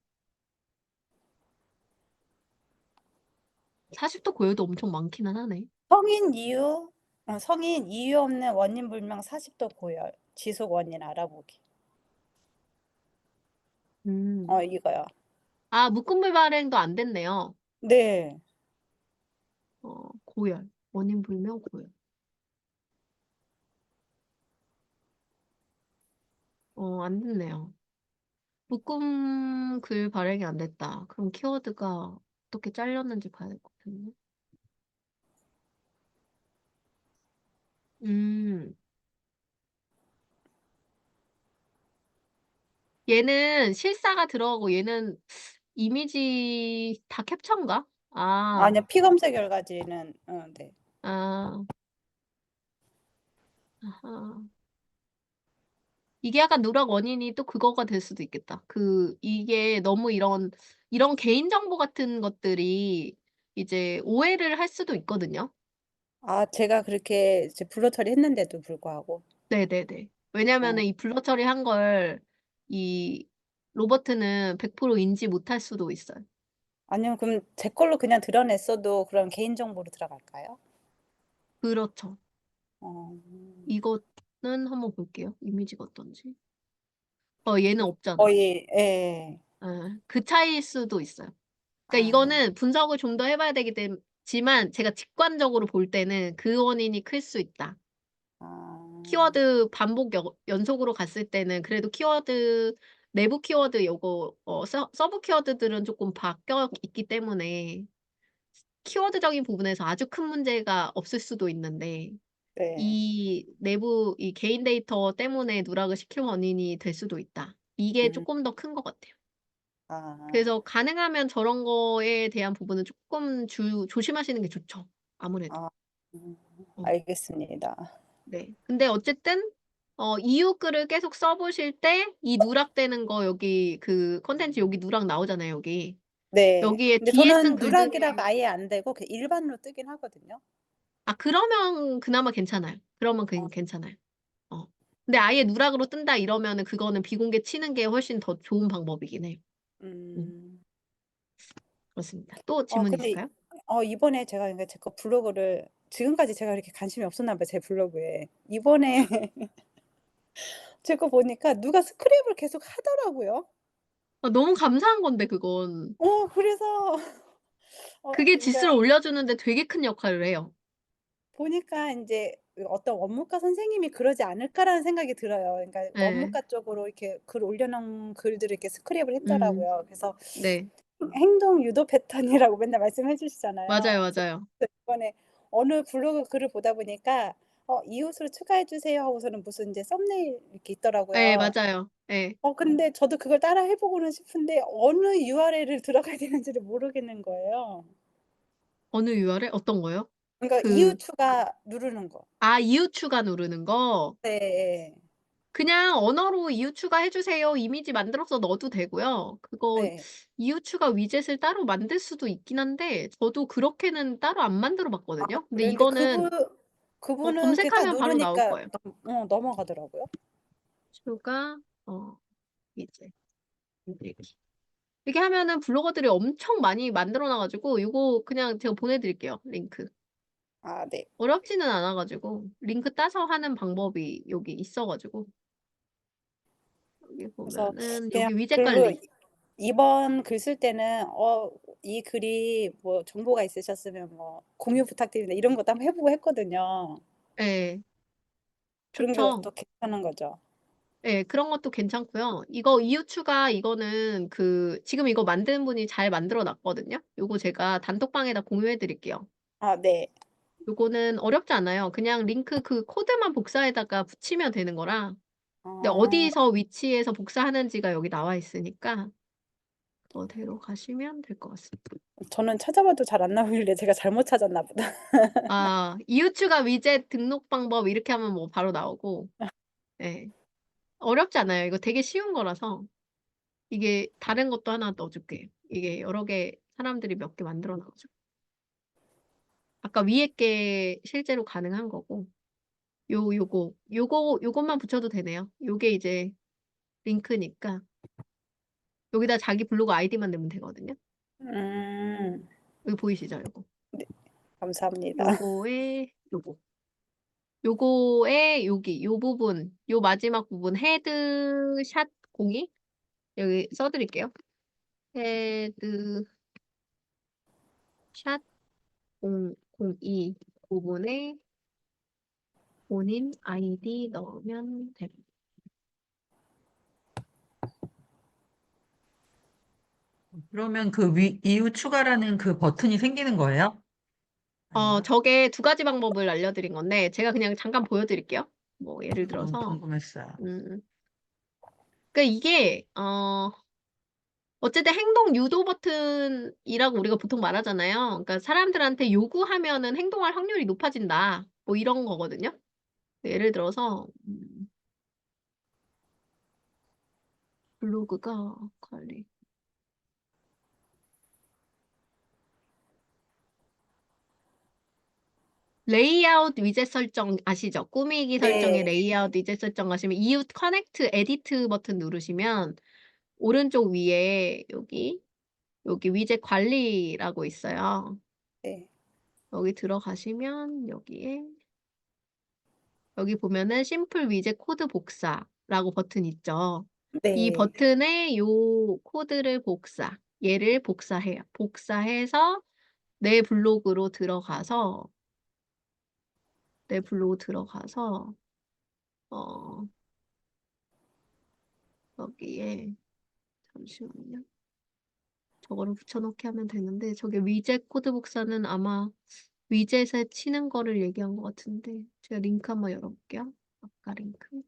Speaker 1: 40도 고열도 엄청 많기는 하네.
Speaker 7: 성인 이유 없는 원인 불명 40도 고열 지속 원인 알아보기.
Speaker 1: 음.
Speaker 7: 이거요.
Speaker 1: 아, 묶음물 발행도 안 됐네요.
Speaker 7: 네.
Speaker 1: 고열. 원인 불명 고열. 안 됐네요. 묶음 글 발행이 안 됐다. 그럼 키워드가 어떻게 잘렸는지 봐야 될 것 같은데. 음. 얘는 실사가 들어가고 얘는 이미지 다 캡처인가? 아.
Speaker 7: 아니요. 피검색 결과지는 네.
Speaker 1: 아. 아하. 이게 약간 누락 원인이 또 그거가 될 수도 있겠다. 이게 너무 이런 개인정보 같은 것들이 이제 오해를 할 수도 있거든요.
Speaker 7: 제가 그렇게 이제 블러 처리했는데도 불구하고.
Speaker 1: 네네네.
Speaker 7: 어
Speaker 1: 왜냐면은 이 블러 처리한 걸 이 로버트는 100% 인지 못할 수도 있어요.
Speaker 7: 아니면 그럼 제 걸로 그냥 드러냈어도 그런 개인 정보로 들어갈까요?
Speaker 1: 그렇죠.
Speaker 7: 어.
Speaker 1: 이거는 한번 볼게요. 이미지가 어떤지. 얘는 없잖아.
Speaker 7: 거의 예.
Speaker 1: 예. 그 차이일 수도 있어요. 그러니까
Speaker 7: 아.
Speaker 1: 이거는 분석을 좀 더 해 봐야 되기 지만 제가 직관적으로 볼 때는 그 원인이 클 수 있다.
Speaker 7: 아.
Speaker 1: 키워드 반복 연속으로 갔을 때는 그래도 키워드 내부 키워드 요거 서브 키워드들은 쪼끔 바뀌어 있기 때문에 키워드적인 부분에서 아주 큰 문제가 없을 수도 있는데,
Speaker 7: 네.
Speaker 1: 이 내부 이 개인 데이터 때문에 누락을 시킨 원인이 될 수도 있다. 이게
Speaker 7: 음.
Speaker 1: 쪼끔 더 큰 것 같아요.
Speaker 7: 아.
Speaker 1: 그래서 가능하면 저런 거에 대한 부분은 쪼끔 조심하시는 게 좋죠, 아무래도.
Speaker 7: 아. 음.
Speaker 1: 어.
Speaker 7: 알겠습니다.
Speaker 1: 네. 근데 어쨌든 이유 글을 계속 써 보실 때 이 누락되는 거 여기 그 콘텐츠 여기 누락 나오잖아요, 여기.
Speaker 7: 네.
Speaker 1: 여기에
Speaker 7: 근데
Speaker 1: 뒤에 쓴
Speaker 7: 저는
Speaker 1: 글들이,
Speaker 7: 누락이라고 아예 안 되고 그 일반으로 뜨긴 하거든요.
Speaker 1: 그러면 그나마 괜찮아요. 그러면
Speaker 7: 어.
Speaker 1: 괜찮아요. 어. 근데 아예 누락으로 뜬다 이러면은 그거는 비공개 치는 게 훨씬 더 좋은 방법이긴 해요. 음.
Speaker 7: 음.
Speaker 1: 그렇습니다. 또 질문
Speaker 7: 근데
Speaker 1: 있을까요?
Speaker 7: 이번에 제가 그러니까 제 거 블로그를 지금까지 제가 이렇게 관심이 없었나 봐요, 제 블로그에. 이번에 제 거 보니까 누가 스크랩을 계속 하더라고요.
Speaker 1: 너무 감사한 건데 그건.
Speaker 7: 그래서
Speaker 1: 그게 지수를
Speaker 7: 그러니까
Speaker 1: 올려주는 데 되게 큰 역할을 해요.
Speaker 7: 보니까 인제 그 '어떤 원무과 선생님이 그러지 않을까.'라는 생각이 들어요. 그러니까
Speaker 1: 예.
Speaker 7: 원무과 쪽으로 이렇게 글 올려놓은 글들을 이렇게 스크랩을
Speaker 1: 음.
Speaker 7: 했더라고요. 그래서
Speaker 1: 네.
Speaker 7: 행동 유도 패턴이라고 맨날 말씀해 주시잖아요.
Speaker 1: 맞아요,
Speaker 7: 그래서
Speaker 1: 맞아요.
Speaker 7: 이번에 어느 블로그 글을 보다 보니까 "이웃으로 추가해 주세요." 하고서는 무슨 인제 썸네일 이렇게
Speaker 1: 예,
Speaker 7: 있더라고요.
Speaker 1: 맞아요. 예.
Speaker 7: 근데 저도 그걸 따라 해 보고는 싶은데 어느 URL을 들어가야 되는지를 모르겠는 거예요.
Speaker 1: 어느 URL? 어떤 거요?
Speaker 7: 그러니까 이웃 추가 누르는 거.
Speaker 1: 이웃 추가 누르는 거?
Speaker 7: 네.
Speaker 1: 그냥 언어로 "이웃 추가해 주세요." 이미지 만들어서 넣어도 되고요. 그거
Speaker 7: 네.
Speaker 1: 이웃 추가 위젯을 따로 만들 수도 있긴 한데 저도 그렇게는 따로 안 만들어 봤거든요. 근데
Speaker 7: 그래요? 근데
Speaker 1: 이거는
Speaker 7: 그분은 그게 딱
Speaker 1: 검색하면 바로 나올
Speaker 7: 누르니까
Speaker 1: 거예요.
Speaker 7: 넘어가더라고요.
Speaker 1: 추가 위젯 만들기. 이렇게 하면은 블로거들이 엄청 많이 만들어 놔 가지고 요거 그냥 제가 보내 드릴게요, 링크.
Speaker 7: 네.
Speaker 1: 어렵지는 않아 가지고 링크 따서 하는 방법이 여기 있어 가지고 여기
Speaker 7: 그래서
Speaker 1: 보면은
Speaker 7: 그냥
Speaker 1: 여기 위젯
Speaker 7: 글로
Speaker 1: 관리.
Speaker 7: 이번 글 쓸 때는 이 글이 뭐 정보가 있으셨으면 뭐 공유 부탁드립니다. 이런 것도 한번 해보고 했거든요.
Speaker 1: 예,
Speaker 7: 그런
Speaker 1: 좋죠.
Speaker 7: 것도 괜찮은 거죠.
Speaker 1: 예, 그런 것도 괜찮고요. 이거 이웃 추가 이거는 지금 이거 만드는 분이 잘 만들어 놨거든요. 요거 제가 단톡방에다 공유해 드릴게요.
Speaker 7: 아, 네.
Speaker 1: 요거는 어렵지 않아요. 그냥 링크 그 코드만 복사해다가 붙이면 되는 거라. 근데
Speaker 7: 어,
Speaker 1: 어디서 위치에서 복사하는지가 여기 나와 있으니까 그대로 가시면 될 것 같습니다.
Speaker 7: 저는 찾아봐도 잘 안 나오길래 제가 잘못 찾았나 보다.
Speaker 1: 아, 이웃 추가 위젯 등록 방법 이렇게 하면 뭐 바로 나오고. 예. 어렵지 않아요. 이거 되게 쉬운 거라서. 이게 다른 것도 하나 넣어줄게요. 이게 여러 개 사람들이 몇 개 만들어 놔가지고. 아까 위에 게 실제로 가능한 거고. 요것만 붙여도 되네요. 요게 이제 링크니까. 여기다 자기 블로그 아이디만 넣으면 되거든요. 여기 보이시죠? 요거.
Speaker 7: 네, 감사합니다.
Speaker 1: 요거에 요거. 요거에 여기 요 부분, 요 마지막 부분 헤드샷 02 여기 써드릴게요. 헤드샷 02 부분에 본인 아이디 넣으면 됩니다.
Speaker 6: 그러면 그 이후 추가라는 그 버튼이 생기는 거예요? 아니면?
Speaker 1: 저게 두 가지 방법을 알려드린 건데 제가 그냥 잠깐 보여드릴게요. 뭐 예를
Speaker 6: 너무
Speaker 1: 들어서
Speaker 6: 궁금했어요.
Speaker 1: 그러니까 이게 어쨌든 행동 유도 버튼이라고 우리가 보통 말하잖아요. 그러니까 사람들한테 요구하면은 행동할 확률이 높아진다. 뭐 이런 거거든요. 예를 들어서 블로그가 관리 레이아웃 위젯 설정 아시죠? 꾸미기 설정에
Speaker 7: 네,
Speaker 1: 레이아웃 위젯 설정 하시면 이웃 커넥트 에디트 버튼 누르시면 오른쪽 위에 여기 위젯 관리라고 있어요.
Speaker 7: 네,
Speaker 1: 여기 들어가시면 여기 보면은 심플 위젯 코드 복사라고 버튼 있죠. 이
Speaker 7: 네.
Speaker 1: 버튼에 요 코드를 얘를 복사해요. 복사해서 내 블로그로 들어가서 여기에 잠시만요. 저거를 붙여넣기 하면 되는데 저게 위젯 코드 복사는 아마 위젯에 치는 거를 얘기한 것 같은데 제가 링크 한번 열어볼게요. 아까 링크.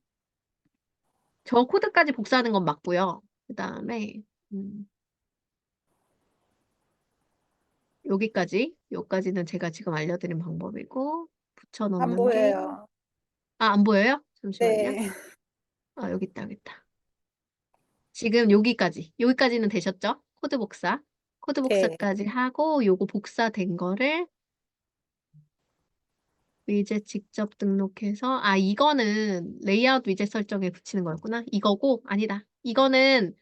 Speaker 1: 저 코드까지 복사하는 건 맞고요. 그 다음에 여기까지는 제가 지금 알려드린 방법이고
Speaker 7: 안
Speaker 1: 붙여넣는 게
Speaker 7: 보여요.
Speaker 1: 안 보여요? 잠시만요.
Speaker 7: 네,
Speaker 1: 여기 있다. 지금 여기까지는 되셨죠? 코드
Speaker 7: 네.
Speaker 1: 복사까지 하고 요거 복사된 거를 위젯 직접 등록해서 이거는 레이아웃 위젯 설정에 붙이는 거였구나. 이거고 아니다. 이거는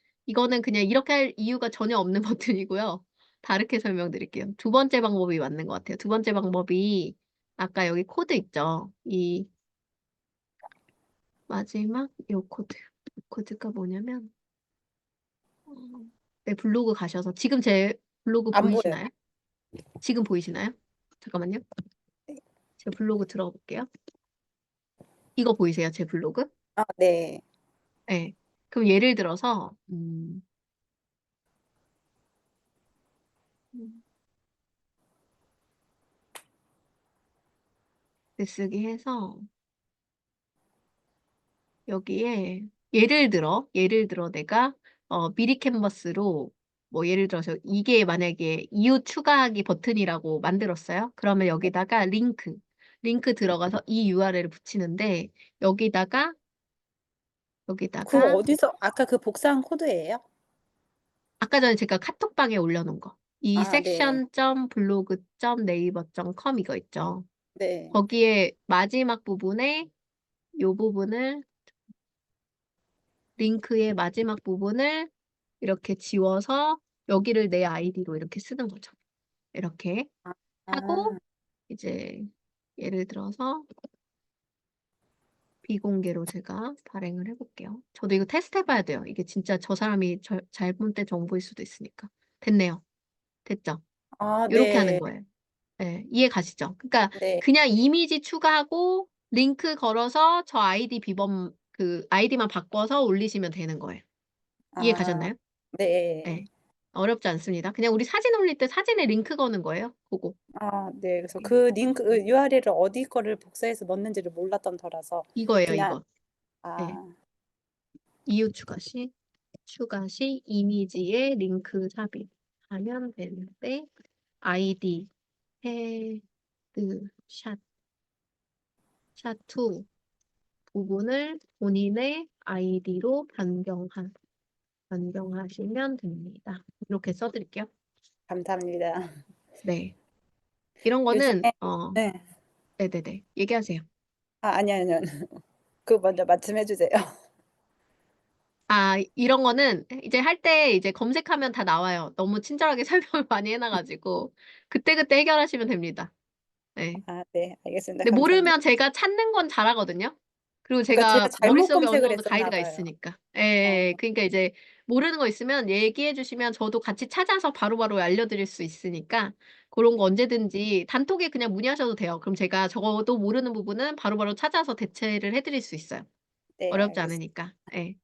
Speaker 1: 그냥 이렇게 할 이유가 전혀 없는 버튼이고요. 다르게 설명드릴게요. 두 번째 방법이 맞는 것 같아요. 두 번째 방법이 아까 여기 코드 있죠. 이 마지막 요 코드. 이 코드가 뭐냐면 내 블로그 가셔서 지금 제 블로그
Speaker 7: 안 보여요.
Speaker 1: 보이시나요? 지금 보이시나요? 잠깐만요. 제 블로그 들어가 볼게요. 이거 보이세요? 제 블로그?
Speaker 7: 아, 네,
Speaker 1: 네. 그럼 예를 들어서 글쓰기 해서 여기에 예를 들어 내가 미리 캔버스로 뭐 예를 들어서 이게 만약에 이웃 추가하기 버튼이라고 만들었어요. 그러면 여기다가 링크 들어가서 이 URL을 붙이는데 여기다가
Speaker 7: 그거 어디서 아까 그 복사한 코드예요?
Speaker 1: 아까 전에 제가 카톡방에 올려놓은 거. 이
Speaker 7: 아, 네,
Speaker 1: section.blog.com 이거 있죠.
Speaker 7: 네.
Speaker 1: 거기에 마지막 부분에 요 부분을 링크의 마지막 부분을 이렇게 지워서 여기를 내 아이디로 이렇게 쓰는 거죠. 이렇게
Speaker 7: 아,
Speaker 1: 하고 이제 예를 들어서 비공개로 제가 발행을 해볼게요. 저도 이거 테스트 해봐야 돼요. 이게 진짜 저 사람이 잘못된 정보일 수도 있으니까. 됐네요. 됐죠?
Speaker 7: 아,
Speaker 1: 요렇게 하는
Speaker 7: 네.
Speaker 1: 거예요. 예, 이해 가시죠? 그러니까
Speaker 7: 네.
Speaker 1: 그냥 이미지 추가하고 링크 걸어서 저 아이디 비번 그 아이디만 바꿔서 올리시면 되는 거예요. 이해
Speaker 7: 아,
Speaker 1: 가셨나요?
Speaker 7: 네.
Speaker 1: 예. 어렵지 않습니다. 그냥 우리 사진 올릴 때 사진에 링크 거는 거예요. 그거.
Speaker 7: 아, 네. 그래서
Speaker 1: 예.
Speaker 7: 그 링크, URL을 어디 거를 복사해서 넣는지를 몰랐던 터라서
Speaker 1: 이거예요,
Speaker 7: 그냥,
Speaker 1: 이거. 예.
Speaker 7: 아,
Speaker 1: 이후 추가 시 이미지에 링크 삽입하면 되는데 아이디 헤드 샷2 부분을 본인의 아이디로 변경하시면 됩니다. 이렇게 써드릴게요.
Speaker 7: 감사합니다.
Speaker 1: 네. 이런 거는
Speaker 7: 요즘에, 네.
Speaker 1: 네네네. 얘기하세요.
Speaker 7: 아니요. 그거 먼저 말씀해 주세요.
Speaker 1: 이런 거는 이제 할 때 이제 검색하면 다 나와요. 너무 친절하게 설명을 많이 해놔가지고 그때그때 해결하시면 됩니다. 네.
Speaker 7: 아, 네. 알겠습니다.
Speaker 1: 근데
Speaker 7: 감사합니다.
Speaker 1: 모르면 제가 찾는 건 잘하거든요. 그리고
Speaker 7: 그러니까 제가
Speaker 1: 제가
Speaker 7: 잘못
Speaker 1: 머릿속에 어느
Speaker 7: 검색을
Speaker 1: 정도
Speaker 7: 했었나
Speaker 1: 가이드가
Speaker 7: 봐요.
Speaker 1: 있으니까. 예. 그러니까 이제 모르는 거 있으면 얘기해 주시면 저도 같이 찾아서 바로바로 알려드릴 수 있으니까 고런 거 언제든지 단톡에 그냥 문의하셔도 돼요. 그럼 제가 저도 모르는 부분은 바로바로 찾아서 대체를 해 드릴 수 있어요.
Speaker 7: 네,
Speaker 1: 어렵지
Speaker 7: 알겠습니다.
Speaker 1: 않으니까. 예.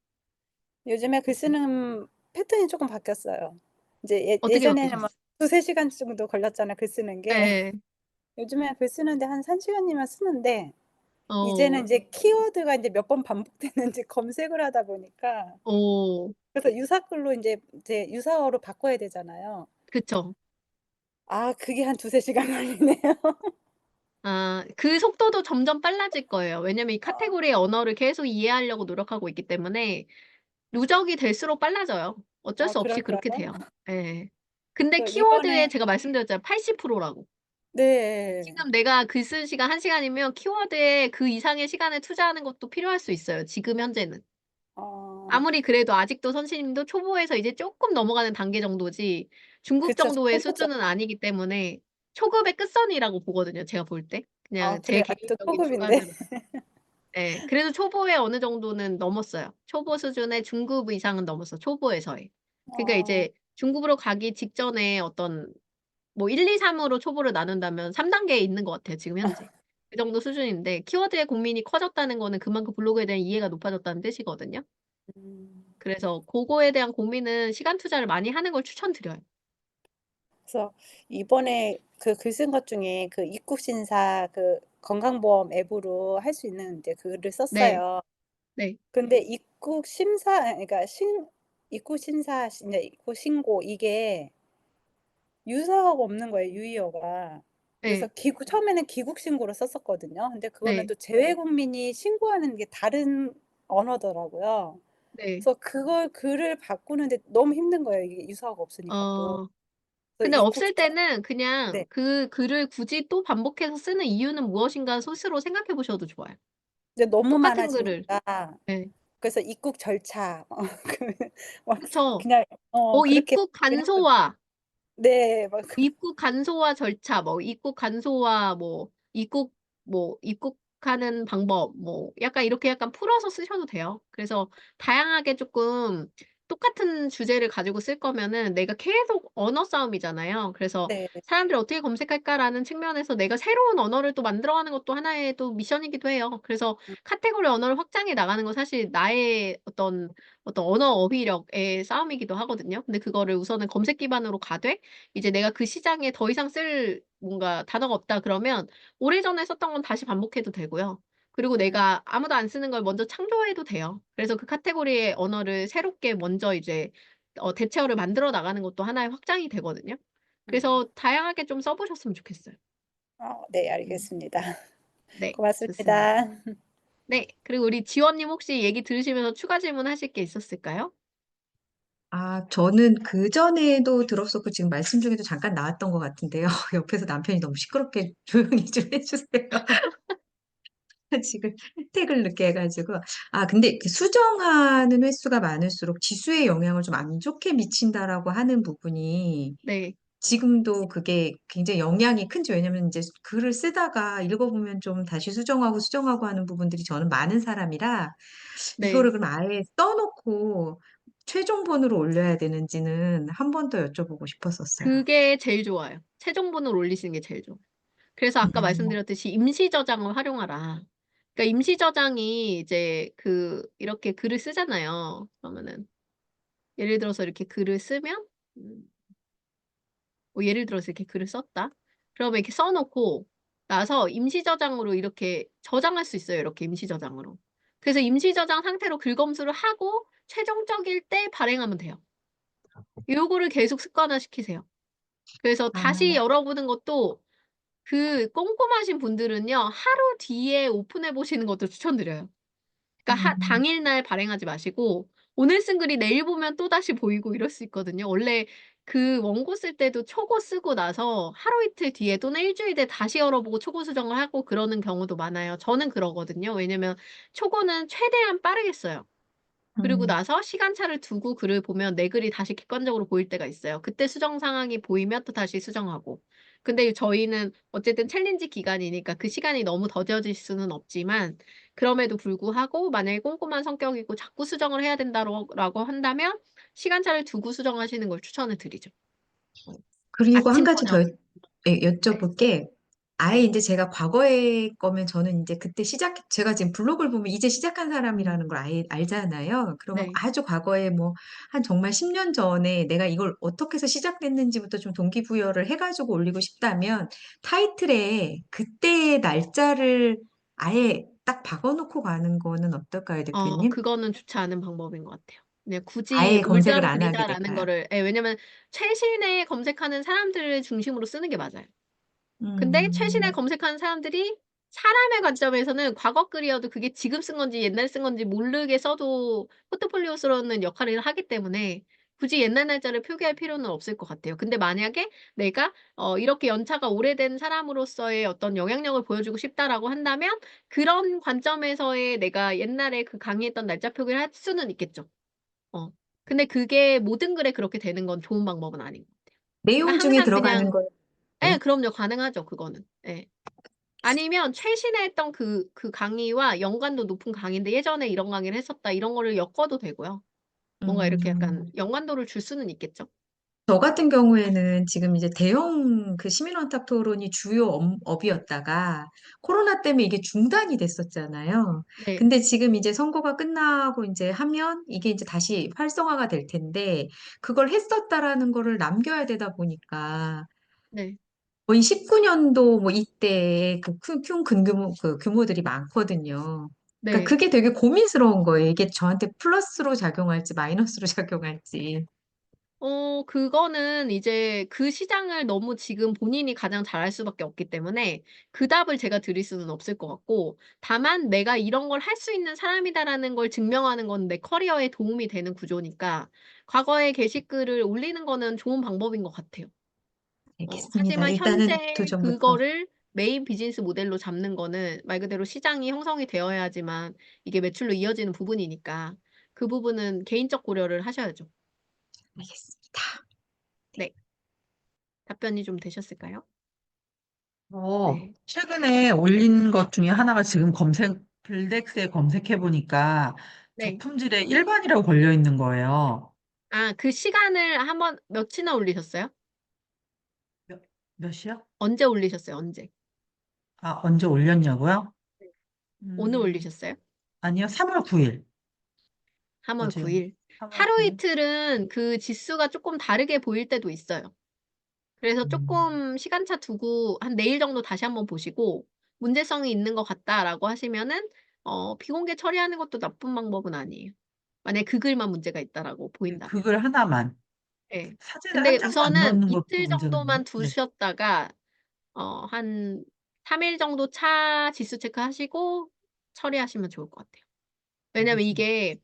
Speaker 7: 요즘에 글 쓰는 패턴이 조금 바뀌었어요. 이제
Speaker 1: 어떻게
Speaker 7: 예전에는 뭐
Speaker 1: 바뀌셨어요?
Speaker 7: 2-3시간 정도 걸렸잖아요, 글 쓰는 게.
Speaker 1: 예.
Speaker 7: 요즘에 글 쓰는데 한 3시간이면 쓰는데 이제는
Speaker 1: 어.
Speaker 7: 이제 키워드가 인제 몇 번 반복되는지 검색을 하다 보니까
Speaker 1: 어.
Speaker 7: 그래서 유사글로 인제 제 유사어로 바꿔야 되잖아요.
Speaker 1: 그쵸.
Speaker 7: 그게 한 2-3시간 걸리네요.
Speaker 1: 그 속도도 점점 빨라질 거예요. 왜냐면 이
Speaker 7: 아,
Speaker 1: 카테고리의 언어를 계속 이해하려고 노력하고 있기 때문에 누적이 될수록 빨라져요. 어쩔 수 없이 그렇게
Speaker 7: 그럴까요?
Speaker 1: 돼요. 예. 근데 키워드에
Speaker 7: 이번에
Speaker 1: 제가 말씀드렸잖아요. 80% 라고.
Speaker 7: 네.
Speaker 1: 지금 내가 글 쓴 시간 1 시간이면 키워드에 그 이상의 시간을 투자하는 것도 필요할 수 있어요, 지금 현재는.
Speaker 7: 어
Speaker 1: 아무리 그래도 아직도 선생님도 초보에서 이제 쪼끔 넘어가는 단계 정도지 중급
Speaker 7: 그쵸.
Speaker 1: 정도의
Speaker 7: 초보죠.
Speaker 1: 수준은 아니기 때문에 초급의 끝선이라고 보거든요, 제가 볼 때. 그냥 제
Speaker 7: 그래요. 아직도
Speaker 1: 개인적인
Speaker 7: 초급인데.
Speaker 1: 주관으로. 예. 그래도 초보의 어느 정도는 넘었어요. 초보 수준의 중급 이상은 넘었어, 초보에서의. 그러니까
Speaker 7: 어.
Speaker 1: 이제 중급으로 가기 직전에 어떤 뭐 1, 2, 3 으로 초보를 나눈다면 3 단계에 있는 것 같아요, 지금 현재. 그 정도 수준인데 키워드의 고민이 커졌다는 거는 그만큼 블로그에 대한 이해가 높아졌다는 뜻이거든요.
Speaker 7: 음.
Speaker 1: 그래서 고거에 대한 고민은 시간 투자를 많이 하는 걸 추천드려요.
Speaker 7: 그래서 이번에 그 글 쓴 것 중에 그 입국 심사 그 건강보험 앱으로 할 수 있는 인제 글을
Speaker 1: 네.
Speaker 7: 썼어요.
Speaker 1: 네.
Speaker 7: 근데 입국 심사 그러니까 입국 심사 인제 입국 신고 이게 유사어가 없는 거예요, 유의어가. 그래서
Speaker 1: 예.
Speaker 7: 처음에는 귀국 신고를 썼었거든요. 근데 그거는
Speaker 1: 네.
Speaker 7: 또 재외 국민이 신고하는 게 다른 언어더라고요.
Speaker 1: 네.
Speaker 7: 그래서 그걸 글을 바꾸는데 너무 힘든 거예요, 이게 유사어가 없으니까 또.
Speaker 1: 어.
Speaker 7: 그래서
Speaker 1: 근데
Speaker 7: 입국
Speaker 1: 없을 때는 그냥
Speaker 7: 네.
Speaker 1: 그 글을 굳이 또 반복해서 쓰는 이유는 무엇인가 스스로 생각해 보셔도 좋아요.
Speaker 7: 이제 너무
Speaker 1: 똑같은 글을.
Speaker 7: 많아지니까
Speaker 1: 예.
Speaker 7: 그래서 입국 절차 그 막
Speaker 1: 그쵸.
Speaker 7: 그냥 그렇게
Speaker 1: 입국
Speaker 7: 바꾸긴 했거든요.
Speaker 1: 간소화.
Speaker 7: 네. 막
Speaker 1: 입국 간소화 절차 입국 간소화 입국하는 방법 약간 이렇게 약간 풀어서 쓰셔도 돼요. 그래서 다양하게 쪼끔 똑같은 주제를 가지고 쓸 거면은 내가 계속 언어 싸움이잖아요. 그래서
Speaker 7: 네.
Speaker 1: '사람들이 어떻게 검색할까.'라는 측면에서 내가 새로운 언어를 또 만들어가는 것도 하나의 또 미션이기도 해요. 그래서 카테고리 언어를 확장해 나가는 건 사실 나의 어떤 언어 어휘력의 싸움이기도 하거든요. 근데 그거를 우선은 검색 기반으로 가되 이제 내가 그 시장에 더 이상 쓸 뭔가 단어가 없다 그러면 오래전에 썼던 건 다시 반복해도 되고요. 그리고
Speaker 7: 음.
Speaker 1: 내가 아무도 안 쓰는 걸 먼저 창조해도 돼요. 그래서 그 카테고리의 언어를 새롭게 먼저 이제 대체어를 만들어 나가는 것도 하나의 확장이 되거든요.
Speaker 7: 음.
Speaker 1: 그래서 다양하게 좀 써 보셨으면 좋겠어요.
Speaker 7: 네,
Speaker 1: 음.
Speaker 7: 알겠습니다.
Speaker 1: 네. 좋습니다.
Speaker 7: 고맙습니다.
Speaker 1: 네. 그리고 우리 지원 님 혹시 얘기 들으시면서 추가 질문하실 게 있었을까요?
Speaker 2: 저는 그전에도 들었었고 지금 말씀 중에도 잠깐 나왔던 것 같은데요. 옆에서 남편이 너무 시끄럽게 조용히 좀 해 주세요. 지금 택을 늦게 해 가지고. 근데 그 수정하는 횟수가 많을수록 지수에 영향을 좀 안 좋게 미친다라고 하는 부분이
Speaker 1: 네.
Speaker 2: 지금도 그게 굉장히 영향이 큰지 왜냐면 이제 글을 쓰다가 읽어보면 좀 다시 수정하고 하는 부분들이 저는 많은 사람이라 이거를
Speaker 1: 네.
Speaker 2: 그럼 아예 써놓고 최종본으로 올려야 되는지는 한 번 더 여쭤보고 싶었었어요.
Speaker 1: 그게 제일 좋아요. 최종본을 올리시는 게 제일 좋아요. 그래서 아까
Speaker 2: 음,
Speaker 1: 말씀드렸듯이 임시 저장을 활용하라. 그러니까 임시 저장이 이제 이렇게 글을 쓰잖아요. 그러면은 예를 들어서 이렇게 글을 쓰면 음 뭐 예를 들어서 이렇게 글을 썼다. 그러면 이렇게 써 놓고 나서 임시 저장으로 이렇게 저장할 수 있어요, 이렇게 임시 저장으로. 그래서 임시 저장 상태로 글 검수를 하고 최종적일 때 발행하면 돼요. 요거를 계속 습관화시키세요. 그래서 다시
Speaker 2: 아,
Speaker 1: 열어보는 것도 꼼꼼하신 분들은요, 하루 뒤에 오픈해 보시는 것도 추천드려요. 그러니까
Speaker 2: 음,
Speaker 1: 당일날 발행하지 마시고 오늘 쓴 글이 내일 보면 또다시 보이고 이럴 수 있거든요. 원래 원고 쓸 때도 초고 쓰고 나서 하루 이틀 뒤에 또는 일 주일 뒤에 다시 열어보고 초고 수정을 하고 그러는 경우도 많아요. 저는 그러거든요. 왜냐면 초고는 최대한 빠르게 써요. 그리고
Speaker 2: 음.
Speaker 1: 나서 시간차를 두고 글을 보면 내 글이 다시 객관적으로 보일 때가 있어요. 그때 수정 상황이 보이면 또 다시 수정하고. 근데 저희는 어쨌든 챌린지 기간이니까 그 시간이 너무 더뎌질 수는 없지만 그럼에도 불구하고 만약에 꼼꼼한 성격이고 자꾸 수정을 해야 된다라고 한다면 시간차를 두고 수정하시는 걸 추천을 드리죠.
Speaker 2: 그리고 한
Speaker 1: 아침
Speaker 2: 가지 더
Speaker 1: 저녁.
Speaker 2: 예,
Speaker 1: 네.
Speaker 2: 여쭤볼 게 아예
Speaker 1: 네.
Speaker 2: 이제 제가 과거의 거면 저는 이제 그때 제가 지금 블로그를 보면 이제 시작한
Speaker 1: 음.
Speaker 2: 사람이라는 걸 아예 알잖아요. 그러면
Speaker 1: 네.
Speaker 2: 아주 과거에 뭐 한 정말 10년 전에 내가 이걸 어떻게 해서 시작됐는지부터 좀 동기부여를 해가지고 올리고 싶다면 타이틀에 그때의 날짜를 아예 딱 박아놓고 가는 거는 어떨까요, 대표님?
Speaker 1: 그거는 좋지 않은 방법인 것 같아요. 그냥 굳이
Speaker 2: 아예 검색을
Speaker 1: 올드한
Speaker 2: 안 하게
Speaker 1: 글이다라는
Speaker 2: 될까요?
Speaker 1: 거를 왜냐면 최신에 검색하는 사람들을 중심으로 쓰는 게 맞아요. 근데 최신에
Speaker 2: 음,
Speaker 1: 검색하는 사람들이 사람의 관점에서는 과거 글이어도 그게 지금 쓴 건지 옛날 쓴 건지 모르게 써도 포트폴리오스러운 역할을 하기 때문에 굳이 옛날 날짜를 표기할 필요는 없을 것 같아요. 근데 만약에 내가 이렇게 연차가 오래된 사람으로서의 어떤 영향력을 보여주고 싶다라고 한다면 그런 관점에서의 내가 옛날에 강의했던 날짜 표기를 할 수는 있겠죠. 어. 근데 그게 모든 글에 그렇게 되는 건 좋은 방법은 아닌 것 같아요.
Speaker 2: 내용
Speaker 1: 그러니까
Speaker 2: 중에
Speaker 1: 항상
Speaker 2: 들어가는
Speaker 1: 그냥
Speaker 2: 거.
Speaker 1: 예 그럼요. 가능하죠 그거는. 예. 아니면 최신에 했던 강의와 연관도 높은 강의인데 "예전에 이런 강의를 했었다." 이런 거를 엮어도 되고요. 뭔가 이렇게 약간
Speaker 2: 음.
Speaker 1: 연관도를 줄 수는 있겠죠.
Speaker 2: 저 같은 경우에는 지금 이제 대형 그 시민원탁 토론이 주요 업이었다가 코로나 때문에 이게 중단이 됐었잖아요.
Speaker 1: 네.
Speaker 2: 근데 지금 이제 선거가 끝나고 이제 하면 이게 이제 다시 활성화가 될 텐데 그걸 했었다라는 거를 남겨야 되다 보니까
Speaker 1: 네.
Speaker 2: 거의 19년도 뭐 이때 큰 규모들이 많거든요. 그러니까
Speaker 1: 네.
Speaker 2: 그게 되게 고민스러운 거예요. 이게 저한테 플러스로 작용할지 마이너스로 작용할지.
Speaker 1: 그거는 이제 그 시장을 너무 지금 본인이 가장 잘 알 수밖에 없기 때문에 그 답을 제가 드릴 수는 없을 것 같고 다만 '내가 이런 걸 할 수 있는 사람이다.'라는 걸 증명하는 건 내 커리어에 도움이 되는 구조니까 과거의 게시글을 올리는 거는 좋은 방법인 것 같아요.
Speaker 2: 알겠습니다.
Speaker 1: 하지만
Speaker 2: 일단은 두
Speaker 1: 현재
Speaker 2: 점부터.
Speaker 1: 그거를 메인 비즈니스 모델로 잡는 거는 말 그대로 시장이 형성이 되어야지만 이게 매출로 이어지는 부분이니까 그 부분은 개인적 고려를 하셔야죠.
Speaker 2: 알겠습니다.
Speaker 1: 네. 답변이 좀 되셨을까요? 네.
Speaker 6: 최근에 올린 것 중에 하나가 지금 글덱스에 검색해 보니까
Speaker 1: 네.
Speaker 6: 저품질에 일반이라고 걸려 있는 거예요.
Speaker 1: 그 시간을 한번 며칠나 올리셨어요?
Speaker 6: 몇, 몇이요?
Speaker 1: 언제 올리셨어요? 언제?
Speaker 6: 아, 언제 올렸냐고요?
Speaker 1: 네. 오늘
Speaker 6: 음,
Speaker 1: 올리셨어요?
Speaker 6: 아니요, 3월 9일.
Speaker 1: 3월
Speaker 6: 어제
Speaker 1: 9일.
Speaker 6: 3월
Speaker 1: 하루
Speaker 6: 9일.
Speaker 1: 이틀은 그 지수가 쪼끔 다르게 보일 때도 있어요. 그래서
Speaker 6: 음,
Speaker 1: 쪼끔 시간차 두고 한 내일 정도 다시 한번 보시고 "문제성이 있는 것 같다."라고 하시면은 비공개 처리하는 것도 나쁜 방법은 아니에요. 만약에 그 글만 문제가 있다라고 보인다면.
Speaker 6: 그걸 하나만.
Speaker 1: 예.
Speaker 6: 사진을
Speaker 1: 근데
Speaker 6: 한 장도 안
Speaker 1: 우선은
Speaker 6: 넣는 것도
Speaker 1: 이틀
Speaker 6: 문제가 있나요?
Speaker 1: 정도만
Speaker 6: 네.
Speaker 1: 두셨다가 한 3일 정도 차 지수 체크하시고 처리하시면 좋을 것 같아요. 왜냐면
Speaker 6: 알겠습니다.
Speaker 1: 이게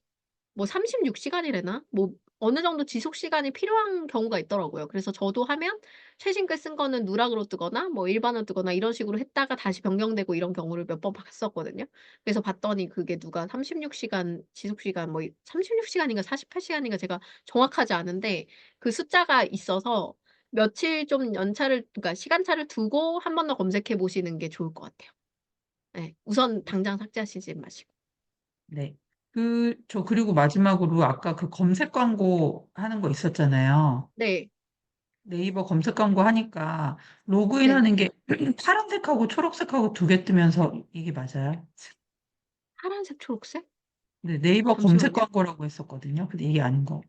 Speaker 1: 뭐 36 시간이래나? 뭐 어느 정도 지속 시간이 필요한 경우가 있더라고요. 그래서 저도 하면 최신 글 쓴 거는 누락으로 뜨거나 뭐 일반으로 뜨거나 이런 식으로 했다가 다시 변경되고 이런 경우를 몇 번 봤었거든요. 그래서 봤더니 그게 누가 36 시간 지속 시간 36 시간인가 48 시간인가 제가 정확하지 않은데 그 숫자가 있어서 며칠 좀 연차를 그러니까 시간차를 두고 한 번 더 검색해 보시는 게 좋을 것 같아요. 예. 우선 당장 삭제하시지 마시고.
Speaker 6: 네. 그리고 마지막으로 아까 그 검색 광고 하는 거 있었잖아요.
Speaker 1: 네.
Speaker 6: 네이버 검색 광고 하니까 로그인
Speaker 1: 네.
Speaker 6: 하는 게 파란색하고 초록색하고 두 개 뜨면서 이게 맞아요?
Speaker 1: 파란색, 초록색?
Speaker 6: 네, 네이버 검색
Speaker 1: 잠시만요.
Speaker 6: 광고라고 했었거든요. 근데 이게 아닌 거.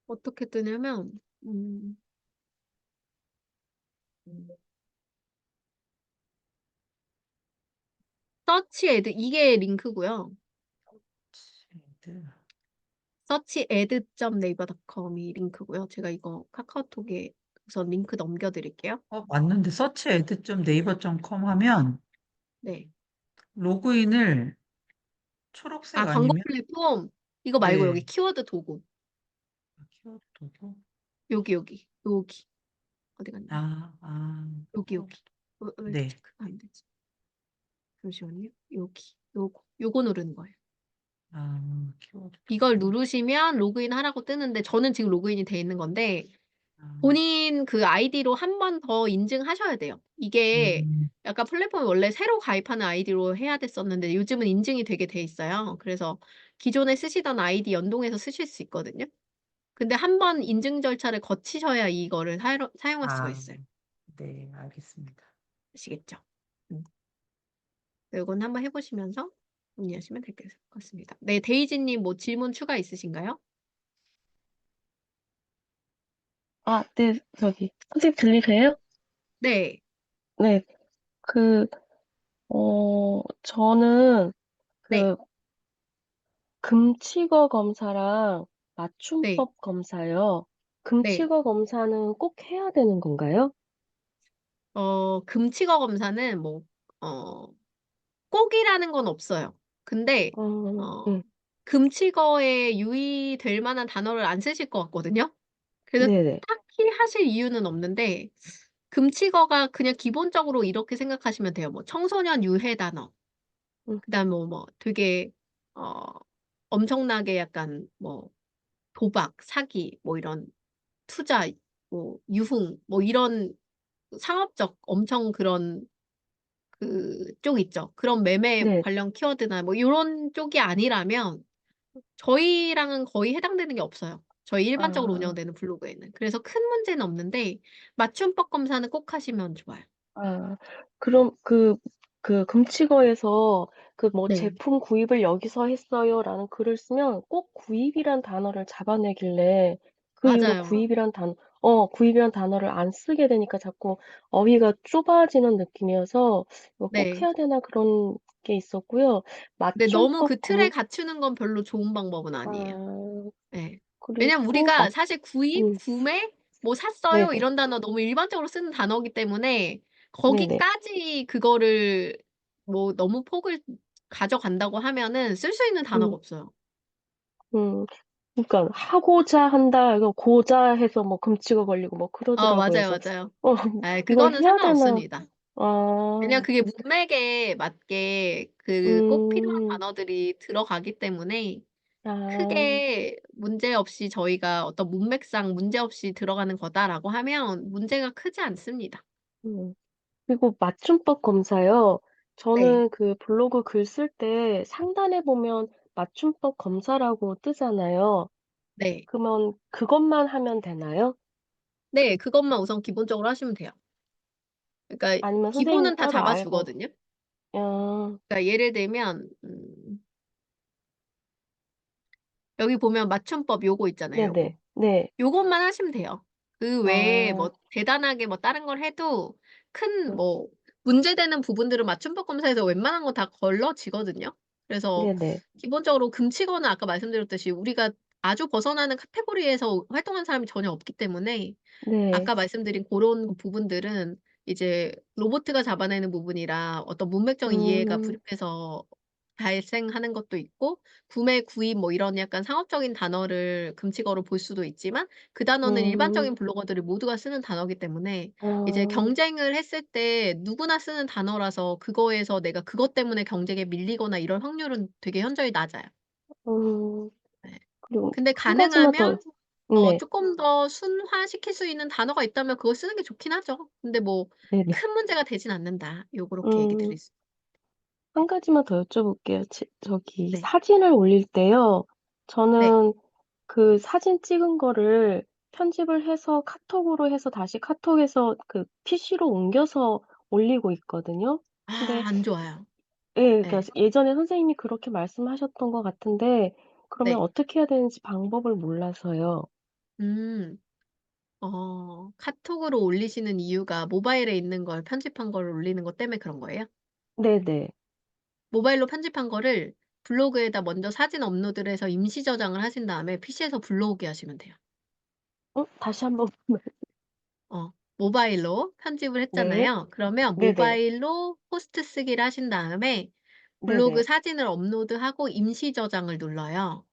Speaker 1: 어떻게 뜨냐면 서치 애드 이게 링크고요. searchad.naver.com이 링크고요. 제가 이거 카카오톡에 우선 링크 넘겨 드릴게요.
Speaker 6: 맞는데 searchad.naver.com 하면
Speaker 1: 네.
Speaker 6: 로그인을
Speaker 1: 아,
Speaker 6: 초록색
Speaker 1: 광고
Speaker 6: 아니면
Speaker 1: 플랫폼 이거 말고 여기
Speaker 6: 네.
Speaker 1: 키워드 도구.
Speaker 6: 키워드 도구?
Speaker 1: 여기. 어디 갔냐? 여기. 왜
Speaker 6: 네.
Speaker 1: 체크가 안 되지? 잠시만요. 요거 누르는 거예요.
Speaker 6: 키워드
Speaker 1: 이걸
Speaker 6: 도구.
Speaker 1: 누르시면 로그인 하라고 뜨는데 저는 지금 로그인이 돼 있는 건데
Speaker 6: 아,
Speaker 1: 본인 그 아이디로 한 번 더 인증하셔야 돼요. 이게 약간 플랫폼이 원래 새로 가입하는 아이디로 해야 됐었는데 요즘은 인증이 되게 돼 있어요. 그래서 기존에 쓰시던 아이디 연동해서 쓰실 수 있거든요. 근데 한 번 인증 절차를 거치셔야 이거를 사용할 수가 있어요.
Speaker 6: 네, 알겠습니다.
Speaker 1: 아시겠죠? 요건 한번 해 보시면서 문의하시면 될 것 같습니다. 네, 데이지 님 뭐 질문 추가 있으신가요?
Speaker 3: 아, 네, 선생님 들리세요?
Speaker 1: 네.
Speaker 3: 네, 저는
Speaker 1: 네.
Speaker 3: 금치거 검사랑
Speaker 1: 네.
Speaker 3: 맞춤법 검사요.
Speaker 1: 네.
Speaker 3: 금치거 검사는 꼭 해야 되는 건가요?
Speaker 1: 금치거 검사는 뭐 꼭이라는 건 없어요. 근데 어
Speaker 3: 네,
Speaker 1: 금치거에 유의될 만한 단어를 안 쓰실 것 같거든요. 그래서
Speaker 3: 네네.
Speaker 1: 딱히 하실 이유는 없는데 금치거가 그냥 기본적으로 이렇게 생각하시면 돼요. 뭐 청소년 유해 단어
Speaker 3: 음,
Speaker 1: 그다음에 뭐 되게 어 엄청나게 약간 뭐 도박, 사기 뭐 이런 투자 뭐 유흥 뭐 이런 상업적 엄청 그런 그쪽 있죠. 그런 매매
Speaker 3: 네.
Speaker 1: 관련 키워드나 뭐 요런 쪽이 아니라면 저희랑은 거의 해당되는 게 없어요. 저희 일반적으로
Speaker 3: 아,
Speaker 1: 운영되는 블로그에는. 그래서 큰 문제는 없는데 맞춤법 검사는 꼭 하시면 좋아요.
Speaker 3: 그럼 금치거에서
Speaker 1: 네.
Speaker 3: 제품 구입을 여기서 했어요라는 글을 쓰면 꼭 구입이란 단어를 잡아내길래 그 이후로
Speaker 1: 맞아요.
Speaker 3: 구입이란 단어를 안 쓰게 되니까 자꾸 어휘가 좁아지는 느낌이어서 이거 꼭
Speaker 1: 네.
Speaker 3: 해야 되나 그런 게 있었고요.
Speaker 1: 근데 너무
Speaker 3: 맞춤법
Speaker 1: 그 틀에 갖추는 건 별로 좋은 방법은 아니에요.
Speaker 3: 아,
Speaker 1: 예. 왜냐면
Speaker 3: 그리고
Speaker 1: 우리가 사실 구입,
Speaker 3: 음,
Speaker 1: 구매, 뭐 샀어요
Speaker 3: 네네,
Speaker 1: 이런 단어 너무 일반적으로 쓰는 단어이기 때문에
Speaker 3: 네네.
Speaker 1: 거기까지 그거를 뭐 너무 폭을 가져간다고 하면은 쓸 수 있는 단어가
Speaker 3: 음,
Speaker 1: 없어요.
Speaker 3: 음. 그러니까 하고자 한다 이거 고자 해서 뭐 금치가 걸리고 뭐 그러더라고요.
Speaker 1: 맞아요,
Speaker 3: 그래서
Speaker 1: 맞아요.
Speaker 3: 어 이걸
Speaker 1: 그거는
Speaker 3: 해야 되나?
Speaker 1: 상관없습니다. 왜냐면
Speaker 3: 아,
Speaker 1: 그게 문맥에 맞게 그 꼭 필요한
Speaker 3: 음,
Speaker 1: 단어들이 들어가기 때문에
Speaker 3: 아,
Speaker 1: 크게 문제없이 저희가 어떤 문맥상 문제없이 들어가는 거다라고 하면 문제가 크지 않습니다.
Speaker 3: 그리고 맞춤법 검사요.
Speaker 1: 네.
Speaker 3: 저는 그 블로그 글 쓸 때 상단에 보면 맞춤법 검사라고 뜨잖아요.
Speaker 1: 네.
Speaker 3: 그러면 그것만 하면 되나요?
Speaker 1: 네. 그것만 우선 기본적으로 하시면 돼요. 그러니까
Speaker 3: 아니면 선생님이
Speaker 1: 기본은 다
Speaker 3: 따로
Speaker 1: 잡아
Speaker 3: 알고,
Speaker 1: 주거든요.
Speaker 3: 아,
Speaker 1: 그러니까 예를 들면 여기 보면 맞춤법 요거 있잖아요, 요거.
Speaker 3: 네네, 네,
Speaker 1: 요것만 하시면 돼요. 그 외에
Speaker 3: 아,
Speaker 1: 뭐 대단하게 뭐 다른 걸 해도 큰
Speaker 3: 음,
Speaker 1: 뭐 문제되는 부분들은 맞춤법 검사에서 웬만한 거 다 걸러지거든요. 그래서
Speaker 3: 네네,
Speaker 1: 기본적으로 금치거는 아까 말씀드렸듯이 우리가 아주 벗어나는 카테고리에서 활동하는 사람이 전혀 없기 때문에
Speaker 3: 네,
Speaker 1: 아까 말씀드린 고런 부분들은 이제 로보트가 잡아내는 부분이라 어떤 문맥적인 이해가
Speaker 3: 음,
Speaker 1: 부족해서 발생하는 것도 있고 구매, 구입 뭐 이런 약간 상업적인 단어를 금치어로 볼 수도 있지만 그 단어는
Speaker 3: 음,
Speaker 1: 일반적인 블로거들이 모두가 쓰는 단어이기 때문에 이제
Speaker 3: 아,
Speaker 1: 경쟁을 했을 때 누구나 쓰는 단어라서 그거에서 내가 그것 때문에 경쟁에 밀리거나 이럴 확률은 되게 현저히 낮아요.
Speaker 3: 음,
Speaker 1: 네.
Speaker 3: 그리고
Speaker 1: 근데
Speaker 3: 한 가지만 더,
Speaker 1: 가능하면
Speaker 3: 네.
Speaker 1: 쪼끔 더 순화시킬 수 있는 단어가 있다면 그걸 쓰는 게 좋긴 하죠. 근데 뭐
Speaker 3: 네네.
Speaker 1: '큰 문제가 되진 않는다.' 요렇게 얘기
Speaker 3: 음.
Speaker 1: 드릴 수.
Speaker 3: 한 가지만 더 여쭤볼게요. 저기
Speaker 1: 네.
Speaker 3: 사진을 올릴 때요.
Speaker 1: 네.
Speaker 3: 저는 그 사진 찍은 거를 편집을 해서 카톡으로 해서 다시 카톡에서 그 PC로 옮겨서 올리고 있거든요. 근데
Speaker 1: 안 좋아요.
Speaker 3: 예, 그러니까
Speaker 1: 예.
Speaker 3: 예전에 선생님이 그렇게 말씀하셨던 것 같은데 그러면
Speaker 1: 네.
Speaker 3: 어떻게 해야 되는지 방법을 몰라서요.
Speaker 1: 음. 카톡으로 올리시는 이유가 모바일에 있는 걸 편집한 걸 올리는 것 때문에 그런 거예요?
Speaker 3: 네네.
Speaker 1: 모바일로 편집한 거를 블로그에다 먼저 사진 업로드를 해서 임시 저장을 하신 다음에 PC에서 불러오게 하시면 돼요.
Speaker 3: 다시 한번
Speaker 1: 모바일로 편집을
Speaker 3: 네.
Speaker 1: 했잖아요. 그러면
Speaker 3: 네네.
Speaker 1: 모바일로 포스트 쓰기를 하신 다음에 블로그
Speaker 3: 네네.
Speaker 1: 사진을 업로드하고 임시 저장을 눌러요.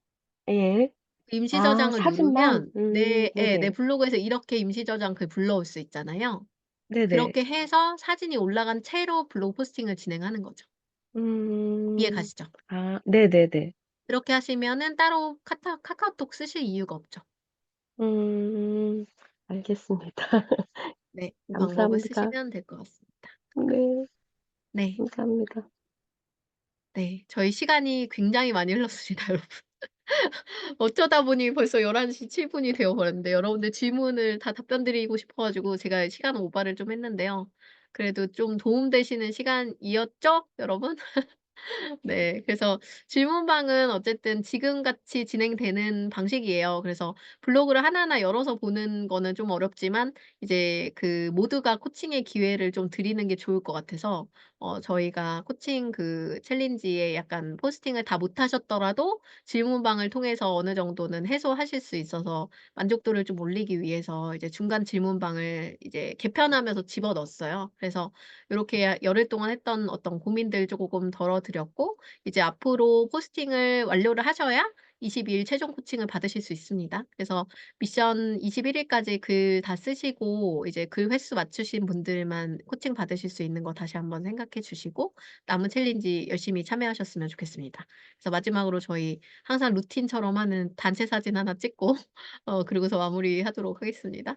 Speaker 3: 예.
Speaker 1: 임시
Speaker 3: 아,
Speaker 1: 저장을
Speaker 3: 사진만?
Speaker 1: 누르면 내
Speaker 3: 네네.
Speaker 1: 블로그에서 이렇게 임시 저장 글 불러올 수 있잖아요.
Speaker 3: 네네.
Speaker 1: 그렇게 해서 사진이 올라간 채로 블로그 포스팅을 진행하는 거죠. 이해
Speaker 3: 음.
Speaker 1: 가시죠?
Speaker 3: 아, 네네네.
Speaker 1: 그렇게 하시면은 따로 카카오톡 쓰실 이유가 없죠.
Speaker 3: 음. 알겠습니다.
Speaker 1: 네. 그 방법을
Speaker 3: 감사합니다.
Speaker 1: 쓰시면 될 것 같습니다.
Speaker 3: 네.
Speaker 1: 네.
Speaker 3: 감사합니다.
Speaker 1: 네. 저희 시간이 굉장히 많이 흘렀습니다, 여러분. 어쩌다 보니 벌써 11시 7 분이 되어 버렸는데 여러분들 질문을 다 답변 드리고 싶어 가지고 제가 시간 오바를 좀 했는데요. 그래도 좀 도움 되시는 시간이었죠, 여러분? 네. 그래서 질문방은 어쨌든 지금같이 진행되는 방식이에요. 그래서 블로그를 하나하나 열어서 보는 거는 좀 어렵지만 이제 그 모두가 코칭의 기회를 좀 드리는 게 좋을 것 같아서 저희가 코칭 그 챌린지에 약간 포스팅을 다 못하셨더라도 질문방을 통해서 어느 정도는 해소하실 수 있어서 만족도를 좀 올리기 위해서 이제 중간 질문방을 이제 개편하면서 집어넣었어요. 그래서 요렇게 열흘 동안 했던 어떤 고민들 쪼금 덜어 드렸고 이제 앞으로 포스팅을 완료를 하셔야 22일 최종 코칭을 받으실 수 있습니다. 그래서 미션 21 일까지 글 다 쓰시고 이제 글 횟수 맞추신 분들만 코칭 받으실 수 있는 거 다시 한번 생각해 주시고 남은 챌린지 열심히 참여하셨으면 좋겠습니다. 그래서 마지막으로 저희 항상 루틴처럼 하는 단체 사진 하나 찍고 그러고서 마무리하도록 하겠습니다.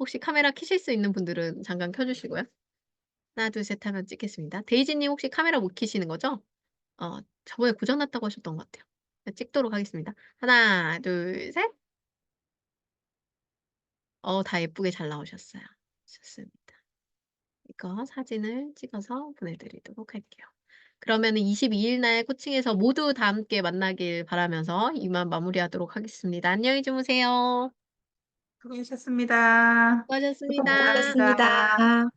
Speaker 1: 혹시 카메라 켜실 수 있는 분들은 잠깐 켜 주시고요. 하나 둘 셋 하면 찍겠습니다. 데이지 님 혹시 카메라 못 켜시는 거죠? 저번에 고장 났다고 하셨던 것 같아요. 네 찍도록 하겠습니다. 하나 둘 셋. 다 예쁘게 잘 나오셨어요. 좋습니다. 이거 사진을 찍어서 보내 드리도록 할게요. 그러면은 22일 날 코칭에서 모두 다 함께 만나길 바라면서 이만 마무리하도록 하겠습니다. 안녕히 주무세요.
Speaker 6: 수고하셨습니다.
Speaker 1: 수고하셨습니다.
Speaker 6: 감사합니다.
Speaker 2: 수고하셨습니다.